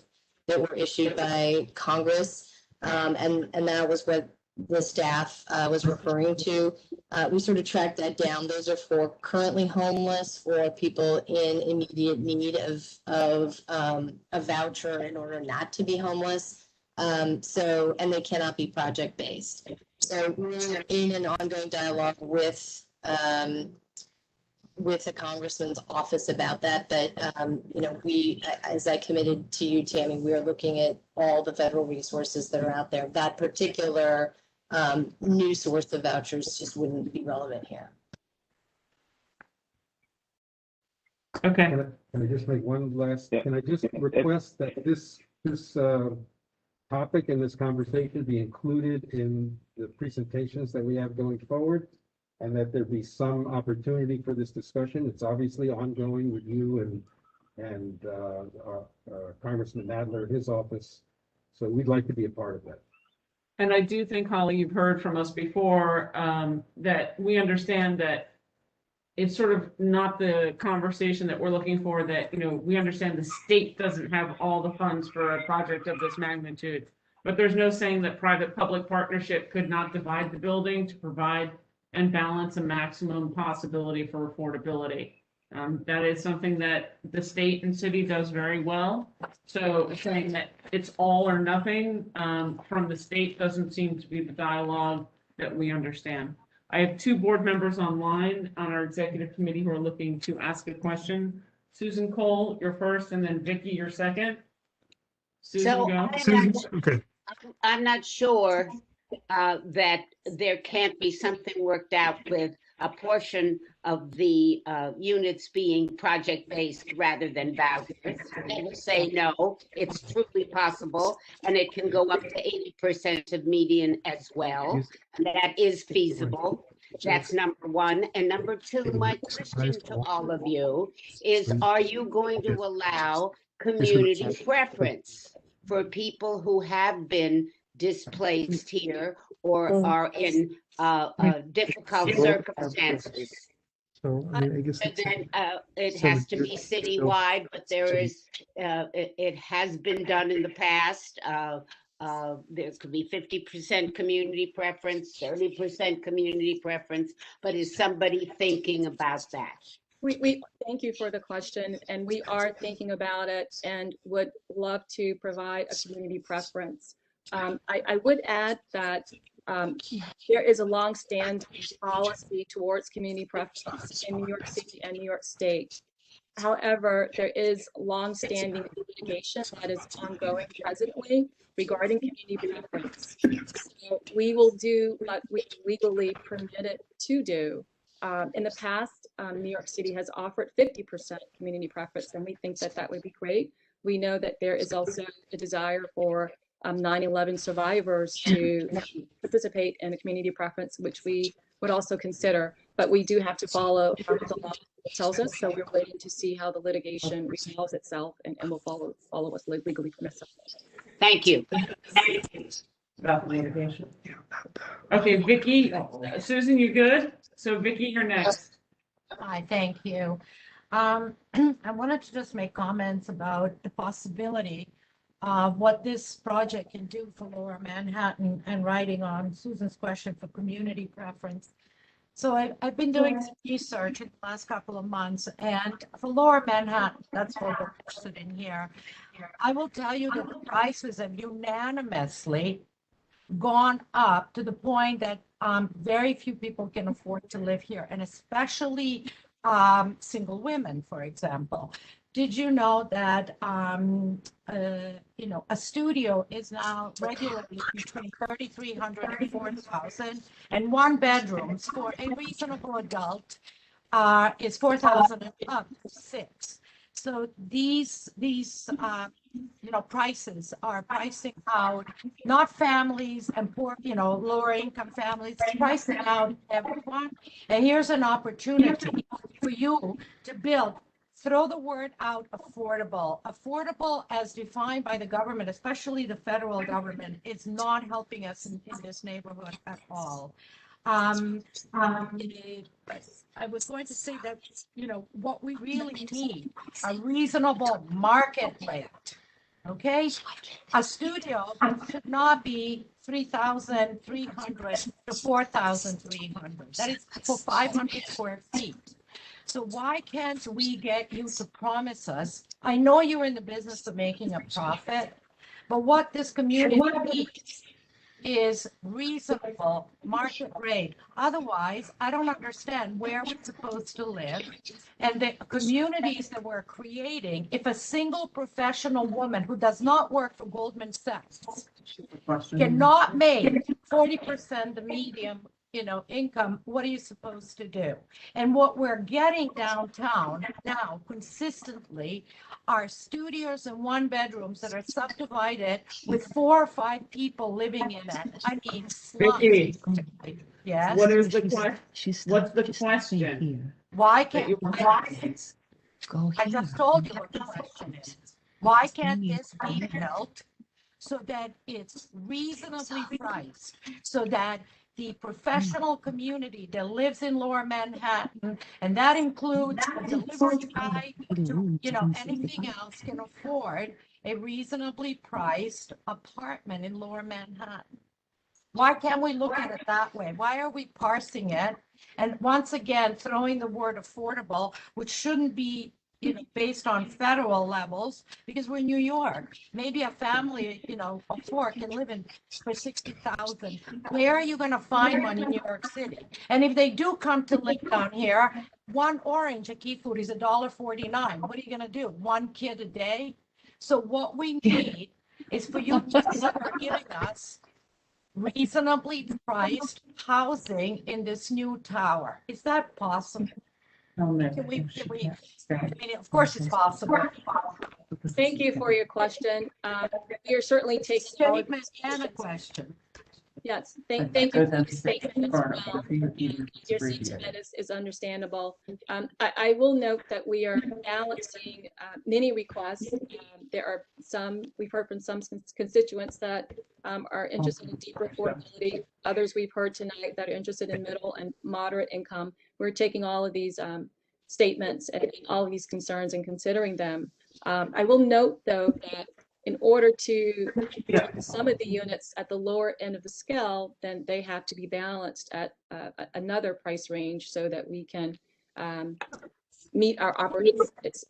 that were issued by Congress. And that was what the staff was referring to. We sort of tracked that down. Those are for currently homeless or people in immediate need of a voucher in order not to be homeless. And they cannot be project based. So we're in an ongoing dialogue with the congressman's office about that. But you know, as I committed to you, Tammy, we are looking at all the federal resources that are out there. That particular new source of vouchers just wouldn't be relevant here. Okay. Can I just make one last, can I just request that this topic and this conversation be included in the presentations that we have going forward, and that there be some opportunity for this discussion? It's obviously ongoing with you and Congressman Nadler, his office. So we'd like to be a part of that. And I do think, Holly, you've heard from us before that we understand that it's sort of not the conversation that we're looking for, that, you know, we understand the state doesn't have all the funds for a project of this magnitude, But there's no saying that private-public partnership could not divide the building to provide and balance a maximum possibility for affordability. That is something that the state and city does very well. So saying that it's all or nothing from the state doesn't seem to be the dialogue that we understand. I have two board members online on our executive committee who are looking to ask a question. Susan Cole, you're first, and then Vicky, you're second. Susan, So go. I'm not sure that there can't be something worked out with a portion of the units being project-based rather than vouchers. I will say no, it's truly possible, and it can go up to 80% of median as well. And that is feasible. That's number one. And number two, my question to all of you is, are you going to allow community preference for people who have been displaced here or are in difficult circumstances? So I guess. And then it has to be citywide, but there is, it has been done in the past. There could be 50% community preference, 30% community preference, but is somebody thinking about that? We thank you for the question, and we are thinking about it and would love to provide a community preference. I would add that there is a long-standing policy towards community preference in New York City and New York State. However, there is long-standing litigation that is ongoing presently regarding community preference. So we will do what we legally permitted to do. In the past, New York City has offered 50% community preference, and we think that that would be great. We know that there is also a desire for 9/11 survivors to participate in a community preference, which we would also consider, but we do have to follow what the law tells us. So we're waiting to see how the litigation resolves itself, and we'll follow what's legally permissible. Thank you. About litigation. Okay, Vicky, Susan, you good? So Vicky, you're next. Hi, thank you. I wanted to just make comments about the possibility of what this project can do for Lower Manhattan and writing on Susan's question for community preference. So I've been doing some research in the last couple of months, and for Lower Manhattan, that's what we're interested in here. I will tell you that the prices have unanimously gone up to the point that very few people can afford to live here, and especially single women, for example. Did you know that a studio is now regularly between $3,300 and $4,000, and one bedroom for a reasonable adult is $4,000 and up to $6,000. So these prices are pricing out not families and poor, lower income families, it's pricing out everyone. And here's an opportunity for you to build. Throw the word out, affordable. Affordable as defined by the government, especially the federal government, is not helping us in this neighborhood at all. I was going to say that, what we really need, a reasonable market rate, okay? A studio should not be $3,300 to $4,300. That is for 500 square feet. So why can't we get you to promise us? I know you're in the business of making a profit, but what this community needs is reasonable market rate. Otherwise, I don't understand where we're supposed to live. And the communities that we're creating, if a single professional woman who does not work for Goldman Sachs cannot make 40% the median income, what are you supposed to do? And what we're getting downtown now consistently are studios and one bedrooms that are subdivided with 4 or 5 people living in it. I mean, Vicky, yes. what is the question? What's the question? Why can't you? I just told you what the question is. Why can't this be built so that it's reasonably priced, so that the professional community that lives in Lower Manhattan, and that includes a delivery guy to, anything else, can afford a reasonably priced apartment in Lower Manhattan. Why can't we look at it that way? Why are we parsing it? And once again, throwing the word affordable, which shouldn't be, based on federal levels, because we're in New York. Maybe a family, of four can live in for 60,000. Where are you going to find money in New York City? And if they do come to live down here, one orange at Key Food is $1.49. What are you going to do? One kid a day? So what we need is for you to start giving us reasonably priced housing in this new tower. Is that possible? Can we, I mean, of course it's possible. Thank you for your question. We are certainly taking all of Statement and a question. Yes, thank you for the statement as well. Your sentiment is understandable. I will note that we are balancing many requests. There are some, we've heard from some constituents that are interested in deeper affordability. Others we've heard tonight that are interested in middle and moderate income. We're taking all of these statements and all of these concerns and considering them. I will note though that in order to some of the units at the lower end of the scale, then they have to be balanced at another price range so that we can meet our operating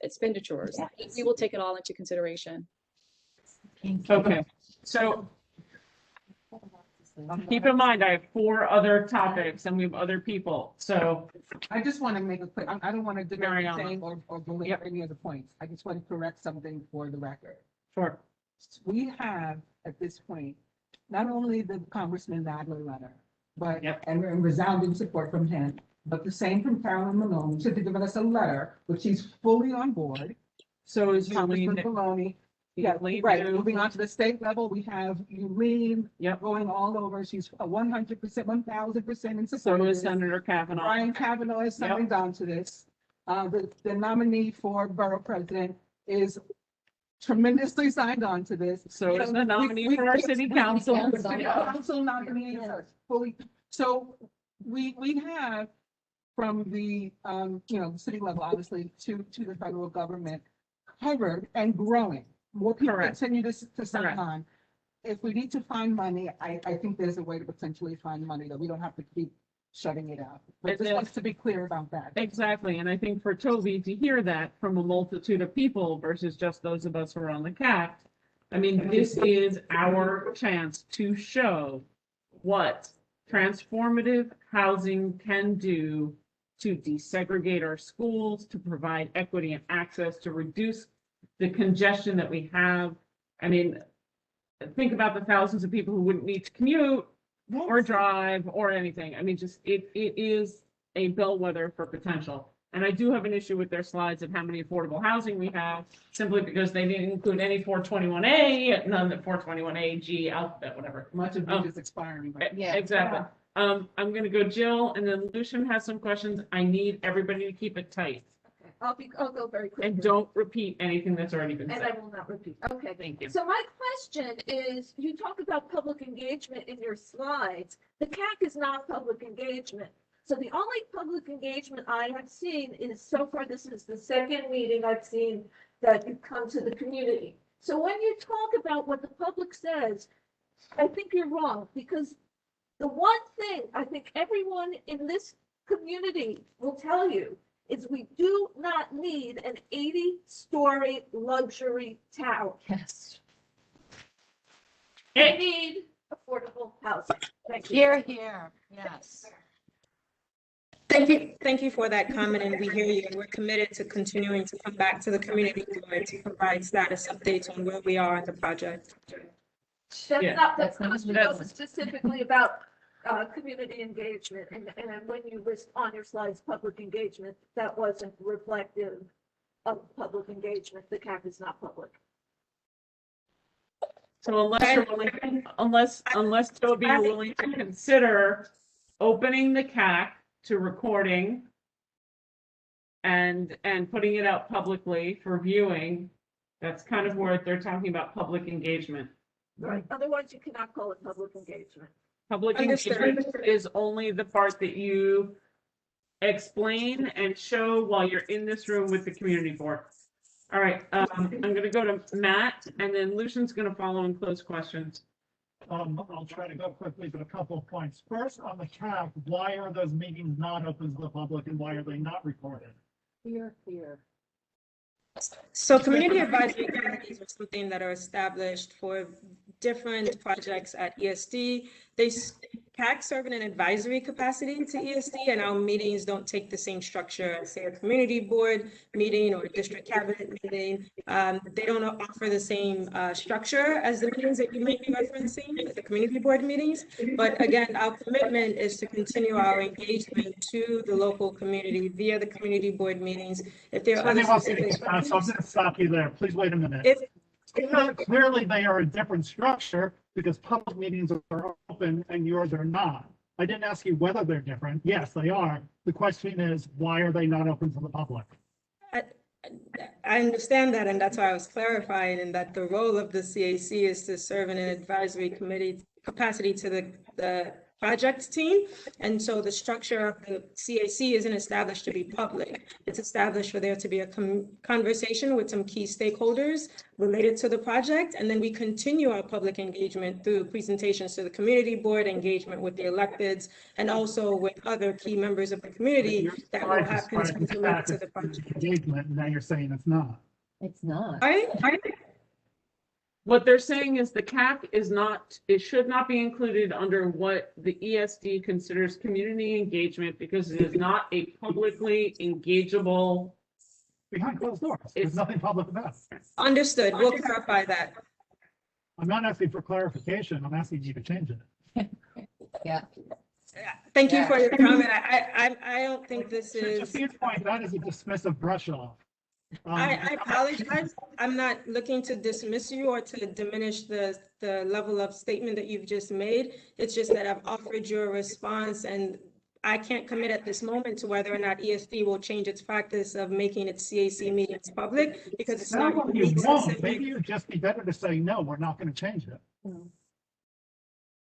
expenditures. We will take it all into consideration. Okay, so keep in mind, I have 4 other topics and we have other people, so. I just want to make a quick, I don't want to deny Carry anything on. or belabor any of the points. I just want to correct something for the record. Sure. We have, at this point, not only the Congressman Nadler letter, but, and resounding support from him, but the same from Carolyn Maloney, to give us a letter, which she's fully on board. So is Congressman Yulene- Maloney. Yeah, Yulene right, too? moving on to the state level, we have Yulene going all over. She's 100%, 1,000% in support. So of is this. Senator Kavanaugh. Brian Kavanaugh is signed on to this. The nominee for borough president is tremendously signed on to this. So is the nominee for our city council. City council nominee is fully, so we have from the, the city level, obviously, to the federal government, covered and growing. More people continue to sign on. If we need to find money, I think there's a way to potentially find money that we don't have to keep shutting it out. But just wants to be clear about that. Exactly, and I think for Toby to hear that from a multitude of people versus just those of us who are on the CAC, I mean, this is our chance to show what transformative housing can do to desegregate our schools, to provide equity and access, to reduce the congestion that we have. I mean, think about the thousands of people who wouldn't need to commute or drive or anything. I mean, just it is a bellwether for potential. And I do have an issue with their slides of how many affordable housing we have, simply because they didn't include any 421A, none of the 421A, G, alphabet, whatever. Much of it is expiring. Right? Yeah, exactly. I'm going to go Jill, and then Lucian has some questions. I need everybody to keep it tight. I'll go very quickly. And don't repeat anything that's already been And said. I will not repeat. Okay. Thank you. So my question is, you talk about public engagement in your slides. The CAC is not public engagement. So the only public engagement I have seen is, so far, this is the second meeting I've seen that you've come to the community. So when you talk about what the public says, I think you're wrong, because the one thing I think everyone in this community will tell you is we do not need an 80-story luxury tower. Yes. We need affordable housing. Thank you. Here, here, yes. Thank you for that comment, and we hear you, and we're committed to continuing to come back to the community board to provide status updates on where we are on the project. That's not specifically about community engagement, and when you list on your slides public engagement, that wasn't reflective of public engagement. The CAC is not public. So unless you're willing, unless Toby, you're willing to consider opening the CAC to recording and putting it out publicly for viewing, that's kind of where they're talking about public engagement. Right. Otherwise, you cannot call it public engagement. Public Understood. engagement is only the part that you explain and show while you're in this room with the community board. All right, I'm gonna go to Matt, and then Lucian's gonna follow and close questions. I'll try to go quickly, but a couple of points. First, on the CAC, why are those meetings not open to the public and why are they not recorded? Here. So community advisory committees are something that are established for different projects at ESD. CAC serve in an advisory capacity to ESD, and our meetings don't take the same structure as, say, a community board meeting or a district cabinet meeting. They don't offer the same structure as the meetings that you might be referencing, the community board meetings. But again, our commitment is to continue our engagement to the local community via the community board meetings. If there are other specific So I'm going to stop you there. Please wait a minute. If Clearly, they are a different structure because public meetings are open and yours are not. I didn't ask you whether they're different. Yes, they are. The question is, why are they not open to the public? I understand that, and that's why I was clarifying, and that the role of the CAC is to serve in an advisory committee capacity to the project team. And so the structure of the CAC isn't established to be public. It's established for there to be a conversation with some key stakeholders related to the project. And then we continue our public engagement through presentations to the community board, engagement with the electeds, and also with other key members of the community that will have concerns related to the project. Engagement, and now you're saying it's not. It's not. What they're saying is the CAC is not, it should not be included under what the ESD considers community engagement because it is not a publicly engageable. Behind closed doors. There's nothing public about it. Understood. We'll clarify that. I'm not asking for clarification. I'm asking you to change it. Yeah. Thank you for your comment. I don't think this is. Just see point that is a dismissive brush off. I apologize. I'm not looking to dismiss you or to diminish the level of statement that you've just made. It's just that I've offered you a response, and I can't commit at this moment to whether or not ESD will change its practice of making its CAC meetings public because it's not. You won't. Maybe it'd just be better to say, no, we're not going to change it.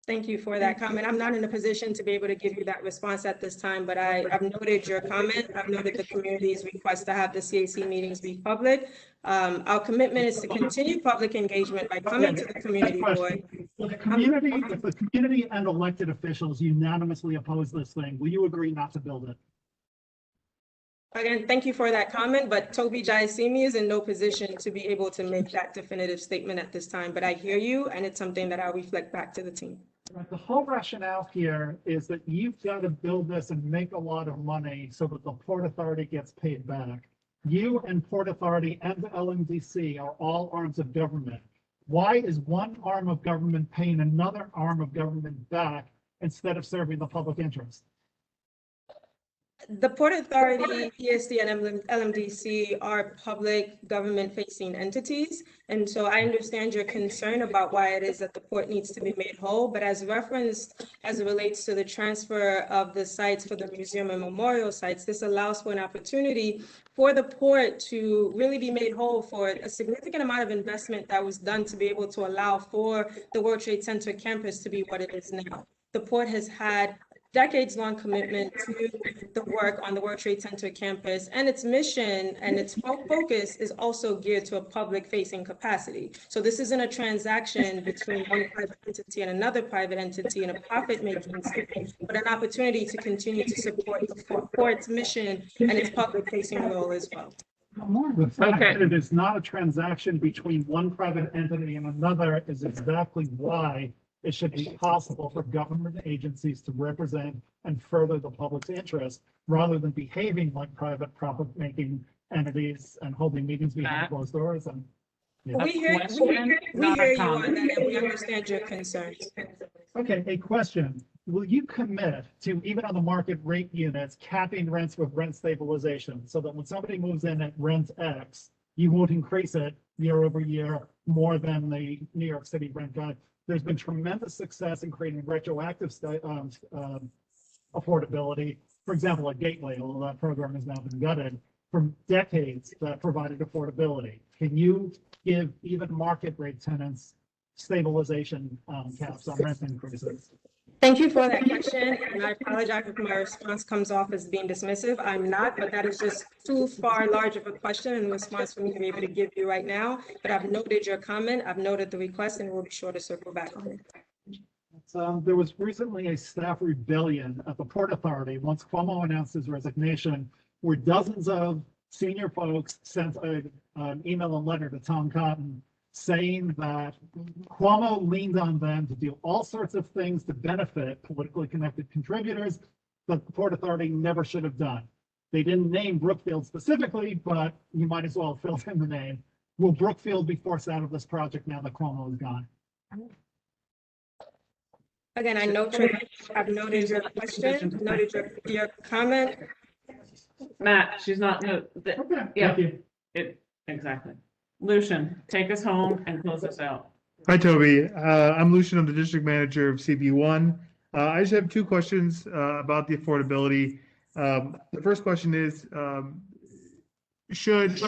Thank you for that comment. I'm not in a position to be able to give you that response at this time, but I've noted your comment. I've noted the community's request to have the CAC meetings be public. Our commitment is to continue public engagement by coming to the community board. If the community and elected officials unanimously oppose this thing, will you agree not to build it? Again, thank you for that comment, but Toby Jayasimi is in no position to be able to make that definitive statement at this time, but I hear you, and it's something that I'll reflect back to the team. The whole rationale here is that you've got to build this and make a lot of money so that the Port Authority gets paid back. You and Port Authority and the LMDC are all arms of government. Why is one arm of government paying another arm of government back instead of serving the public interest? The Port Authority, ESD, and LMDC are public government-facing entities, and so I understand your concern about why it is that the port needs to be made whole, but as referenced as it relates to the transfer of the sites for the museum and memorial sites, this allows for an opportunity for the port to really be made whole for a significant amount of investment that was done to be able to allow for the World Trade Center campus to be what it is now. The port has had decades-long commitment to the work on the World Trade Center campus, and its mission and its focus is also geared to a public-facing capacity. So this isn't a transaction between one private entity and another private entity in a profit-making scheme, but an opportunity to continue to support the port's mission and its public-facing role as well. The fact that it is not a transaction between one private entity and another is exactly why it should be possible for government agencies to represent and further the public's interest rather than behaving like private profit-making entities and holding meetings behind closed doors. And we hear you on that, and we understand your concerns. Okay, a question. Will you commit to, even on the market rate units, capping rents with rent stabilization so that when somebody moves in at rent X, you won't increase it year over year more than the New York City rent guide? There's been tremendous success in creating retroactive affordability. For example, at Gateway, although that program has now been gutted, for decades that provided affordability. Can you give even market rate tenants stabilization caps on rent increases? Thank you for that question, and I apologize if my response comes off as being dismissive. I'm not, but that is just too far large of a question and response for me to be able to give you right now. But I've noted your comment, I've noted the request, and we'll be sure to circle back on it. There was recently a staff rebellion at the Port Authority once Cuomo announced his resignation, where dozens of senior folks sent an email and letter to Tom Cotton saying that Cuomo leaned on them to do all sorts of things to benefit politically connected contributors that the Port Authority never should have done. They didn't name Brookfield specifically, but you might as well have filled in the name. Will Brookfield be forced out of this project now that Cuomo is gone? Again, I've noted your question, noted your comment. Matt, she's not, no, yeah, exactly. Lucian, take us home and close us out. Hi, Toby. I'm Lucian. I'm the district manager of CB1. I just have two questions about the affordability. The first question is, should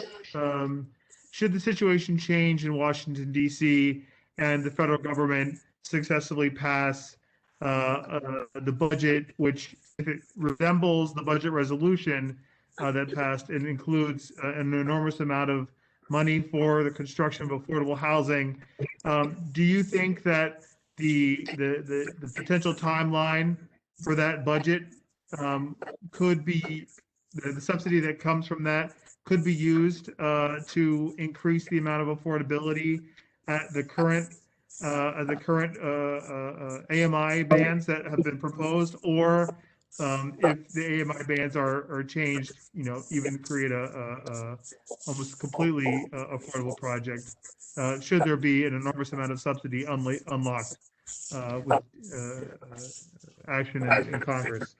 the situation change in Washington, D.C. and the federal government successfully pass the budget, which if it resembles the budget resolution that passed and includes an enormous amount of money for the construction of affordable housing, do you think that the potential timeline for that budget could be, the subsidy that comes from that could be used to increase the amount of affordability at the current AMI bands that have been proposed, or if the AMI bands are changed, even create a almost completely affordable project, should there be an enormous amount of subsidy unlocked with action in Congress?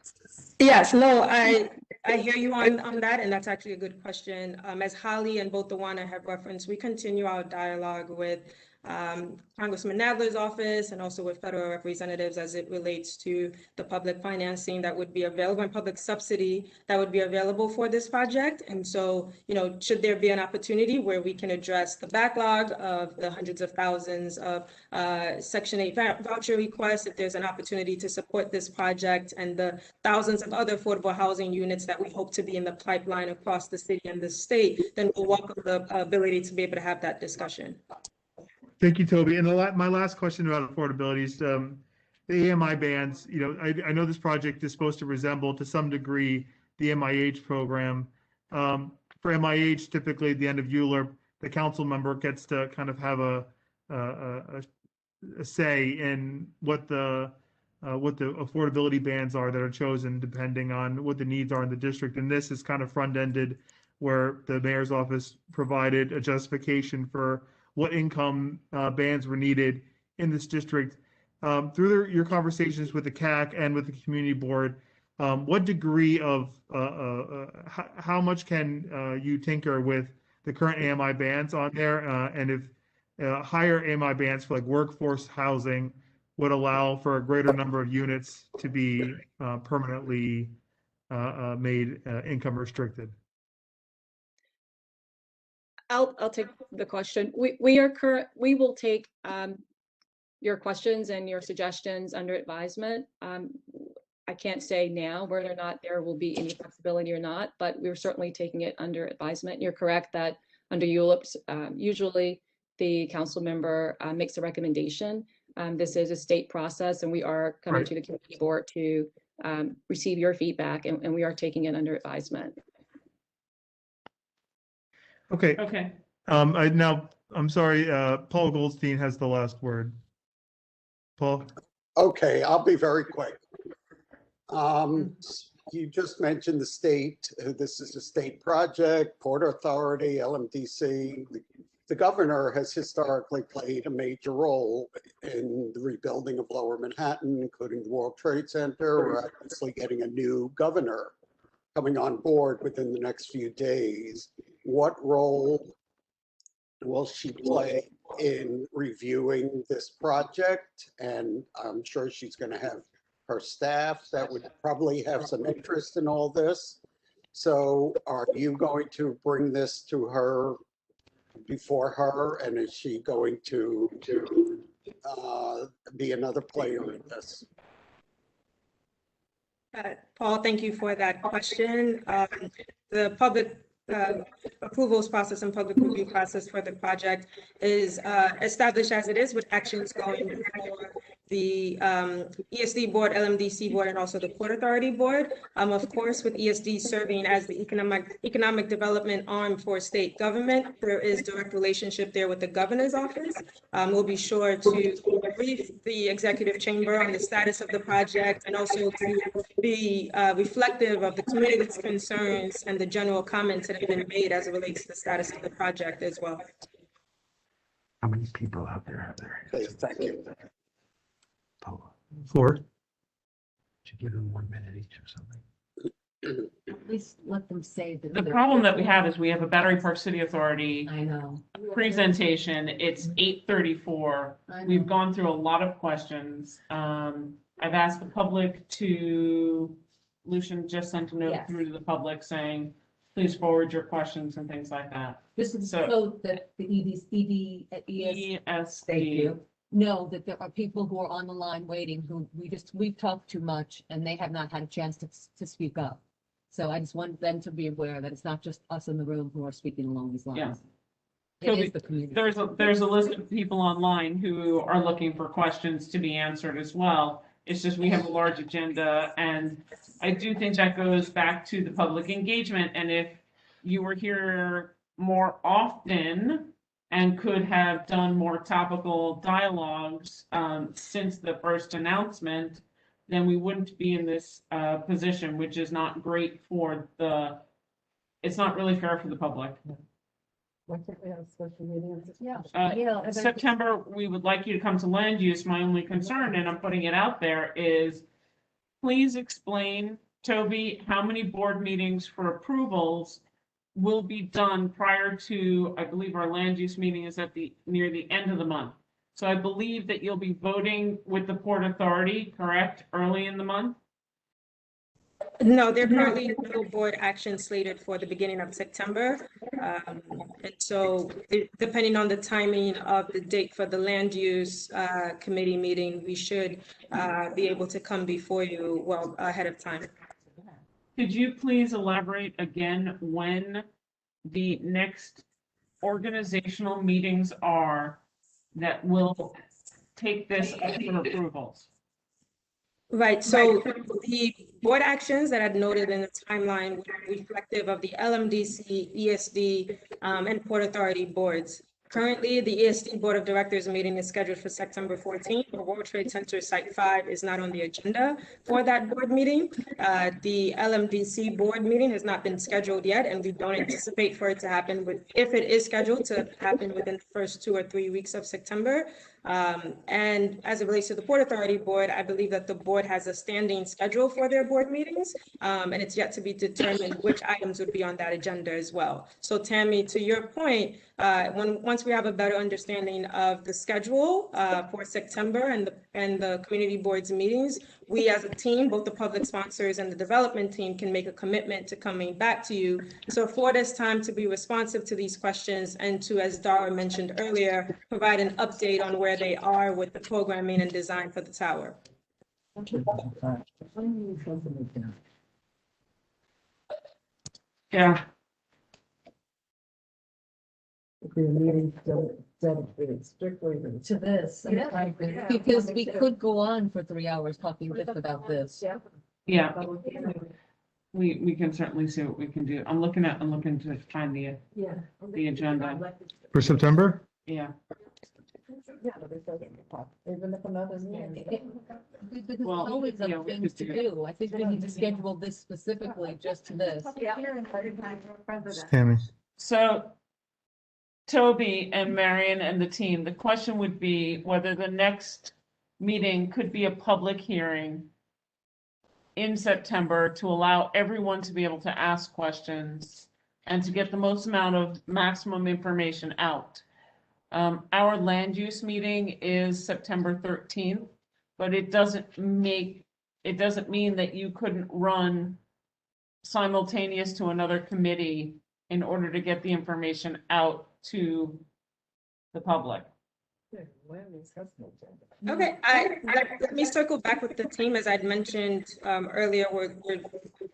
Yes, no, I hear you on that, and that's actually a good question. As Holly and both Dewana have referenced, we continue our dialogue with Congressman Nadler's office and also with federal representatives as it relates to the public financing that would be available and public subsidy that would be available for this project. And so, should there be an opportunity where we can address the backlog of the hundreds of thousands of Section 8 voucher requests, if there's an opportunity to support this project and the thousands of other affordable housing units that we hope to be in the pipeline across the city and the state, then we'll welcome the ability to be able to have that discussion. Thank you, Toby. And my last question about affordability is the AMI bands. I know this project is supposed to resemble to some degree the MIH program. For MIH, typically at the end of ULURP, the council member gets to kind of have a say in what the affordability bands are that are chosen depending on what the needs are in the district. And this is kind of front-ended, where the mayor's office provided a justification for what income bands were needed in this district. Through your conversations with the CAC and with the community board, what degree of, how much can you tinker with the current AMI bands on there? And if higher AMI bands for like workforce housing would allow for a greater number of units to be permanently made income restricted? I'll take the question. We will take your questions and your suggestions under advisement. I can't say now whether or not there will be any flexibility or not, but we're certainly taking it under advisement. You're correct that under ULUPs, usually the council member makes a recommendation. This is a state process, and we are coming to the community board to receive your feedback, and we are taking it under advisement. Okay. Okay. I'm sorry, Paul Goldstein has the last word. Paul? Okay, I'll be very quick. You just mentioned the state. This is a state project, Port Authority, LMDC. The governor has historically played a major role in the rebuilding of Lower Manhattan, including the World Trade Center. We're obviously getting a new governor coming on board within the next few days. What role will she play in reviewing this project? And I'm sure she's going to have her staff that would probably have some interest in all this. So are you going to bring this to her, before her, and is she going to be another player in this? Paul, thank you for that question. The public approvals process and public review process for the project is established as it is, with actions going before the ESD board, LMDC board, and also the Port Authority board. Of course, with ESD serving as the economic development arm for state government, there is direct relationship there with the governor's office. We'll be sure to brief the executive chamber on the status of the project, and also to be reflective of the community's concerns and the general comments that have been made as it relates to the status of the project as well. How many people out there have their Okay, thank you. 4. Should give them 1 minute each or something. At least let them say that. The problem that we have is we have a Battery Park City Authority I know. presentation. It's 8:34. I We've know. gone through a lot of questions. I've asked the public to, Lucian just sent a note Yes. through to the public saying, please forward your questions and things like that. This is So- so that the ES, thank you, know that there are people who are on the line waiting, who we've talked too much and they have not had a chance to speak up. So I just want them to be aware that it's not just us in the room who are speaking along these lines. It Toby, is the community. There's a list of people online who are looking for questions to be answered as well. It's just we have a large agenda, and I do think that goes back to the public engagement. And if you were here more often and could have done more topical dialogues since the first announcement, then we wouldn't be in this position, which is not great for it's not really fair for the public. Why can't we have a special meeting? September, we would like you to come to land use. My only concern, and I'm putting it out there, is please explain, Toby, how many board meetings for approvals will be done prior to, I believe our land use meeting is near the end of the month. So I believe that you'll be voting with the Port Authority, correct, early in the month? No, there are currently no board action slated for the beginning of September. And so depending on the timing of the date for the land use committee meeting, we should be able to come before you well ahead of time. Could you please elaborate again when the next organizational meetings are that will take this up for approvals? Right, so the board actions that I'd noted in the timeline were reflective of the LMDC, ESD, and Port Authority boards. Currently, the ESD Board of Directors meeting is scheduled for September 14th, but World Trade Center Site 5 is not on the agenda for that board meeting. The LMDC board meeting has not been scheduled yet, and we don't anticipate for it to happen, if it is scheduled to happen within the first 2 or 3 weeks of September. And as it relates to the Port Authority board, I believe that the board has a standing schedule for their board meetings, and it's yet to be determined which items would be on that agenda as well. So Tammy, to your point, once we have a better understanding of the schedule for September and the community boards meetings, we as a team, both the public sponsors and the development team, can make a commitment to coming back to you. So afford us time to be responsive to these questions and to, as Dara mentioned earlier, provide an update on where they are with the programming and design for the tower. Yeah. Dedicated strictly To this, because we could go on for 3 hours talking just about this. Yeah. We can certainly see what we can do. I'm looking to find the agenda. For September? Yeah. Even if another There's always other things to do. I think we need to schedule this specifically just to this. Tammy. So Toby and Marion and the team, the question would be whether the next meeting could be a public hearing in September to allow everyone to be able to ask questions and to get the most amount of maximum information out. Our land use meeting is September 13th, but it doesn't mean that you couldn't run simultaneous to another committee in order to get the information out to the public. Okay, let me circle back with the team. As I'd mentioned earlier, we're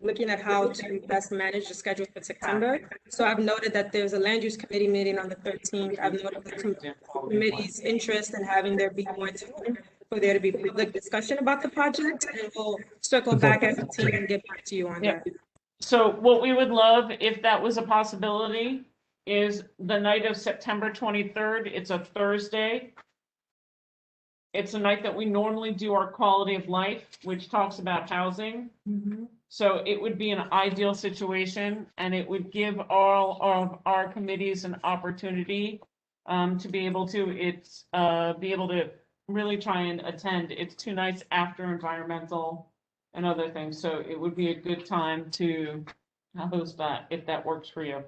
looking at how to best manage the schedule for September. So I've noted that there's a land use committee meeting on the 13th. I've noted the committee's interest in having there be more time for there to be public discussion about the project, and we'll circle back as a team and get back to you on that. So what we would love, if that was a possibility, is the night of September 23rd. It's a Thursday. It's a night that we normally do our quality of life, which talks about housing. So it would be an ideal situation, and it would give all of our committees an opportunity to be able to really try and attend. It's 2 nights after environmental and other things, so it would be a good time to host that if that works for you.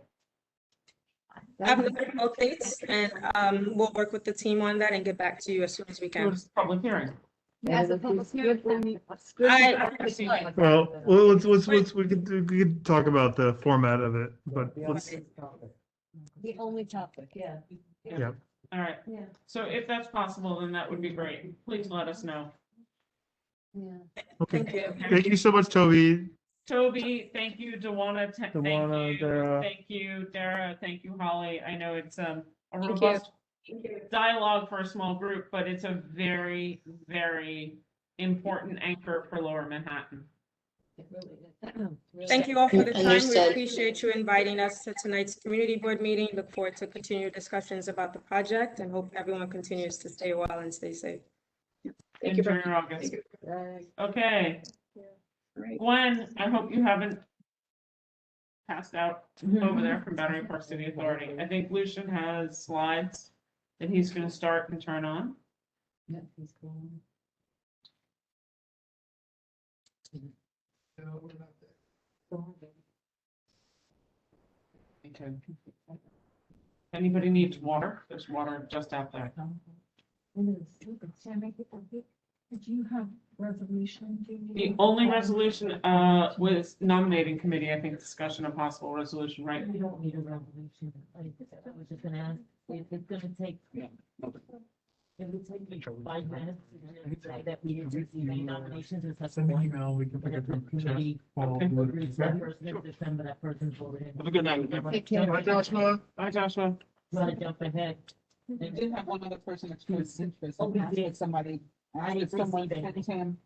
I've noted both dates, and we'll work with the team on that and get back to you as soon as we can. Public hearing. As a public hearing. Well, we could talk about the format of it, but let's, The only topic, yeah. yeah. All right. Yeah. So if that's possible, then that would be great. Please let us know. Yeah. Okay. Thank you. Thank you so much, Toby. Toby, thank you, Dewana, thank Dewana, you, Dara. thank you, Dara, thank you, Holly. I know it's a you. robust dialogue for a small group, but it's a very, very important anchor for Lower Manhattan. Thank you all for the time. We Understood. appreciate you inviting us to tonight's community board meeting. Look forward to continued discussions about the project and hope everyone continues to stay well and stay safe. Thank you. Enjoy your August. Right. Okay. Right. Gwen, I hope you haven't passed out over there from Battery Park City Authority. I think Lucian has slides that he's going to start and turn on. Yeah, he's going. Okay. Anybody needs water? There's water just out there. Sammy, did you have resolution? Do you need- The only resolution was nominating committee, I think, discussion of possible resolution, right? We don't need a resolution. I was just gonna ask, if it's gonna take. It would take me 5 minutes to say that we have received any nominations or such. Send an email, we can pick it from the chat. That person is December, that person's voted. Have a good night. Bye, Joshua. Bye, Joshua. You wanna jump ahead? They did have one other person express interest. Oh, we Asked did. if somebody, I asked if didn't someone receive sent anything. him.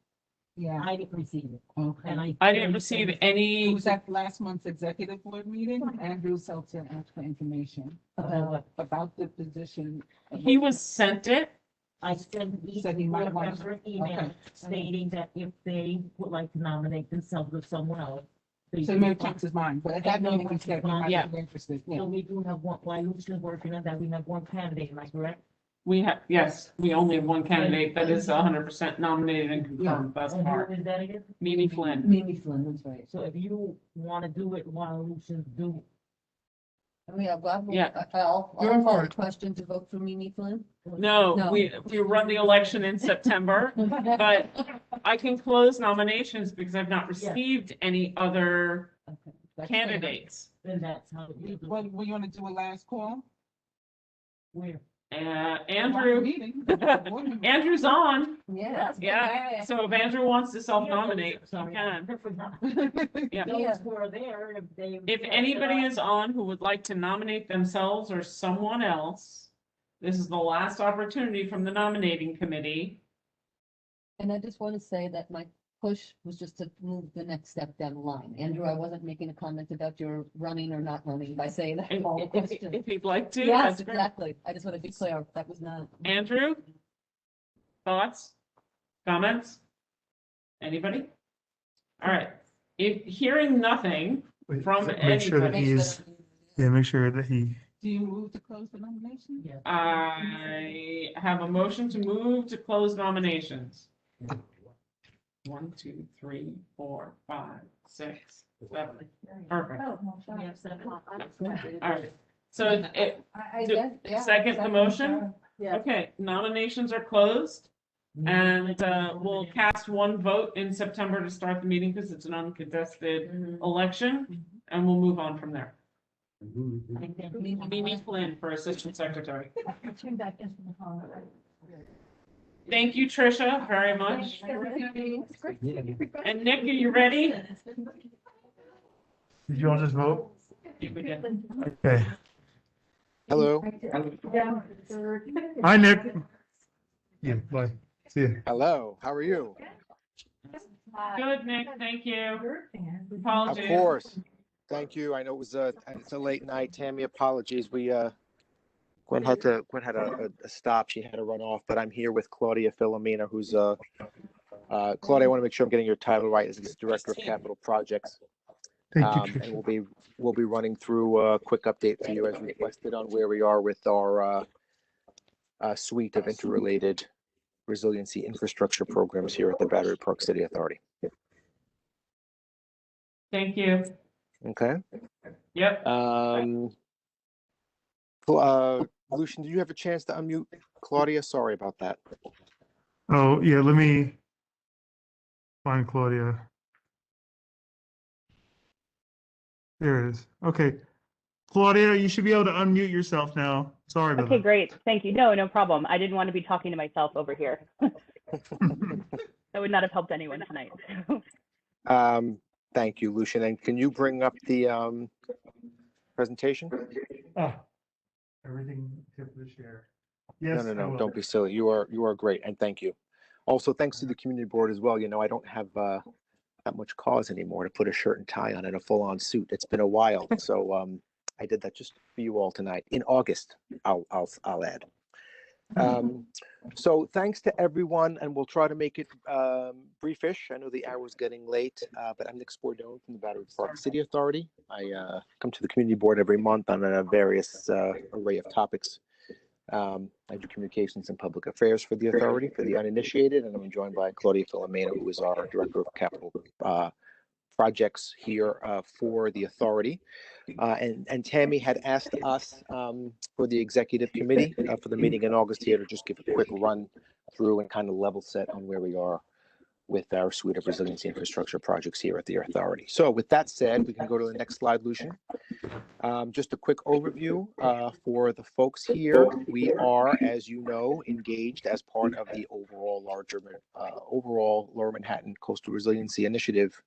Yeah. I didn't receive it. Okay. And I didn't receive It any, was at last month's executive board meeting. Andrew Seltzer asked for information about the position. he was sent it. I sent each Said he might board want- member an email okay. stating that if they would like to nominate themselves or someone else. they So do maybe want- change his mind, but at I that know meeting, he what said he you might Yeah. be interested. So Yeah. we do have one, while Lucian's working on that, we have one candidate, am I correct? We have, yes, we only have one candidate that is 100% nominated and confirmed thus And far. who is that again? Mimi Flynn. Mimi Flynn, that's right. So if you wanna do it while Lucian's doing. I mean, Yeah. I'll Go call for the it. question to vote for Mimi Flynn. No, No. we run the election in September, but I can close nominations because I've not received any other That's candidates. Then that's how it is. Well, we want to do a last call? Where? Andrew, Meeting. Andrew's on. Yeah. Yeah, so if Andrew wants to self-nominate, he Sorry, can. I forgot. Yeah. Those who are there, if they. If anybody is on who would like to nominate themselves or someone else, this is the last opportunity from the nominating committee. And I just want to say that my push was just to move the next step down the line. Andrew, I wasn't making a comment about your running or not running by saying that. And call the question. if you'd like to, Yes, that's great. exactly. I just want to be clear. That was not. Andrew? Thoughts? Comments? Anybody? All right, if hearing nothing Wait, from make sure that anybody, he's, yeah, make sure that he, Do you move to close the nomination? Yeah. I have a motion to move to close nominations. 1, 2, 3, 4, 5, 6, 7. Perfect. Yes, that- All right, so it, I guess, yeah. second the motion? Yeah. Okay, nominations are closed. And we'll cast one vote in September to start the meeting because it's an uncontested election, and we'll move on from there. Mimi Flynn for Assistant Secretary. Turn back into the hall. Thank you, Tricia, very much. And Nick, are you ready? Did you all just vote? Yeah, we did. Okay. Hello. Hi, Nick. Yeah, bye. See you. Hello. How are you? Good, Nick, thank you. Of Apologies. course. Thank you. I know it was it's a late night. Tammy, apologies. Gwen had a stop. She had to run off, but I'm here with Claudia Filomena, who's Claudia, I want to make sure I'm getting your title right, as Director of Capital Projects. Thank you, And we'll be running through a quick update for you as requested on where we are with our suite of interrelated resiliency infrastructure programs here at the Battery Park City Authority. Thank you. Okay. Yep. Lucian, did you have a chance to unmute Claudia? Sorry about that. Oh, yeah, let me find Claudia. There it is. Okay. Claudia, you should be able to unmute yourself now. Sorry about Okay, that. great. Thank you. No problem. I didn't want to be talking to myself over here. That would not have helped anyone tonight. Thank you, Lucian. And can you bring up the presentation? Everything tip of the share. Yes. No, don't be silly. You are great, and thank you. Also, thanks to the community board as well. You know, I don't have that much cause anymore to put a shirt and tie on and a full-on suit. It's been a while, so I did that just for you all tonight. In August, I'll add. So thanks to everyone, and we'll try to make it briefish. I know the hour's getting late, but I'm Nick Spordone from the Battery Park City Authority. I come to the community board every month on a various array of topics. I do communications and public affairs for the authority, for the uninitiated, and I'm joined by Claudia Filomena, who is our Director of Capital Projects here for the authority. And Tammy had asked us for the executive committee for the meeting in August here to just give a quick run through and kind of level set on where we are with our suite of resiliency infrastructure projects here at the authority. So with that said, we can go to the next slide, Lucian. Just a quick overview for the folks here. We are, as you know, engaged as part of the overall Lower Manhattan Coastal Resiliency Initiative,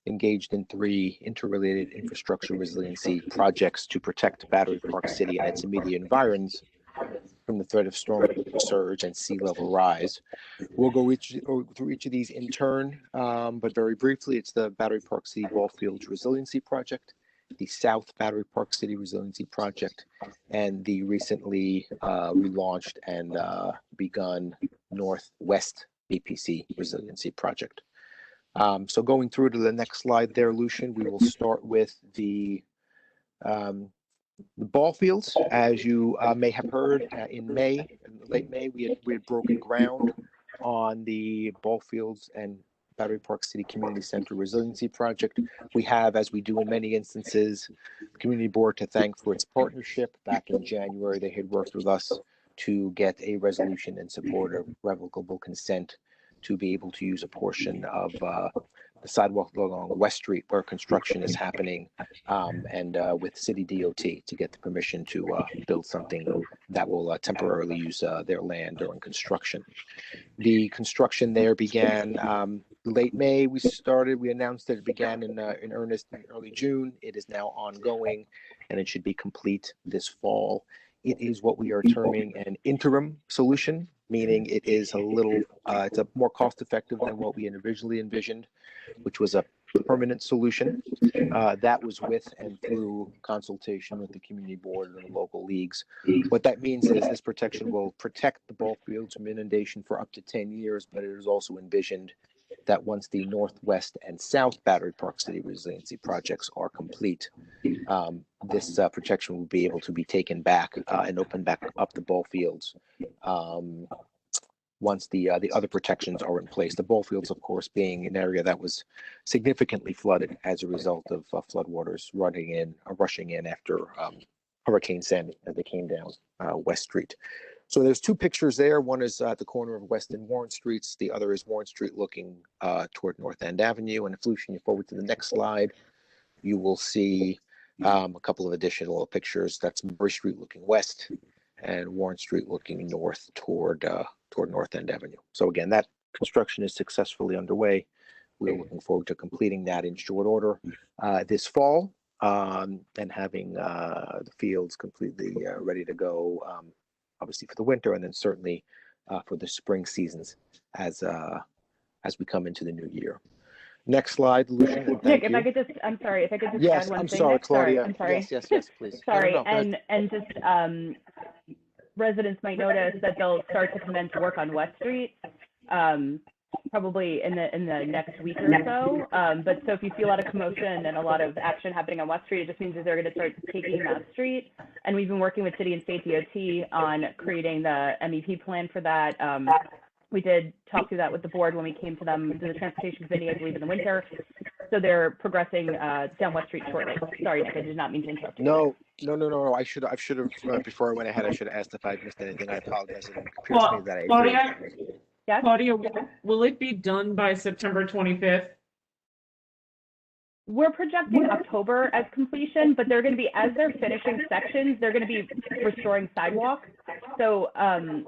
engaged in 3 interrelated infrastructure resiliency projects to protect Battery Park City and its immediate environs from the threat of storm surge and sea level rise. We'll go through each of these in turn, but very briefly, it's the Battery Park City Ball Fields Resiliency Project, the South Battery Park City Resiliency Project, and the recently relaunched and begun Northwest BPC Resiliency Project. So going through to the next slide there, Lucian, we will start with the ball fields. As you may have heard, in late May, we had broken ground on the ball fields and Battery Park City Community Center Resiliency Project. We have, as we do in many instances, the community board to thank for its partnership. Back in January, they had worked with us to get a resolution in support of revocable consent to be able to use a portion of the sidewalk along West Street where construction is happening, and with City DOT to get the permission to build something that will temporarily use their land during construction. The construction there began late May. We announced that it began in earnest in early June. It is now ongoing, and it should be complete this fall. It is what we are terming an interim solution, meaning it is it's a more cost effective than what we had originally envisioned, which was a permanent solution. That was with and through consultation with the community board and the local leagues. What that means is this protection will protect the ball fields from inundation for up to 10 years, but it is also envisioned that once the Northwest and South Battery Park City Resiliency projects are complete, this protection will be able to be taken back and open back up the ball fields once the other protections are in place. The ball fields, of course, being an area that was significantly flooded as a result of floodwaters rushing in after Hurricane Sandy as they came down West Street. So there's 2 pictures there. One is at the corner of West and Warren Streets. The other is Warren Street looking toward North End Avenue. And if Lucian, you forward to the next slide, you will see A couple of additional pictures. That's Murray Street looking west and Warren Street looking north toward North End Avenue. So again, that construction is successfully underway. We're looking forward to completing that in short order this fall and having the fields completely ready to go, obviously for the winter, and then certainly for the spring seasons as we come into the new year. Next slide, Lucian. Nick, Thank if you. I could just, I'm sorry, if I could just Yes, add one I'm thing. sorry, Nick. Claudia. I'm sorry. Yes, please. Sorry, No, go ahead. and just residents might notice that they'll start to commence work on West Street, probably in the next week or so. But so if you see a lot of commotion and a lot of action happening on West Street, it just means that they're going to start taking that street. And we've been working with City and State DOT on creating the MEP plan for that. We did talk through that with the board when we came to them to the transportation committee, I believe, in the winter. So they're progressing down West Street shortly. Sorry, Nick, I did not mean to interrupt you. No. I should have before I went ahead. I should have asked if I missed anything. I apologize. It appears to me that I did. Claudia, yes? Claudia, will it be done by September 25th? We're projecting October as completion, but they're going to be, as they're finishing sections, they're going to be restoring sidewalk. So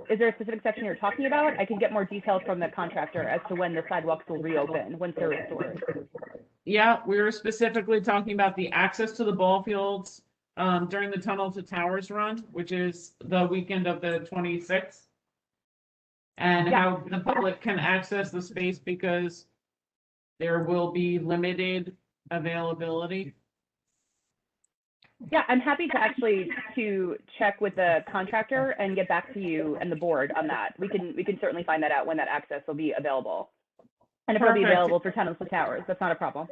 is there a specific section you're talking about? I can get more details from the contractor as to when the sidewalks will reopen, once they're restored. Yeah, we were specifically talking about the access to the ball fields during the Tunnel to Towers run, which is the weekend of the 26th. And how the public can access the space because there will be limited availability. Yeah, I'm happy to check with the contractor and get back to you and the board on that. We can certainly find that out when that access will be available. And if it'll be available for Tunnels to Towers, that's not a problem.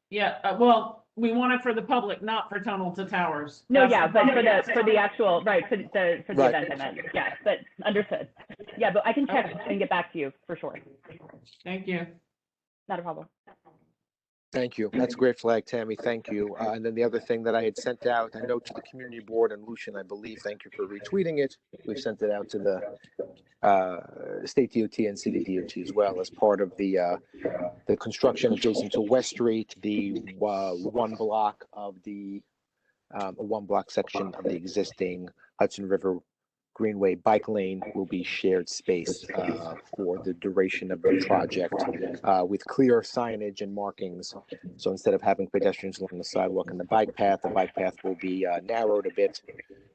Yeah, well, we want it for the public, not for Tunnel to Towers. No, yeah, but for the actual, right, for the event I meant. Yeah, but understood. Yeah, but I can check and get back to you for sure. Thank you. Not a problem. Thank you. That's a great flag, Tammy. Thank you. And then the other thing that I had sent out, I know to the community board and Lucian, I believe, thank you for retweeting it. We've sent it out to the state DOT and city DOT as well as part of the construction adjacent to West Street, the one block section of the existing Hudson River Greenway bike lane will be shared space for the duration of the project with clear signage and markings. So instead of having pedestrians along the sidewalk and the bike path will be narrowed a bit.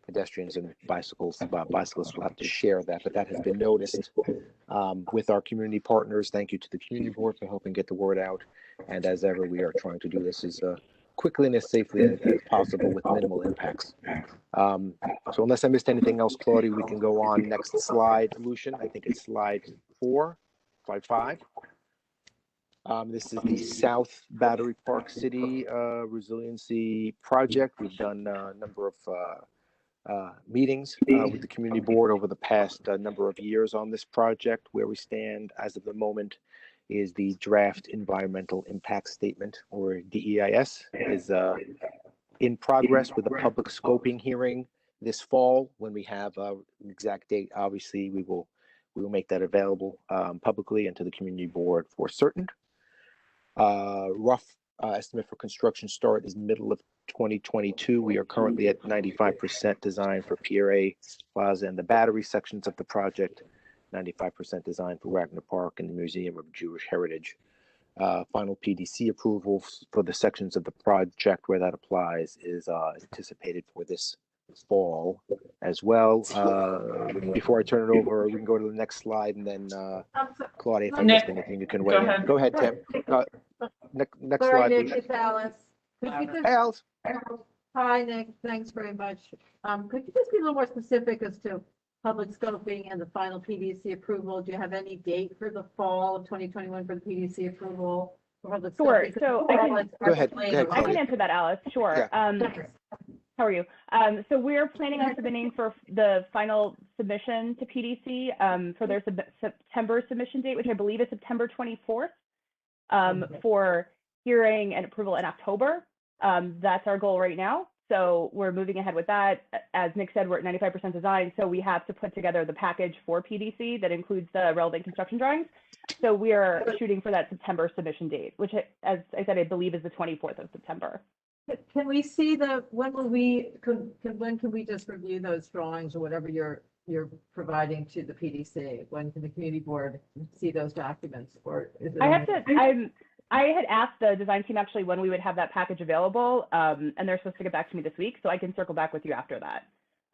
Pedestrians and bicyclists will have to share that, but that has been noticed with our community partners. Thank you to the community board for helping get the word out. And as ever, we are trying to do this as quickly and as safely as possible with minimal impacts. So unless I missed anything else, Claudia, we can go on. Next slide, Lucian. I think it's slide 5. This is the South Battery Park City Resiliency Project. We've done a number of meetings with the community board over the past number of years on this project. Where we stand as of the moment is the draft environmental impact statement, or DEIS, is in progress with a public scoping hearing this fall. When we have an exact date, obviously we will make that available publicly and to the community board for certain. Rough estimate for construction start is middle of 2022. We are currently at 95% design for PRA Plaza and the battery sections of the project, 95% design for Wagner Park and the Museum of Jewish Heritage. Final PDC approval for the sections of the project where that applies is anticipated for this fall as well. Before I turn it over, we can go to the next slide, and then Claudia, if I missed anything, you can weigh in. Go ahead, Tim. Next Sorry, slide. Nick, Lucia. it's Alice. Could you just- Hey, Alice. Hi, Nick. Thanks very much. Could you just be a little more specific as to public scoping and the final PDC approval? Do you have any date for the fall of 2021 for the PDC approval? Sure. So I can, Go ahead, I can answer that, Alice. Sure. Yeah. How are you? So we're planning on submitting for the final submission to PDC for their September submission date, which I believe is September 24th, for hearing and approval in October. That's our goal right now. So we're moving ahead with that. As Nick said, we're at 95% design, so we have to put together the package for PDC that includes the relevant construction drawings. So we are shooting for that September submission date, which, as I said, I believe is the 24th of September. Can we see when can we just review those drawings or whatever you're providing to the PDC? When can the community board see those documents, or is it? I had asked the design team actually when we would have that package available, and they're supposed to get back to me this week, so I can circle back with you after that.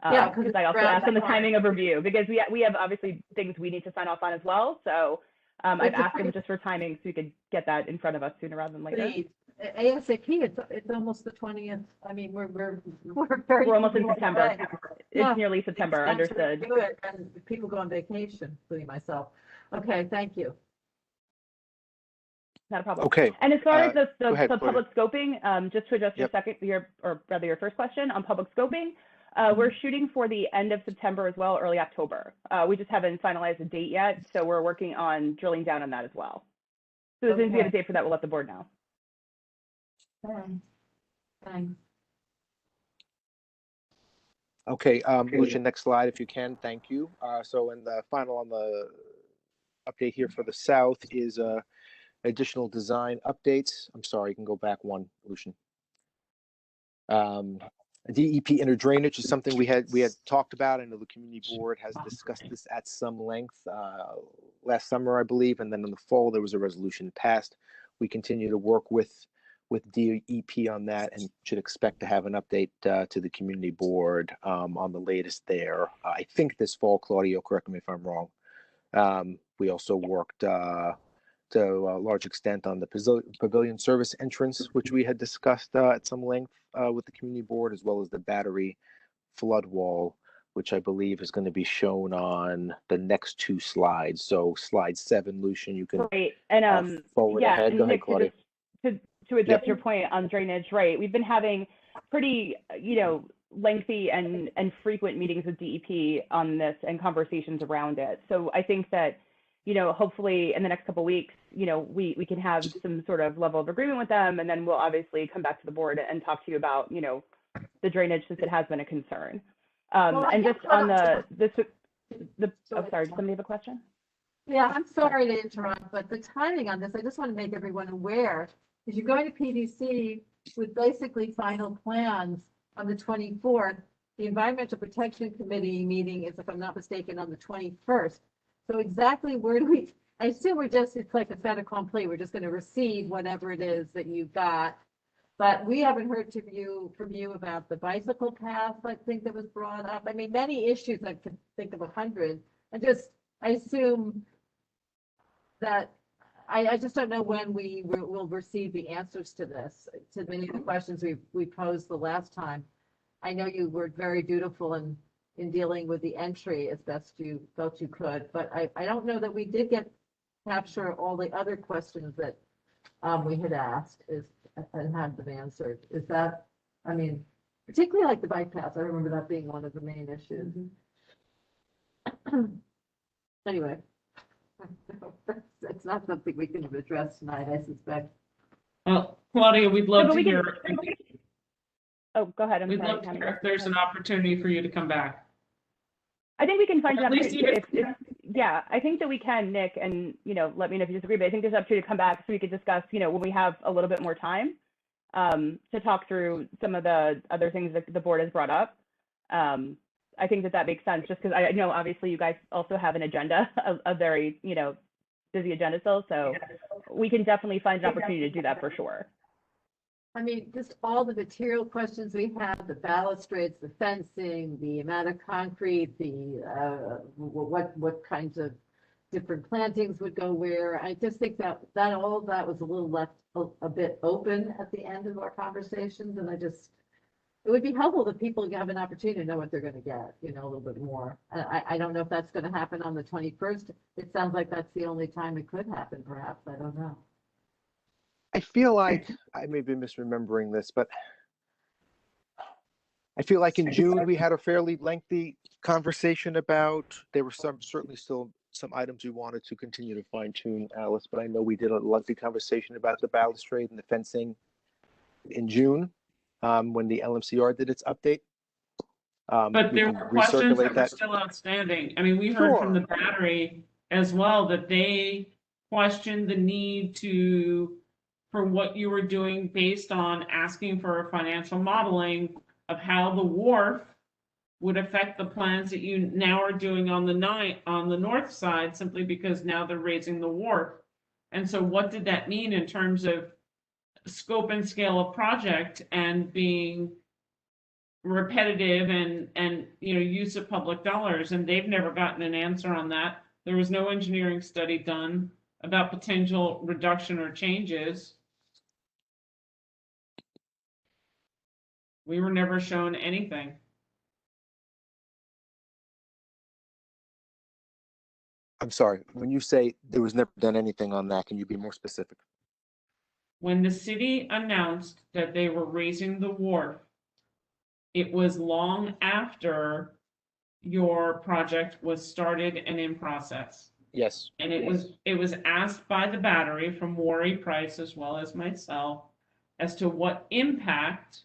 Yeah, because I also asked on the timing of review, because we have obviously things we need to sign off on as well. So I've asked them just for timing so we could get that in front of us sooner rather than later. Please. ASAP, it's almost the 20th. I mean, we're almost in September. It's nearly September, understood. And people go on vacation, including myself. Okay, thank you. Not a problem. Okay. And as far as the ahead, public scoping, just to address your first question on public scoping, we're shooting for the end of September as well, early October. We just haven't finalized a date yet, so we're working on drilling down on that as well. So as soon as we have a date for that, we'll let the board know. Thanks. Okay, Lucia, next slide if you can. Thank you. So in the final on the update here for the South is additional design updates. I'm sorry, you can go back one, Lucian. DEP inner drainage is something we had talked about. I know the community board has discussed this at some length last summer, I believe, and then in the fall there was a resolution passed. We continue to work with DEP on that and should expect to have an update to the community board on the latest there. I think this fall, Claudio, correct me if I'm wrong. We also worked to a large extent on the pavilion service entrance, which we had discussed at some length with the community board, as well as the battery flood wall, which I believe is going to be shown on the next two slides. So slide 7, Lucian, you can forward ahead. Go ahead, Claudia. To address your point on drainage, right? We've been having pretty, lengthy and frequent meetings with DEP on this and conversations around it. So I think that, hopefully in the next couple of weeks, we can have some sort of level of agreement with them, and then we'll obviously come back to the board and talk to you about, the drainage, since it has been a concern. And just on sorry, does somebody have a question? Yeah, I'm sorry to interrupt, but the timing on this, I just want to make everyone aware, is you're going to PDC with basically final plans on the 24th. The Environmental Protection Committee meeting is, if I'm not mistaken, on the 21st. So exactly where do we, I assume it's like a fait accompli. We're just going to receive whatever it is that you've got. But we haven't heard from you about the bicycle path, I think, that was brought up. I mean, many issues, I could think of 100. I assume that I just don't know when we will receive the answers to this, to many of the questions we posed the last time. I know you were very dutiful in dealing with the entry as best you felt you could, but I don't know that we did capture all the other questions that we had asked and had them answered. Is that, I mean, particularly like the bike path, I remember that being one of the main issues. Anyway. It's not something we can address tonight, I suspect. Well, Claudia, we'd love to hear. Oh, go ahead. We'd love to hear if there's an opportunity for you to come back. I think we can find At least yeah, I think that we can, Nick, and let me know if you disagree, but I think there's an opportunity to come back so we could discuss, when we have a little bit more time to talk through some of the other things that the board has brought up. I think that makes sense, just because I know obviously you guys also have an agenda, a very, busy agenda still, so we can definitely find an opportunity to do that for sure. I mean, just all the material questions we have, the balustrades, the fencing, the amount of concrete, the what kinds of different plantings would go where. I just think that all of that was a little left a bit open at the end of our conversations, and it would be helpful that people have an opportunity to know what they're going to get, a little bit more. I don't know if that's going to happen on the 21st. It sounds like that's the only time it could happen, perhaps. I don't know. I feel like I may be misremembering this, but I feel like in June we had a fairly lengthy conversation about, there were certainly still some items we wanted to continue to fine tune, Alice, but I know we did a lengthy conversation about the balustrade and the fencing in June when the LMCR did its update. But there were questions that were still outstanding. I mean, we heard from the battery as well that they questioned the need to for what you were doing based on asking for a financial modeling of how the wharf would affect the plans that you now are doing on the north side, simply because now they're raising the wharf. And so what did that mean in terms of scope and scale of project and being repetitive and use of public dollars? And they've never gotten an answer on that. There was no engineering study done about potential reduction or changes. We were never shown anything. I'm sorry, when you say there was never done anything on that, can you be more specific? When the city announced that they were raising the wharf, it was long after your project was started and in process. Yes. And it was asked by the Battery from Worry Price as well as myself as to what impact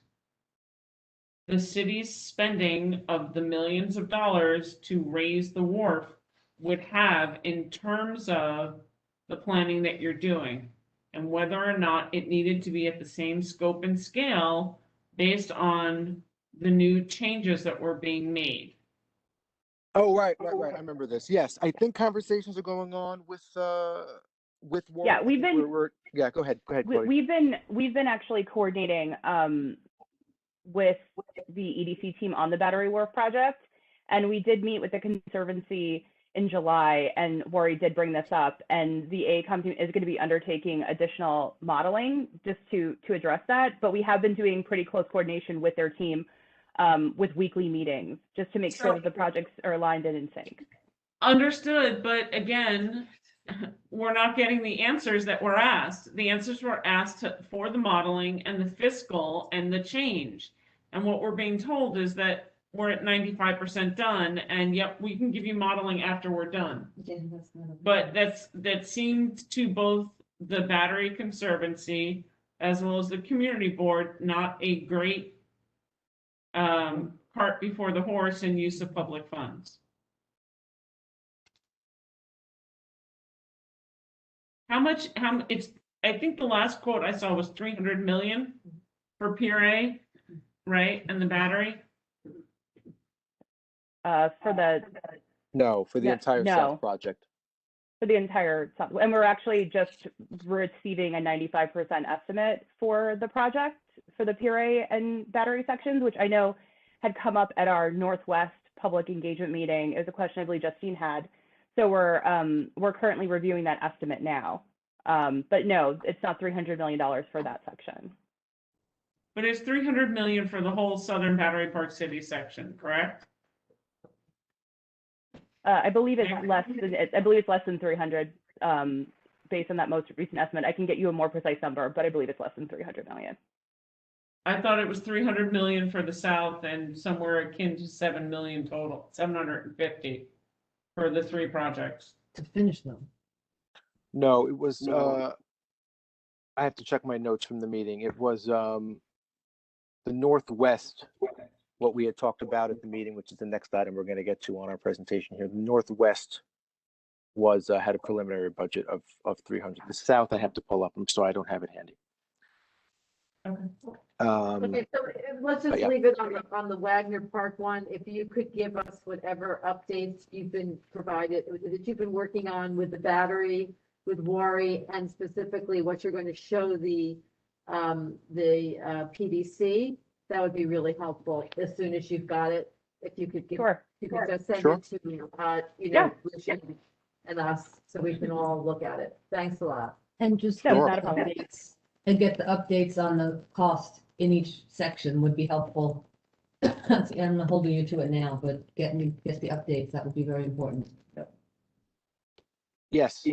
the city's spending of the millions of dollars to raise the wharf would have in terms of the planning that you're doing, and whether or not it needed to be at the same scope and scale based on the new changes that were being made. Oh, right. I remember this. Yes, I think conversations are going on with Warren. Yeah, we've been. Yeah, go ahead, Chloe. We've been actually coordinating with the EDC team on the Battery Wharf project, and we did meet with the Conservancy in July, and Worry did bring this up, and the AECOM team is going to be undertaking additional modeling just to address that. But we have been doing pretty close coordination with their team with weekly meetings just to make sure that the projects are aligned and in sync. Understood, but again, we're not getting the answers that were asked. The answers were asked for the modeling and the fiscal and the change. And what we're being told is that we're at 95% done, and yep, we can give you modeling after we're done. But that seemed to both the Battery Conservancy as well as the community board not a great cart before the horse in use of public funds. I think the last quote I saw was 300 million for Pier A, right? And the Battery? For the entire South project. For the entire South, and we're actually just receiving a 95% estimate for the project for the Pier A and Battery sections, which I know had come up at our Northwest public engagement meeting. It was a question I believe Justine had. So we're currently reviewing that estimate now. But no, it's not $300 million for that section. But it's 300 million for the whole Southern Battery Park City section, correct? I believe it's less than 300 based on that most recent estimate. I can get you a more precise number, but I believe it's less than 300 million. I thought it was 300 million for the South and somewhere akin to 7 million total, 750 for the three projects. To finish them. No, it was, I have to check my notes from the meeting. It was the Northwest, what we had talked about at the meeting, which is the next item we're going to get to on our presentation here. The Northwest was had a preliminary budget of 300. The South I have to pull up. I'm sorry, I don't have it handy. Okay. Okay, so let's just leave it on the Wagner Park one. If you could give us whatever updates you've been provided, that you've been working on with the Battery, with Worry, and specifically what you're going to show the PDC, that would be really helpful as soon as you've got it. If you could give, you could just send it to Lucian and us so we can all look at it. Thanks a lot. And just Sure. get the updates and get the updates on the cost in each section would be helpful. I'm not holding you to it now, but get the updates, that would be very important. Yes.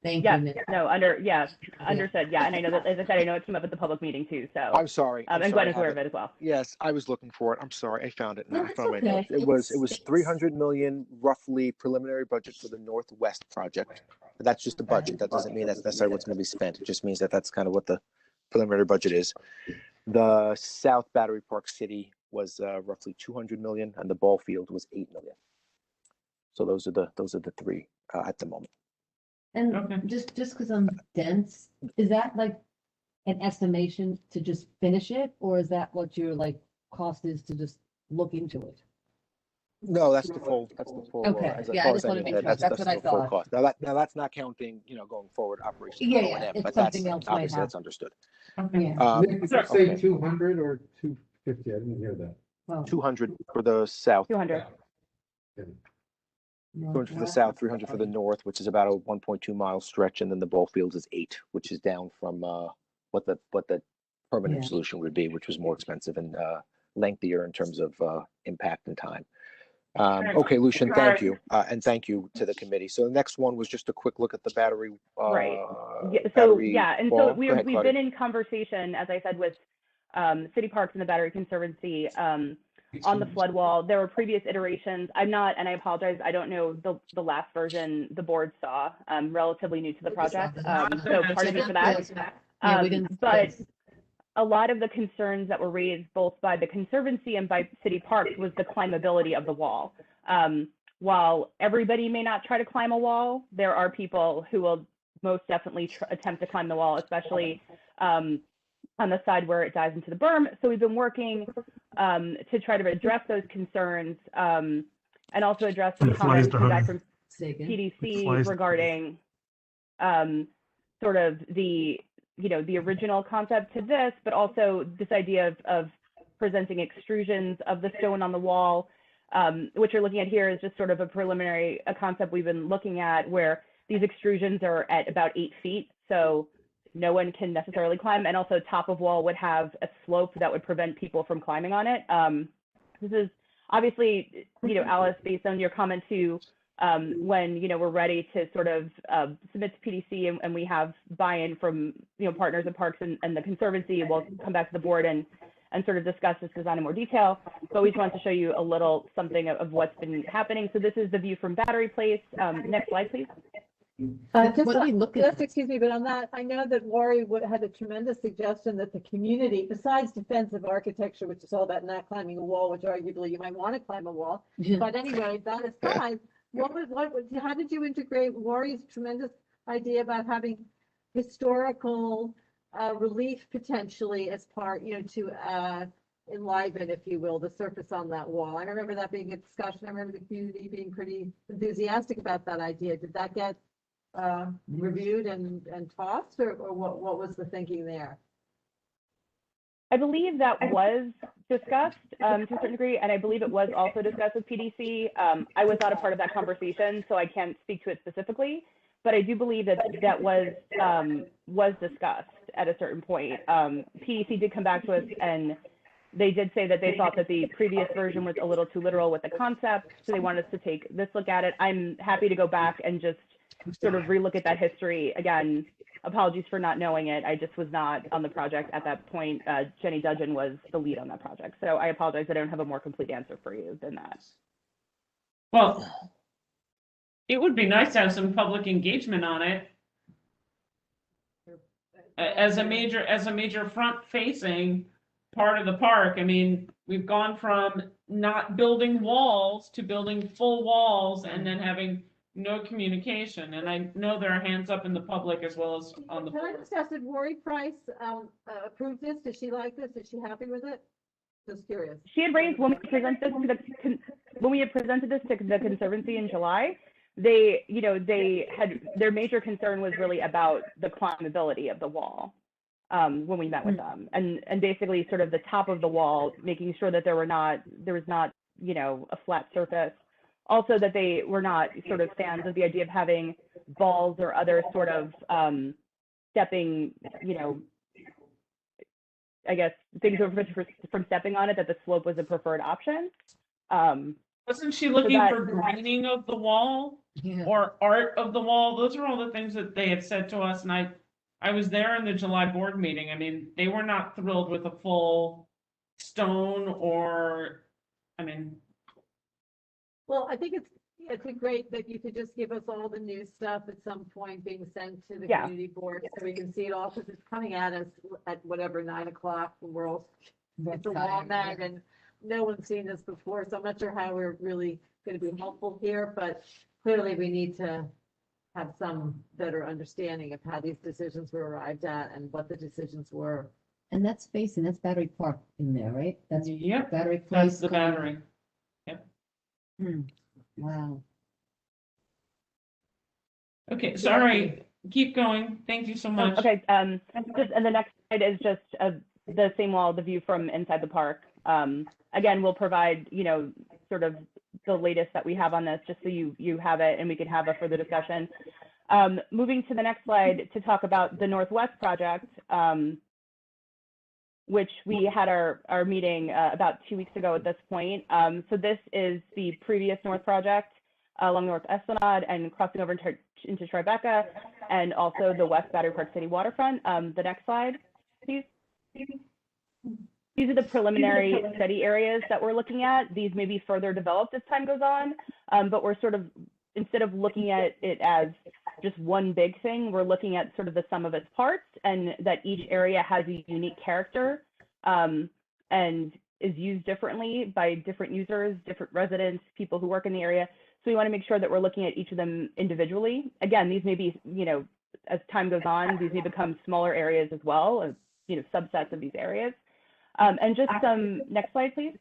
Thank Yes, you. no, understood. Yeah, and I know that, as I said, I know it came up at the public meeting too. So I'm sorry. and Gwen is aware of it as well. Yes, I was looking for it. I'm sorry, I found it now. I found my okay. notes. It was 300 million roughly preliminary budget for the Northwest project. But that's just a budget. That doesn't mean that's necessarily what's going to be spent. It just means that that's kind of what the preliminary budget is. The South Battery Park City was roughly 200 million, and the ball field was 8 million. So those are the three at the moment. And just because I'm dense, is that like an estimation to just finish it, or is that what your like cost is to just look into it? No, that's the full, Okay, as yeah, I far just as I wanna know, make sure. that's That's what I the full thought. cost. Now that's not counting, going forward operations Yeah, O yeah, and M, if but something that's else might obviously happen. that's understood. Okay. Nick, did you say Okay. 200 or 250? I didn't hear that. Well, 200 for the south. 200. 200 for the south, 300 for the north, which is about a 1.2 mile stretch, and then the ball fields is 8, which is down from what the permanent Yeah. solution would be, which was more expensive and lengthier in terms of impact and time. Okay, Lucian, thank you, and thank you to the committee. So the next one was just a quick look at the battery. Right. Yeah, so battery yeah, and wall. so Go ahead, we've Claudia. been in conversation, as I said, with City Parks and the Battery Conservancy on the flood wall. There were previous iterations. I'm not, and I apologize, I don't know the last version the board saw. I'm relatively new to the project, so pardon me for that. Yeah, we didn't. But a lot of the concerns that were raised both by the Conservancy and by City Parks was the climbability of the wall. While everybody may not try to climb a wall, there are people who will most definitely attempt to climb the wall, especially on the side where it dives into the berm. So we've been working to try to address those concerns and also address some comments we got from PDC regarding sort of the original concept to this, but also this idea of presenting extrusions of the stone on the wall. What you're looking at here is just sort of a concept we've been looking at where these extrusions are at about 8 feet. So no one can necessarily climb, and also top of wall would have a slope that would prevent people from climbing on it. This is obviously, Alice, based on your comment too, when, we're ready to sort of submit to PDC and we have buy-in from, partners in parks and the Conservancy, we'll come back to the board and sort of discuss this design in more detail. But we just wanted to show you a little something of what's been happening. So this is the view from Battery Place. Next slide, please. Excuse me, but on that, I know that Wari had a tremendous suggestion that the community, besides defensive architecture, which is all about not climbing a wall, which arguably you might want to climb a wall. But anyway, that aside, how did you integrate Wari's tremendous idea about having historical relief potentially as part, to enliven, if you will, the surface on that wall? I remember that being a discussion. I remember the community being pretty enthusiastic about that idea. Did that get reviewed and tossed, or what was the thinking there? I believe that was discussed to a certain degree, and I believe it was also discussed with PDC. I was not a part of that conversation, so I can't speak to it specifically, but I do believe that was discussed at a certain point. PDC did come back to us, and they did say that they thought that the previous version was a little too literal with the concept, so they wanted us to take this look at it. I'm happy to go back and just sort of relook at that history. Again, apologies for not knowing it. I just was not on the project at that point. Jenny Dudgeon was the lead on that project. So I apologize. I don't have a more complete answer for you than that. Well, it would be nice to have some public engagement on it. As a major front-facing part of the park. I mean, we've gone from not building walls to building full walls and then having no communication. And I know there are hands up in the public as well as on the Can I board. just ask, did Wari Price approve this? Did she like this? Is she happy with it? Just curious. She had raised when we presented this to the Conservancy in July. They had their major concern was really about the climbability of the wall when we met with them, and basically sort of the top of the wall, making sure that there was not a flat surface. Also, that they were not sort of fans of the idea of having balls or other sort of stepping, I guess, things from stepping on it, that the slope was a preferred option. Wasn't she looking for greening of the wall or art of the wall? Those are all the things that they had said to us. And I was there in the July board meeting. I mean, they were not thrilled with a full stone Well, I think it's great that you could just give us all the new stuff at some point being sent to the community board so we can see it all, because it's coming at us at whatever, 9 o'clock, the world. It's a long night and no one's seen this before, so I'm not sure how we're really going to be helpful here, but clearly we need to have some better understanding of how these decisions were arrived at and what the decisions were. And that's facing, that's Battery Park in there, right? That's Yep, Battery that's Place. the battery. Yep. Wow. Okay, sorry, keep going. Thank you so much. Okay, just, and the next slide is just the same wall, the view from inside the park. Again, we'll provide, you know, sort of the latest that we have on this, just so you have it and we can have a further discussion. Moving to the next slide to talk about the Northwest project, which we had our meeting about 2 weeks ago at this point. So this is the previous North project along North Esplanade and crossing over into Tribeca, and also the West Battery Park City waterfront. The next slide, please. These are the preliminary study areas that we're looking at. These may be further developed as time goes on, but we're sort of, instead of looking at it as just one big thing, we're looking at sort of the sum of its parts, and that each area has a unique character and is used differently by different users, different residents, people who work in the area. So we want to make sure that we're looking at each of them individually. Again, these may be, you know, as time goes on, these may become smaller areas as well, as, you know, subsets of these areas. And just some, next slide, please.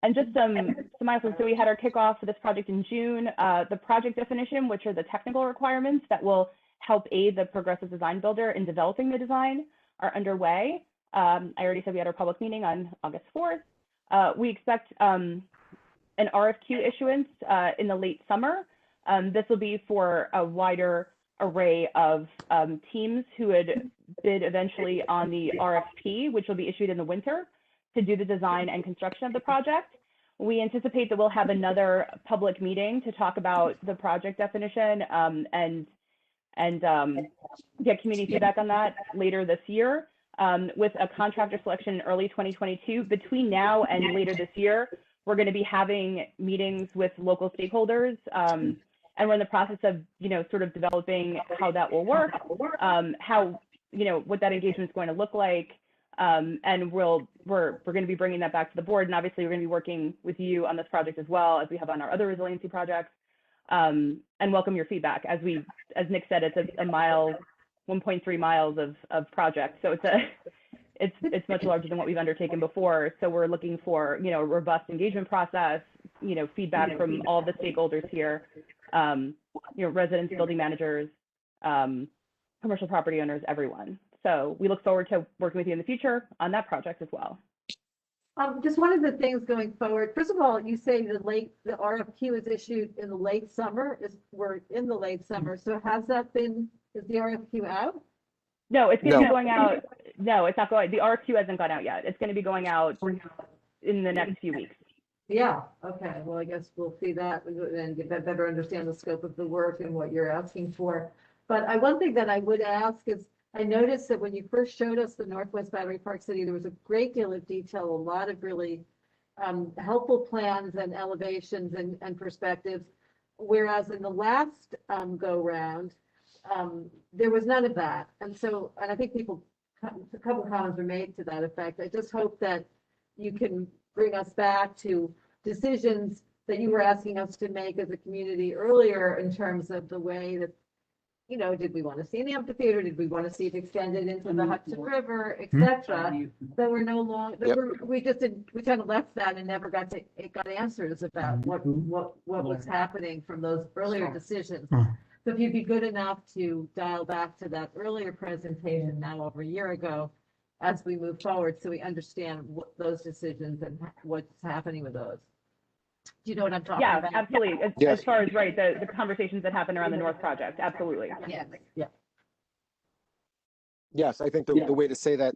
And just some milestones. So we had our kickoff for this project in June. The project definition, which are the technical requirements that will help aid the progressive design builder in developing the design, are underway. I already said we had our public meeting on August 4th. We expect an RFQ issuance in the late summer. This will be for a wider array of teams who would bid eventually on the RFP, which will be issued in the winter, to do the design and construction of the project. We anticipate that we'll have another public meeting to talk about the project definition and get community feedback on that later this year, with a contractor selection in early 2022. Between now and later this year, we're going to be having meetings with local stakeholders, and we're in the process of, you know, sort of developing how that will work, how, you know, what that engagement is going to look like. And we're going to be bringing that back to the board. And obviously we're going to be working with you on this project as well, as we have on our other resiliency projects, and welcome your feedback. As Nick said, it's a mile, 1.3 miles of project. So it's much larger than what we've undertaken before. So we're looking for, you know, a robust engagement process, you know, feedback from all the stakeholders here, you know, residents, building managers, commercial property owners, everyone. So we look forward to working with you in the future on that project as well. Just one of the things going forward, first of all, you say the RFQ is issued in the late summer. We're in the late summer. So is the RFQ out? No, it's going to be going out. No, it's not going. The RFQ hasn't gone out yet. It's going to be going out in the next few weeks. Yeah. Okay. Well, I guess we'll see that and better understand the scope of the work and what you're asking for. But one thing that I would ask is, I noticed that when you first showed us the Northwest Battery Park City, there was a great deal of detail, a lot of really helpful plans and elevations and perspectives. Whereas in the last go round, there was none of that. And I think a couple comments were made to that effect. I just hope that you can bring us back to decisions that you were asking us to make as a community earlier, in terms of the way that, you know, did we want to see the amphitheater? Did we want to see it extended into the Hudson River, etc.? That we're no longer, we kind of left that and never got answers about what was happening from those earlier decisions. So if you'd be good enough to dial back to that earlier presentation, now over a year ago, as we move forward, so we understand what those decisions and what's happening with those. Do you know what I'm talking about? Yeah, absolutely. As far as the conversations that happen around the North project, absolutely. Yes. Yeah. Yes, I think the way to say that,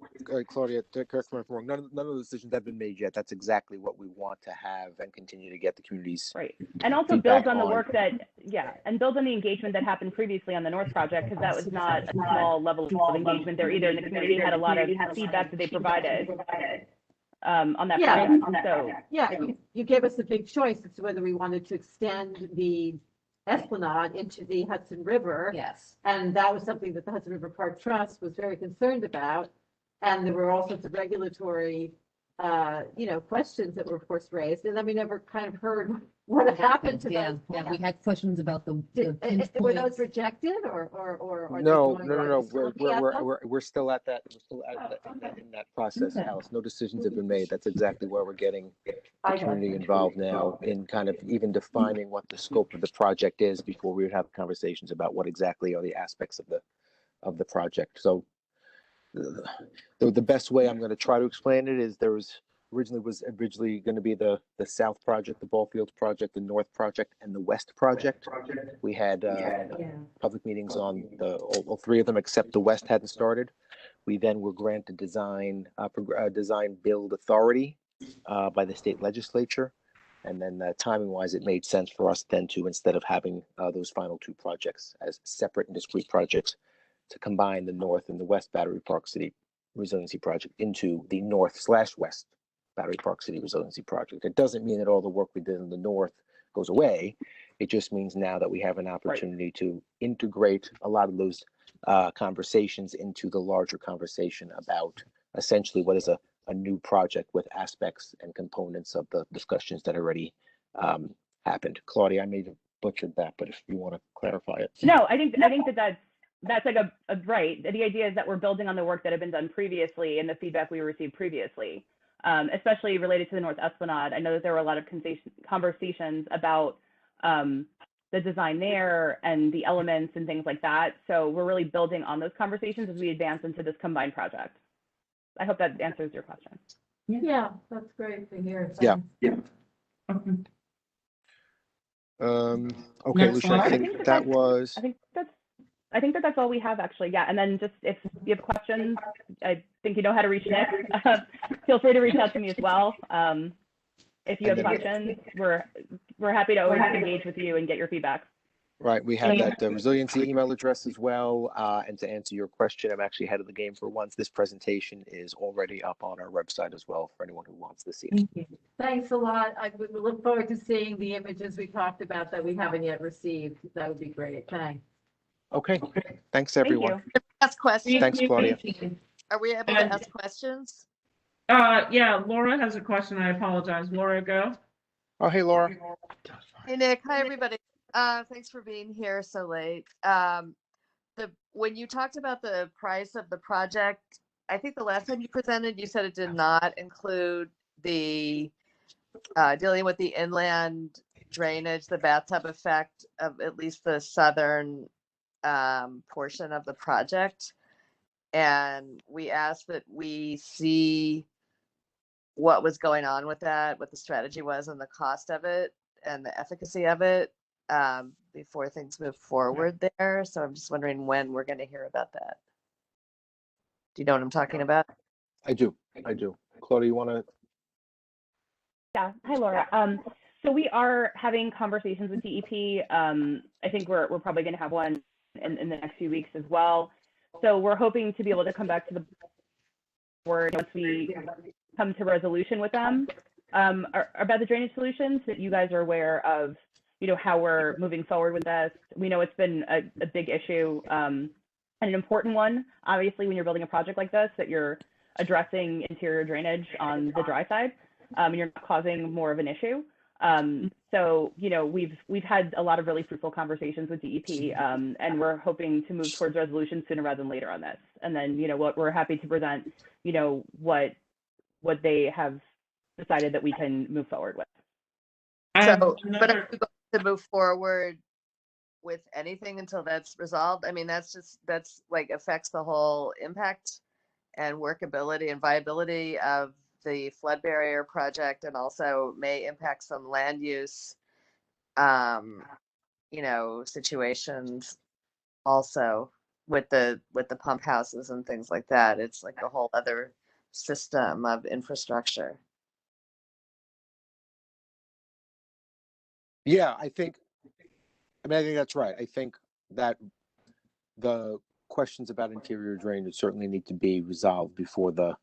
Claudia, correct me if I'm wrong, none of the decisions have been made yet. That's exactly what we want to have and continue to get the communities. Right. And also builds on the work and builds on the engagement that happened previously on the North project, because that was not a small level of engagement there either. And the community had a lot of feedback that they provided on that project. So you gave us a big choice as to whether we wanted to extend the Esplanade into the Hudson River. Yes. And that was something that the Hudson River Park Trust was very concerned about. And there were all sorts of regulatory, questions that were of course raised. And then we never kind of heard what happened to Yeah, those? yeah, we had questions about the Were pinpoints. those rejected or are they No, going no, no, on? no. Still We're looking we're at we're them? we're still at that. We're still in that process, Okay. Alice. No decisions have been made. That's exactly where we're getting the I got community you. involved now in kind of even defining what the scope of the project is before we would have conversations about what exactly are the aspects of the project. So the best way I'm going to try to explain it is there was originally going to be the South project, the ball fields project, the North project, and the West project. We had public meetings on all three of them except the West hadn't started. We then were granted design build authority by the state legislature. And then timing wise, it made sense for us then to, instead of having those final two projects as separate and discrete projects, to combine the North and the West Battery Park City Resiliency Project into the North/West Battery Park City Resiliency Project. It doesn't mean that all the work we did in the North goes away. It just means now that we have an opportunity to integrate a lot of those conversations into the larger conversation about essentially what is a new project with aspects and components of the discussions that already happened. Claudia, I may have butchered that, but if you want to clarify it. No, I think that's like a right. The idea is that we're building on the work that had been done previously and the feedback we received previously, especially related to the North Esplanade. I know that there were a lot of conversations about the design there and the elements and things like that. So we're really building on those conversations as we advance into this combined project. I hope that answers your question. Yeah, that's great to hear. Yeah. Thanks. Okay, Next Lucia, slide. I think that was. I think that's all we have actually. Yeah, and then just if you have questions, I think you know how to reach Nick. Feel free to reach out to me as well. If you have questions, we're happy to always engage with you and get your feedback. Right, we have that resiliency email address as well. And to answer your question, I'm actually ahead of the game for once. This presentation is already up on our website as well for anyone who wants to see it. Thanks a lot. I would look forward to seeing the images we talked about that we haven't yet received. That would be great. Thanks. Okay, thanks everyone. Ask questions. Thanks, Claudia. Are we able to ask questions? Yeah, Laura has a question. I apologize. Laura, go. Oh, hey, Laura. Hey, Nick. Hi, everybody. Thanks for being here so late. When you talked about the price of the project, I think the last time you presented, you said it did not include the dealing with the inland drainage, the bathtub effect of at least the southern portion of the project. And we asked that we see what was going on with that, what the strategy was and the cost of it and the efficacy of it before things move forward there. So I'm just wondering when we're going to hear about that. Do you know what I'm talking about? I do. Claudia, you want to? Yeah. Hi, Laura. So we are having conversations with DEP. I think we're probably going to have one in the next few weeks as well. So we're hoping to be able to come back to the board once we come to resolution with them about the drainage solutions, that you guys are aware of, how we're moving forward with this. We know it's been a big issue and an important one, obviously, when you're building a project like this, that you're addressing interior drainage on the dry side and you're not causing more of an issue. So, we've had a lot of really fruitful conversations with DEP and we're hoping to move towards resolution sooner rather than later on this. And then, what we're happy to present, what they have decided that we can move forward with. So, but are you going to move forward with anything until that's resolved? I mean, that's like affects the whole impact and workability and viability of the flood barrier project, and also may impact some land use, situations also with the pump houses and things like that. It's like a whole other system of infrastructure. Yeah, I think that's right. I think that the questions about interior drainage certainly need to be resolved before the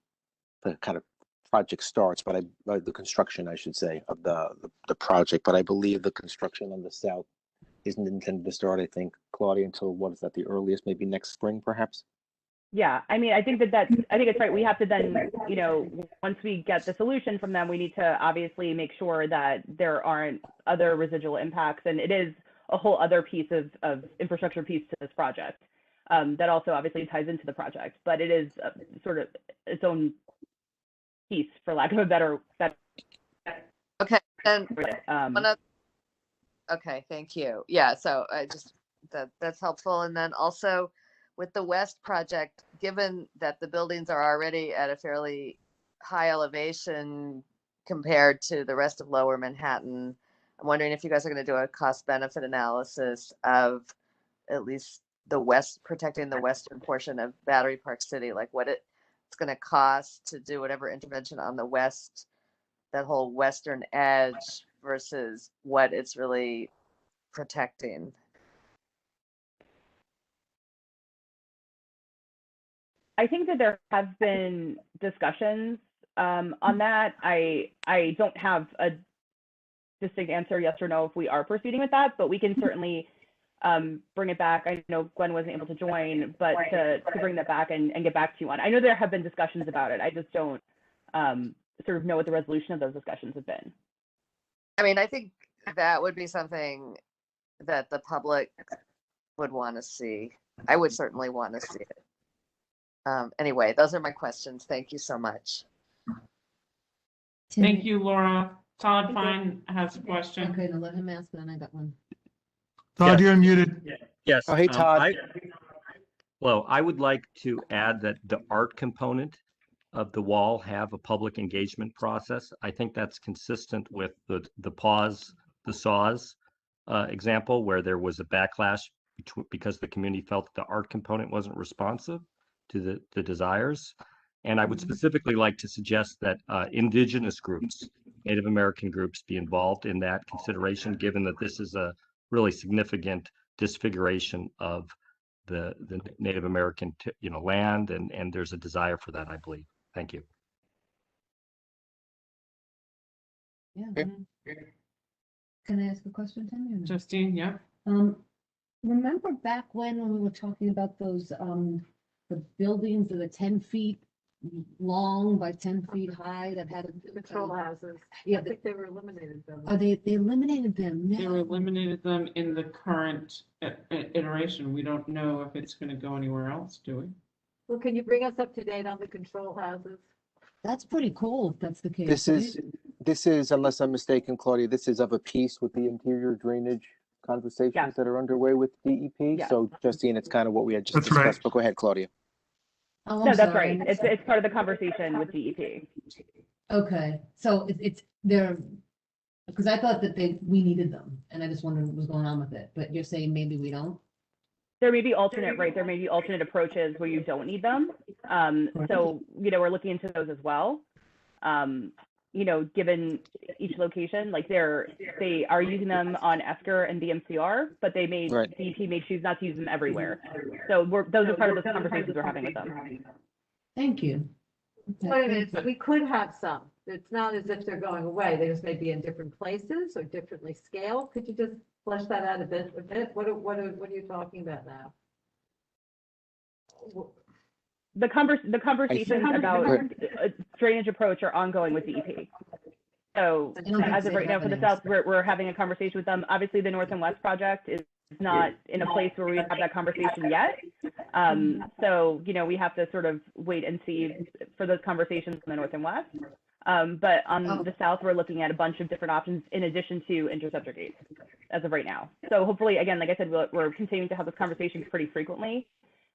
kind of project starts, but the construction, I should say, of the project. But I believe the construction on the south isn't intended to start, I think, Claudia, until what is that, the earliest, maybe next spring, perhaps? Yeah, I mean, I think it's right. We have to then, you know, once we get the solution from them, we need to obviously make sure that there aren't other residual impacts. And it is a whole other piece of infrastructure piece to this project that also obviously ties into the project, but it is sort of its own piece, for lack of a better. Okay, and okay, thank you. Yeah, so I just that's helpful. And then also with the West project, given that the buildings are already at a fairly high elevation compared to the rest of Lower Manhattan, I'm wondering if you guys are going to do a cost benefit analysis of at least protecting the western portion of Battery Park City, like what it's going to cost to do whatever intervention on the west, that whole western edge, versus what it's really protecting. I think that there have been discussions on that. I don't have a distinct answer, yes or no, if we are proceeding with that, but we can certainly bring it back. I know Gwen wasn't able to join, but to bring that back and get back to you on. I know there have been discussions about it. I just don't sort of know what the resolution of those discussions have been. I mean, I think that would be something that the public would want to see. I would certainly want to see it. Anyway, those are my questions. Thank you so much. Thank you, Laura. Todd Fine has a question. Okay, now let him ask, then I got one. Todd, you're unmuted. Yes. Oh, hey, Todd. Well, I would like to add that the art component of the wall have a public engagement process. I think that's consistent with the pause, the saws example, where there was a backlash because the community felt that the art component wasn't responsive to the desires. And I would specifically like to suggest that indigenous groups, Native American groups, be involved in that consideration, given that this is a really significant disfiguration of the Native American land, and there's a desire for that, I believe. Thank you. Yeah. Can I ask a question, Tim? Justine, yeah. Remember back when we were talking about those the buildings that are 10 feet long by 10 feet high that had Control houses. Yeah, I think they were eliminated them. Are they eliminated them now? They eliminated them in the current iteration. We don't know if it's going to go anywhere else, do we? Well, can you bring us up to date on the control houses? That's pretty cool if that's the case. This is, unless I'm mistaken, Claudia, this is of a piece with the interior drainage conversations that are underway with DEP. Yeah. So Justine, it's kind of what we had just That's discussed, right. but go ahead, Claudia. Oh, No, I'm that's sorry. right. It's part of the conversation with DEP. Okay, so it's they're, because I thought that we needed them, and I just wondered what was going on with it, but you're saying maybe we don't? There may be alternate, right? There may be alternate approaches where you don't need them. So, we're looking into those as well. Given each location, like they are using them on Esker and BMCR, but DEP may choose not to use them everywhere. So those are part of the conversations we're having with them. Thank you. Wait a minute, we could have some. It's not as if they're going away. They just may be in different places or differently scaled. Could you just flesh that out a bit? What are you talking about now? The conversations about a drainage approach are ongoing with DEP. So as of right now for the South, we're having a conversation with them. Obviously, the North and West project is not in a place where we have that conversation yet. So, we have to sort of wait and see for those conversations in the North and West. But on the South, we're looking at a bunch of different options in addition to interceptor gates as of right now. So hopefully, again, like I said, we're continuing to have those conversations pretty frequently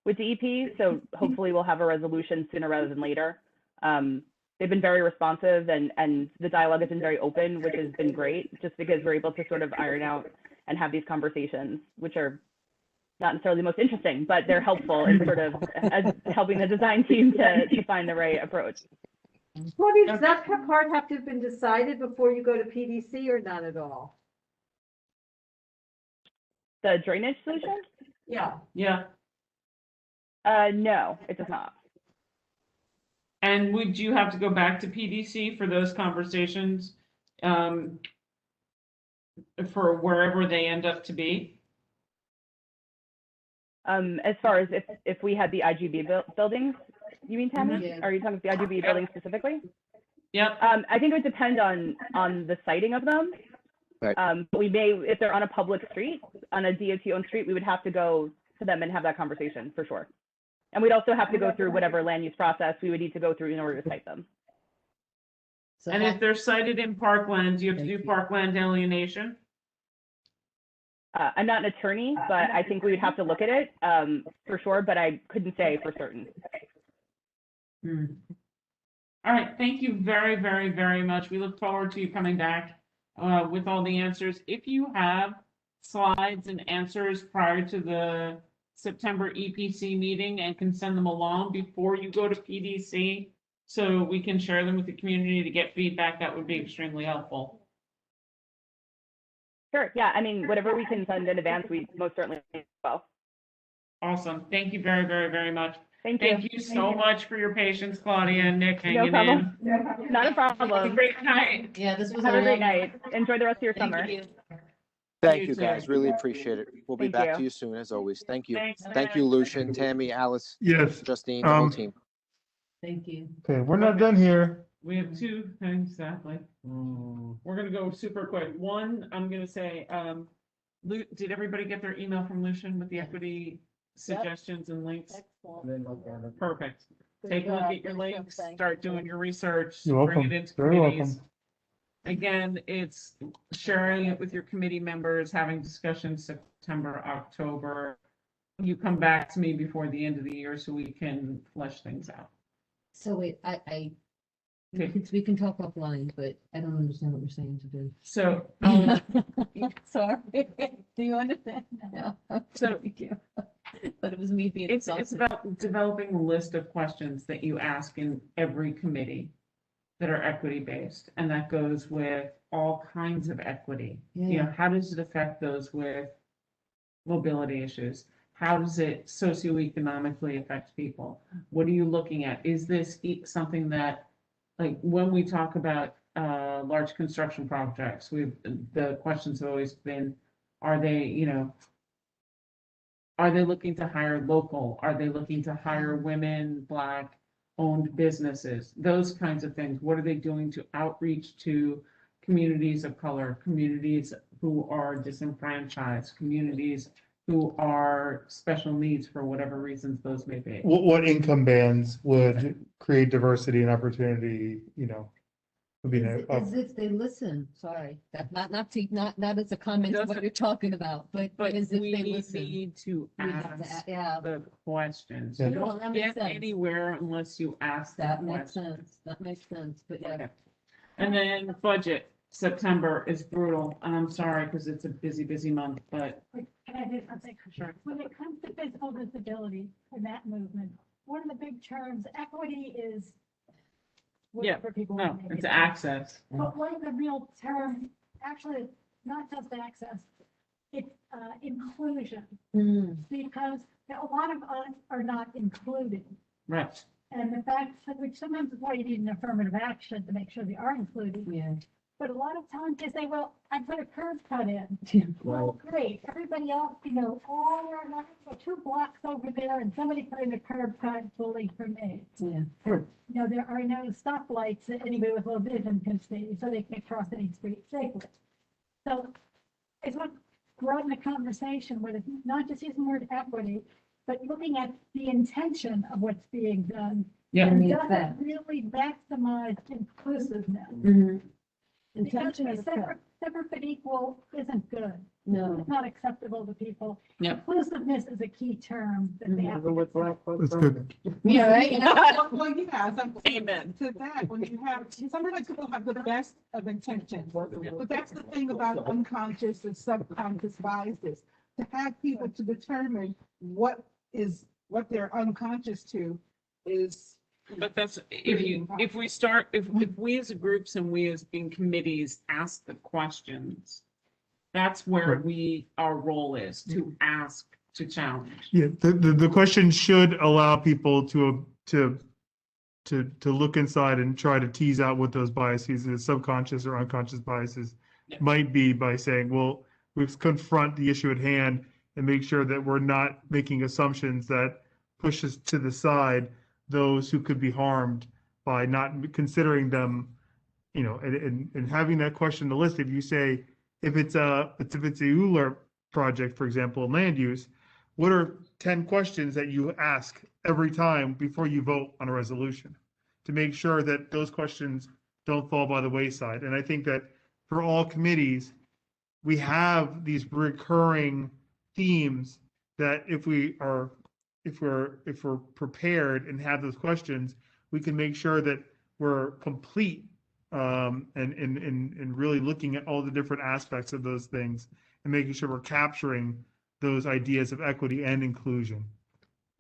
with DEP. So hopefully we'll have a resolution sooner rather than later. They've been very responsive and the dialogue has been very open, which has been great, just because we're able to sort of iron out and have these conversations, which are not necessarily the most interesting, but they're helpful in sort of helping the design team to find the right approach. Well, does that part have to have been decided before you go to PDC or not at all? The drainage solution? Yeah. Yeah. No, it does not. And would you have to go back to PDC for those conversations for wherever they end up to be? As far as if we had the IGB buildings, you mean, Tammy? Yeah. Are you talking about the IGB buildings specifically? Yep. I think it would depend on the siting of them. Right. But we may, if they're on a public street, on a DOT-owned street, we would have to go to them and have that conversation for sure. And we'd also have to go through whatever land use process we would need to go through in order to site them. So And if they're cited in parkland, do you have to do parkland alienation? I'm not an attorney, but I think we would have to look at it for sure, but I couldn't say for certain. All right, thank you very, very, very much. We look forward to you coming back with all the answers. If you have slides and answers prior to the September EPC meeting and can send them along before you go to PDC so we can share them with the community to get feedback, that would be extremely helpful. Sure, yeah, I mean, whatever we can send in advance, we most certainly will. Awesome. Thank you very, very, very much. Thank you. Thank you so much for your patience, Claudia and Nick, No hanging problem. in. Not a problem. Have a great night. Yeah, this was Have a great long. night. Enjoy the rest of your summer. Thank You you, too. guys. Really appreciate it. We'll be Thank back you. to you soon, as always. Thank you. Thanks, Thank you, Lucian, Tammy, Alice, Yes. Justine, the whole Um, team. Thank you. Okay, we're not done here. We have two things, exactly. We're gonna go super quick. One, I'm gonna say, did everybody get their email from Lucian with the equity suggestions and links? Excellent. Perfect. Good Take a look job. at your Good job. links, Thank start doing your research, You're bring welcome. it into Very welcome. committees. Again, it's sharing it with your committee members, having discussions September, October. You come back to me before the end of the year so we can flesh things out. So wait, we can talk offline, but I don't understand what you're saying to do. So, Sorry. Do you understand? No. So- Thank you. But it was me being It's exhausted. about developing a list of questions that you ask in every committee that are equity-based, and that goes with all kinds of equity. You know, how does it affect those with mobility issues? How does it socioeconomically affect people? What are you looking at? Is this something that, like, when we talk about large construction projects, the questions have always been, are they, you know, are they looking to hire local? Are they looking to hire women, Black-owned businesses? Those kinds of things. What are they doing to outreach to communities of color, communities who are disenfranchised, communities who are special needs for whatever reasons those may be? What income bands would create diversity and opportunity, you know? Would be As if they listen, sorry, that not as a comment of what you're talking about, but as if we they listen. need to We have to ask yeah. the questions. Yeah. You Well, that don't makes get sense. anywhere unless you ask the That makes questions. sense, that makes sense, but yeah. Okay. And then budget, September is brutal, and I'm sorry, because it's a busy, busy month, but Can I do something? Sure. When it comes to physical disability and that movement, one of the big terms, equity is whatever people no, want to make it's it. access. But one of the real terms, actually, it's not just access, it's inclusion, because a lot of us are not included. Right. And the fact that, which sometimes is why you need an affirmative action to make sure they are included. Yeah. But a lot of times they say, well, I put a curb cut in. Well, great, everybody else, you know, all around, 2 blocks over there, and somebody put in a curb cut fully for me. Yeah. You know, there are no stoplights that anybody with low vision can see, so they can cross any street safely. So it's what broaden the conversation with it, not just using the word equity, but looking at the intention of what's being done. Yeah. And And the does it effect. really maximize inclusiveness? Intention Because is separate but equal isn't good. No. It's not acceptable to people. Yep. Inclusiveness is a key term that they have. to That's good. Yeah, right? Well, yeah, Amen. to that, when you have, sometimes people have the best of intentions, but that's the thing about unconscious and subconscious biases. To have people to determine what they're unconscious to is. But that's, if we as a groups and we as being committees ask the questions, that's where our role is, to ask, to challenge. Yeah, the question should allow people to look inside and try to tease out what those biases, the subconscious or unconscious biases might be, by saying, well, we've confront the issue at hand and make sure that we're not making assumptions that pushes to the side those who could be harmed by not considering them, you know, and having that question on the list. If you say, if it's a ULURP project, for example, in land use, what are 10 questions that you ask every time before you vote on a resolution to make sure that those questions don't fall by the wayside? And I think that for all committees, we have these recurring themes that if we're prepared and have those questions, we can make sure that we're complete and really looking at all the different aspects of those things and making sure we're capturing those ideas of equity and inclusion.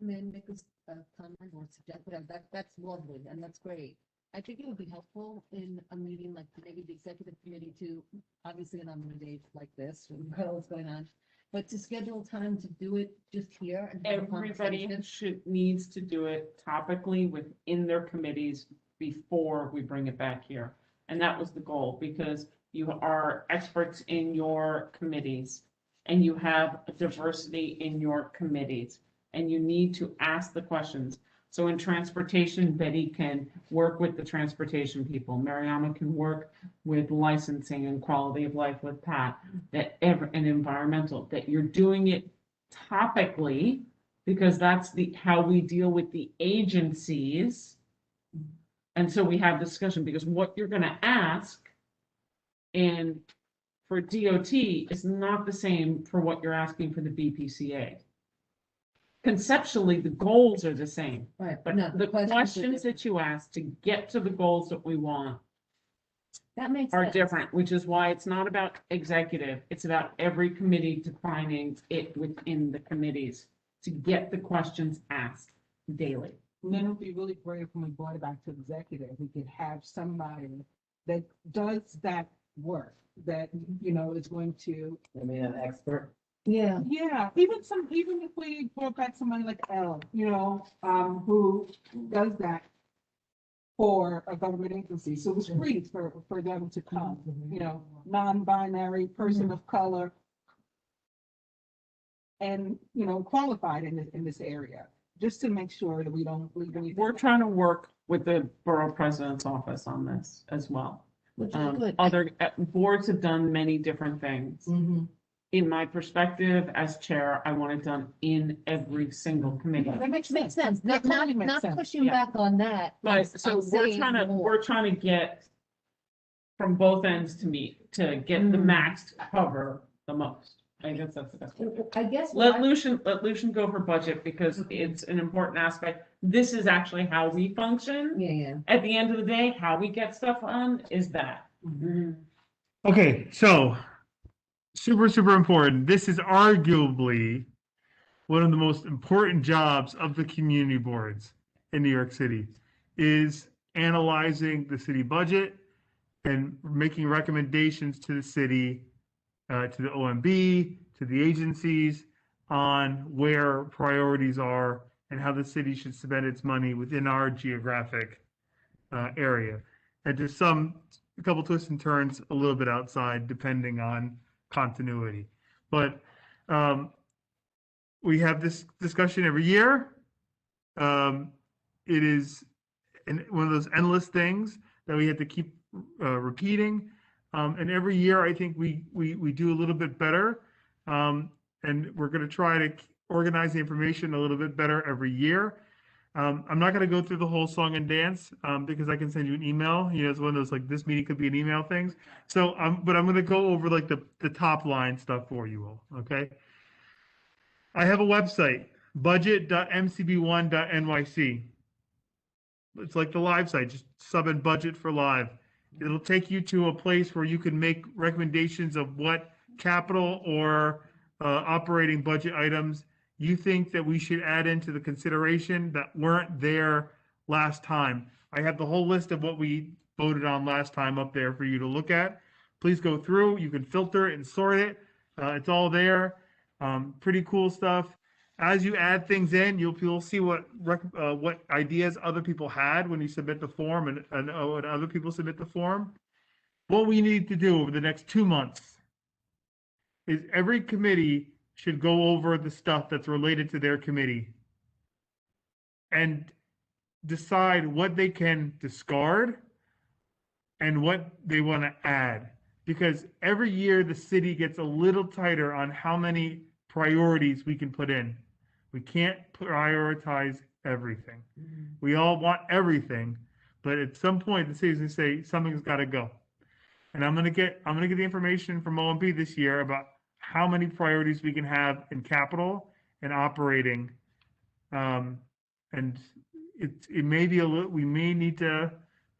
May I make a comment or suggest, that's lovely and that's great. I think it would be helpful in a meeting like maybe the executive committee to, obviously on a day like this, what's going on, but to schedule time to do it just here. And have a Everybody conversation. needs to do it topically within their committees before we bring it back here. And that was the goal, because you are experts in your committees and you have a diversity in your committees and you need to ask the questions. So in transportation, Betty can work with the transportation people. Mariama can work with licensing and quality of life with Pat, and environmental, that you're doing it topically, because that's how we deal with the agencies. And so we have discussion, because what you're gonna ask for DOT is not the same for what you're asking for the BPCA. Conceptually, the goals are the same. Right, But no, the questions are questions that you ask to get to the goals that we want That makes are sense. different, which is why it's not about executive. It's about every committee defining it within the committees to get the questions asked daily. And then it would be really great if when we brought it back to executive, we could have somebody that does that work, that, you know, is going to. I mean, an expert. Yeah. Yeah, even if we brought back somebody like Elle, you know, who does that for a government agency, so it's free for them to come, you know, non-binary, person of color, and, you know, qualified in this area, just to make sure that we don't leave anything. We're trying to work with the borough president's office on this as well. Which is good. Other boards have done many different things. Mm-hmm. In my perspective as chair, I want it done in every single committee. That makes sense. Not pushing Yeah. back on that. But so I'm we're saying trying more. to get from both ends to meet, to get the max to cover the most. I guess that's the best way. I guess. Let Lucian go for budget, because it's an important aspect. This is actually how we function. Yeah. At the end of the day, how we get stuff on is that. Okay, so super important. This is arguably one of the most important jobs of the community boards in New York City, is analyzing the city budget and making recommendations to the city, to the OMB, to the agencies on where priorities are and how the city should spend its money within our geographic area. And to a couple twists and turns a little bit outside, depending on continuity. But we have this discussion every year. It is one of those endless things that we have to keep repeating. And every year, I think we do a little bit better. And we're going to try to organize the information a little bit better every year. I'm not going to go through the whole song and dance because I can send you an email. You know, it's one of those, like, this meeting could be an email things. So, but I'm going to go over like the top line stuff for you all. Okay. I have a website, budget.mcb1.nyc. It's like the live site, just sub in budget for live. It'll take you to a place where you can make recommendations of what capital or operating budget items you think that we should add into the consideration that weren't there last time. I have the whole list of what we voted on last time up there for you to look at. Please go through. You can filter it and sort it. It's all there. Pretty cool stuff. As you add things in, you'll see what ideas other people had when you submit the form and when other people submit the form. What we need to do over the next 2 months is every committee should go over the stuff that's related to their committee and decide what they can discard and what they want to add. Because every year the city gets a little tighter on how many priorities we can put in. We can't prioritize everything. We all want everything, but at some point the city's gonna say something's got to go. And I'm gonna get the information from OMB this year about how many priorities we can have in capital and operating. And it may be a little, we may need to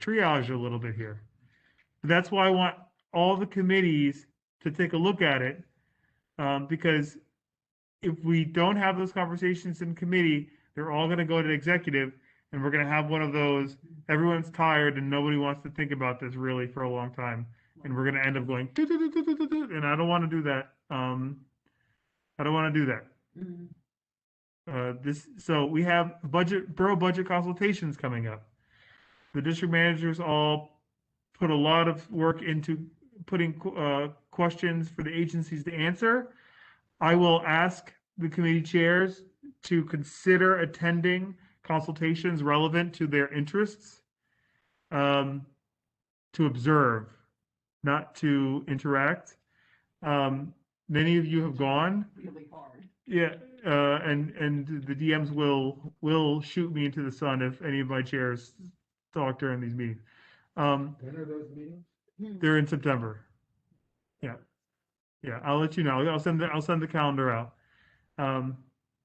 triage a little bit here. But that's why I want all the committees to take a look at it, because if we don't have those conversations in committee, they're all going to go to executive, and we're going to have one of those, everyone's tired and nobody wants to think about this really for a long time. And we're going to end up going, and I don't want to do that. I don't want to do that. So we have borough budget consultations coming up. The district managers all put a lot of work into putting questions for the agencies to answer. I will ask the committee chairs to consider attending consultations relevant to their interests, to observe, not to interact. Many of you have gone. Really hard. Yeah, and the DMs will shoot me into the sun if any of my chairs talk during these meetings. When are those meetings? They're in September. Yeah, yeah. I'll let you know. I'll send the calendar out.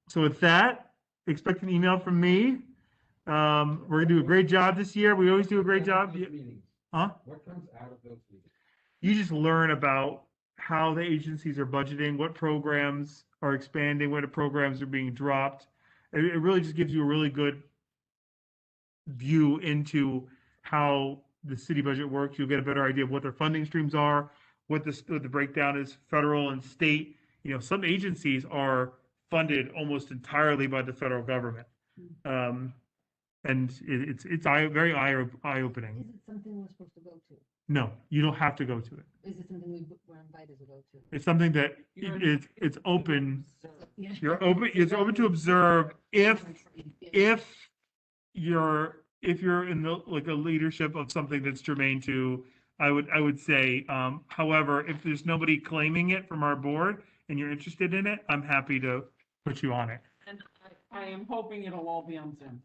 So with that, expect an email from me. We're gonna do a great job this year. We always do a great job. Huh? What comes out of those meetings? You just learn about how the agencies are budgeting, what programs are expanding, what programs are being dropped. It really just gives you a really good view into how the city budget works. You'll get a better idea of what their funding streams are, what the breakdown is, federal and state. You know, some agencies are funded almost entirely by the federal government. And it's very eye-opening. Is it something we're supposed to go to? No, you don't have to go to it. Is it something we're invited to go to? It's something that it's open. It's open to observe if you're in the like a leadership of something that's germane to. I would say. However, if there's nobody claiming it from our board and you're interested in it, I'm happy to put you on it. And I am hoping it'll all be on Zoom.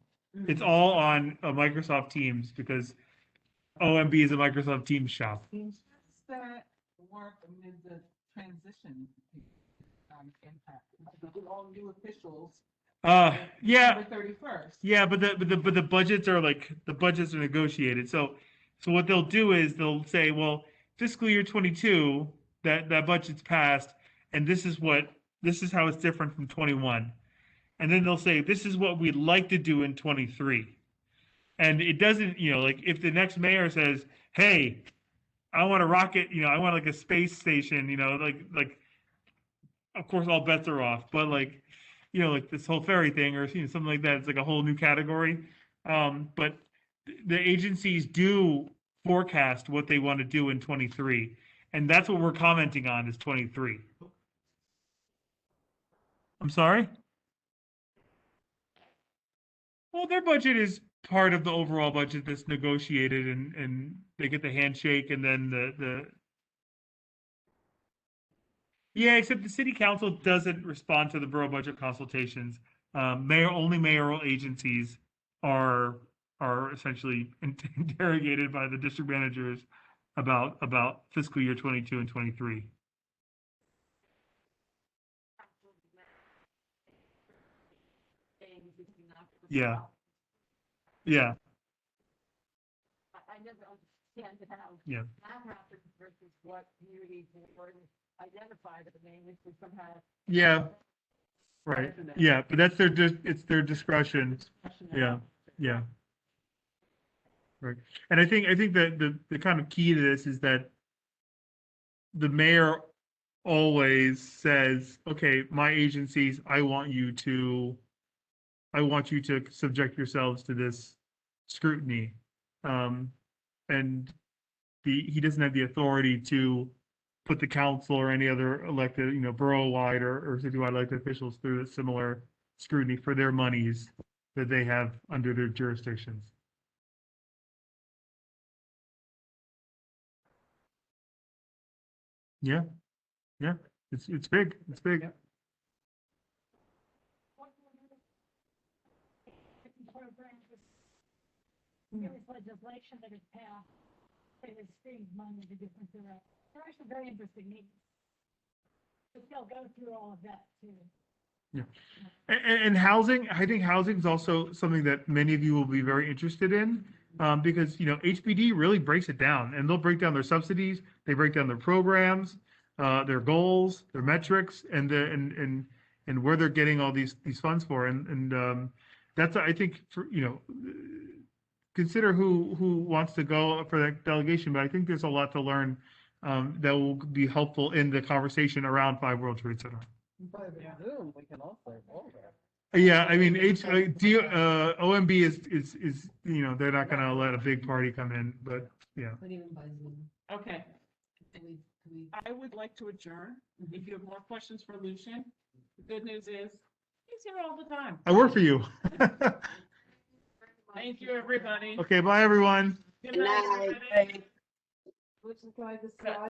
It's all on Microsoft Teams because OMB is a Microsoft Teams shop. That work amid the transition impact? All new officials. Yeah. December 31st. Yeah, but the budgets are negotiated. So what they'll do is they'll say, well, fiscal year 22, that budget's passed, and this is how it's different from 21. And then they'll say, this is what we'd like to do in 23. And it doesn't, like if the next mayor says, hey, I want a rocket, I want like a space station, like of course all bets are off, but like this whole ferry thing or something like that, it's like a whole new category. But the agencies do forecast what they want to do in 23. And that's what we're commenting on is 23. I'm sorry? Well, their budget is part of the overall budget that's negotiated and they get the handshake and then the yeah, except the city council doesn't respond to the borough budget consultations. Only mayoral agencies are essentially interrogated by the district managers about fiscal year 22 and 23. Yeah. Yeah. I never understand how Yeah. that happens versus what communities were identified as the main issue somehow. Yeah. Right. Yeah, but that's it's their discretion. Yeah. Yeah. Right. And I think that the kind of key to this is that the mayor always says, okay, my agencies, I want you to subject yourselves to this scrutiny. And he doesn't have the authority to put the council or any other elected, borough-wide or citywide elected officials through a similar scrutiny for their monies that they have under their jurisdictions. Yeah, yeah, it's big, it's big. There is legislation that is passed that is streams money to different directions. They're actually very interesting meetings. But they'll go through all of that too. Yeah. And housing, I think housing is also something that many of you will be very interested in, because, HPD really breaks it down, and they'll break down their subsidies, they break down their programs, their goals, their metrics, and where they're getting all these funds for. And that's, I think, consider who wants to go for that delegation, but I think there's a lot to learn that will be helpful in the conversation around 5 World Trade Center. By the Zoom, we can also vote. Yeah, I mean, OMB is they're not gonna let a big party come in, but yeah. But even by Zoom. Okay, Can we I would like to adjourn. If you have more questions for Lucian, the good news is he's here all the time. I work for you. Thank you, everybody. Okay, bye, everyone. Good night, night. everybody. Which is why the slide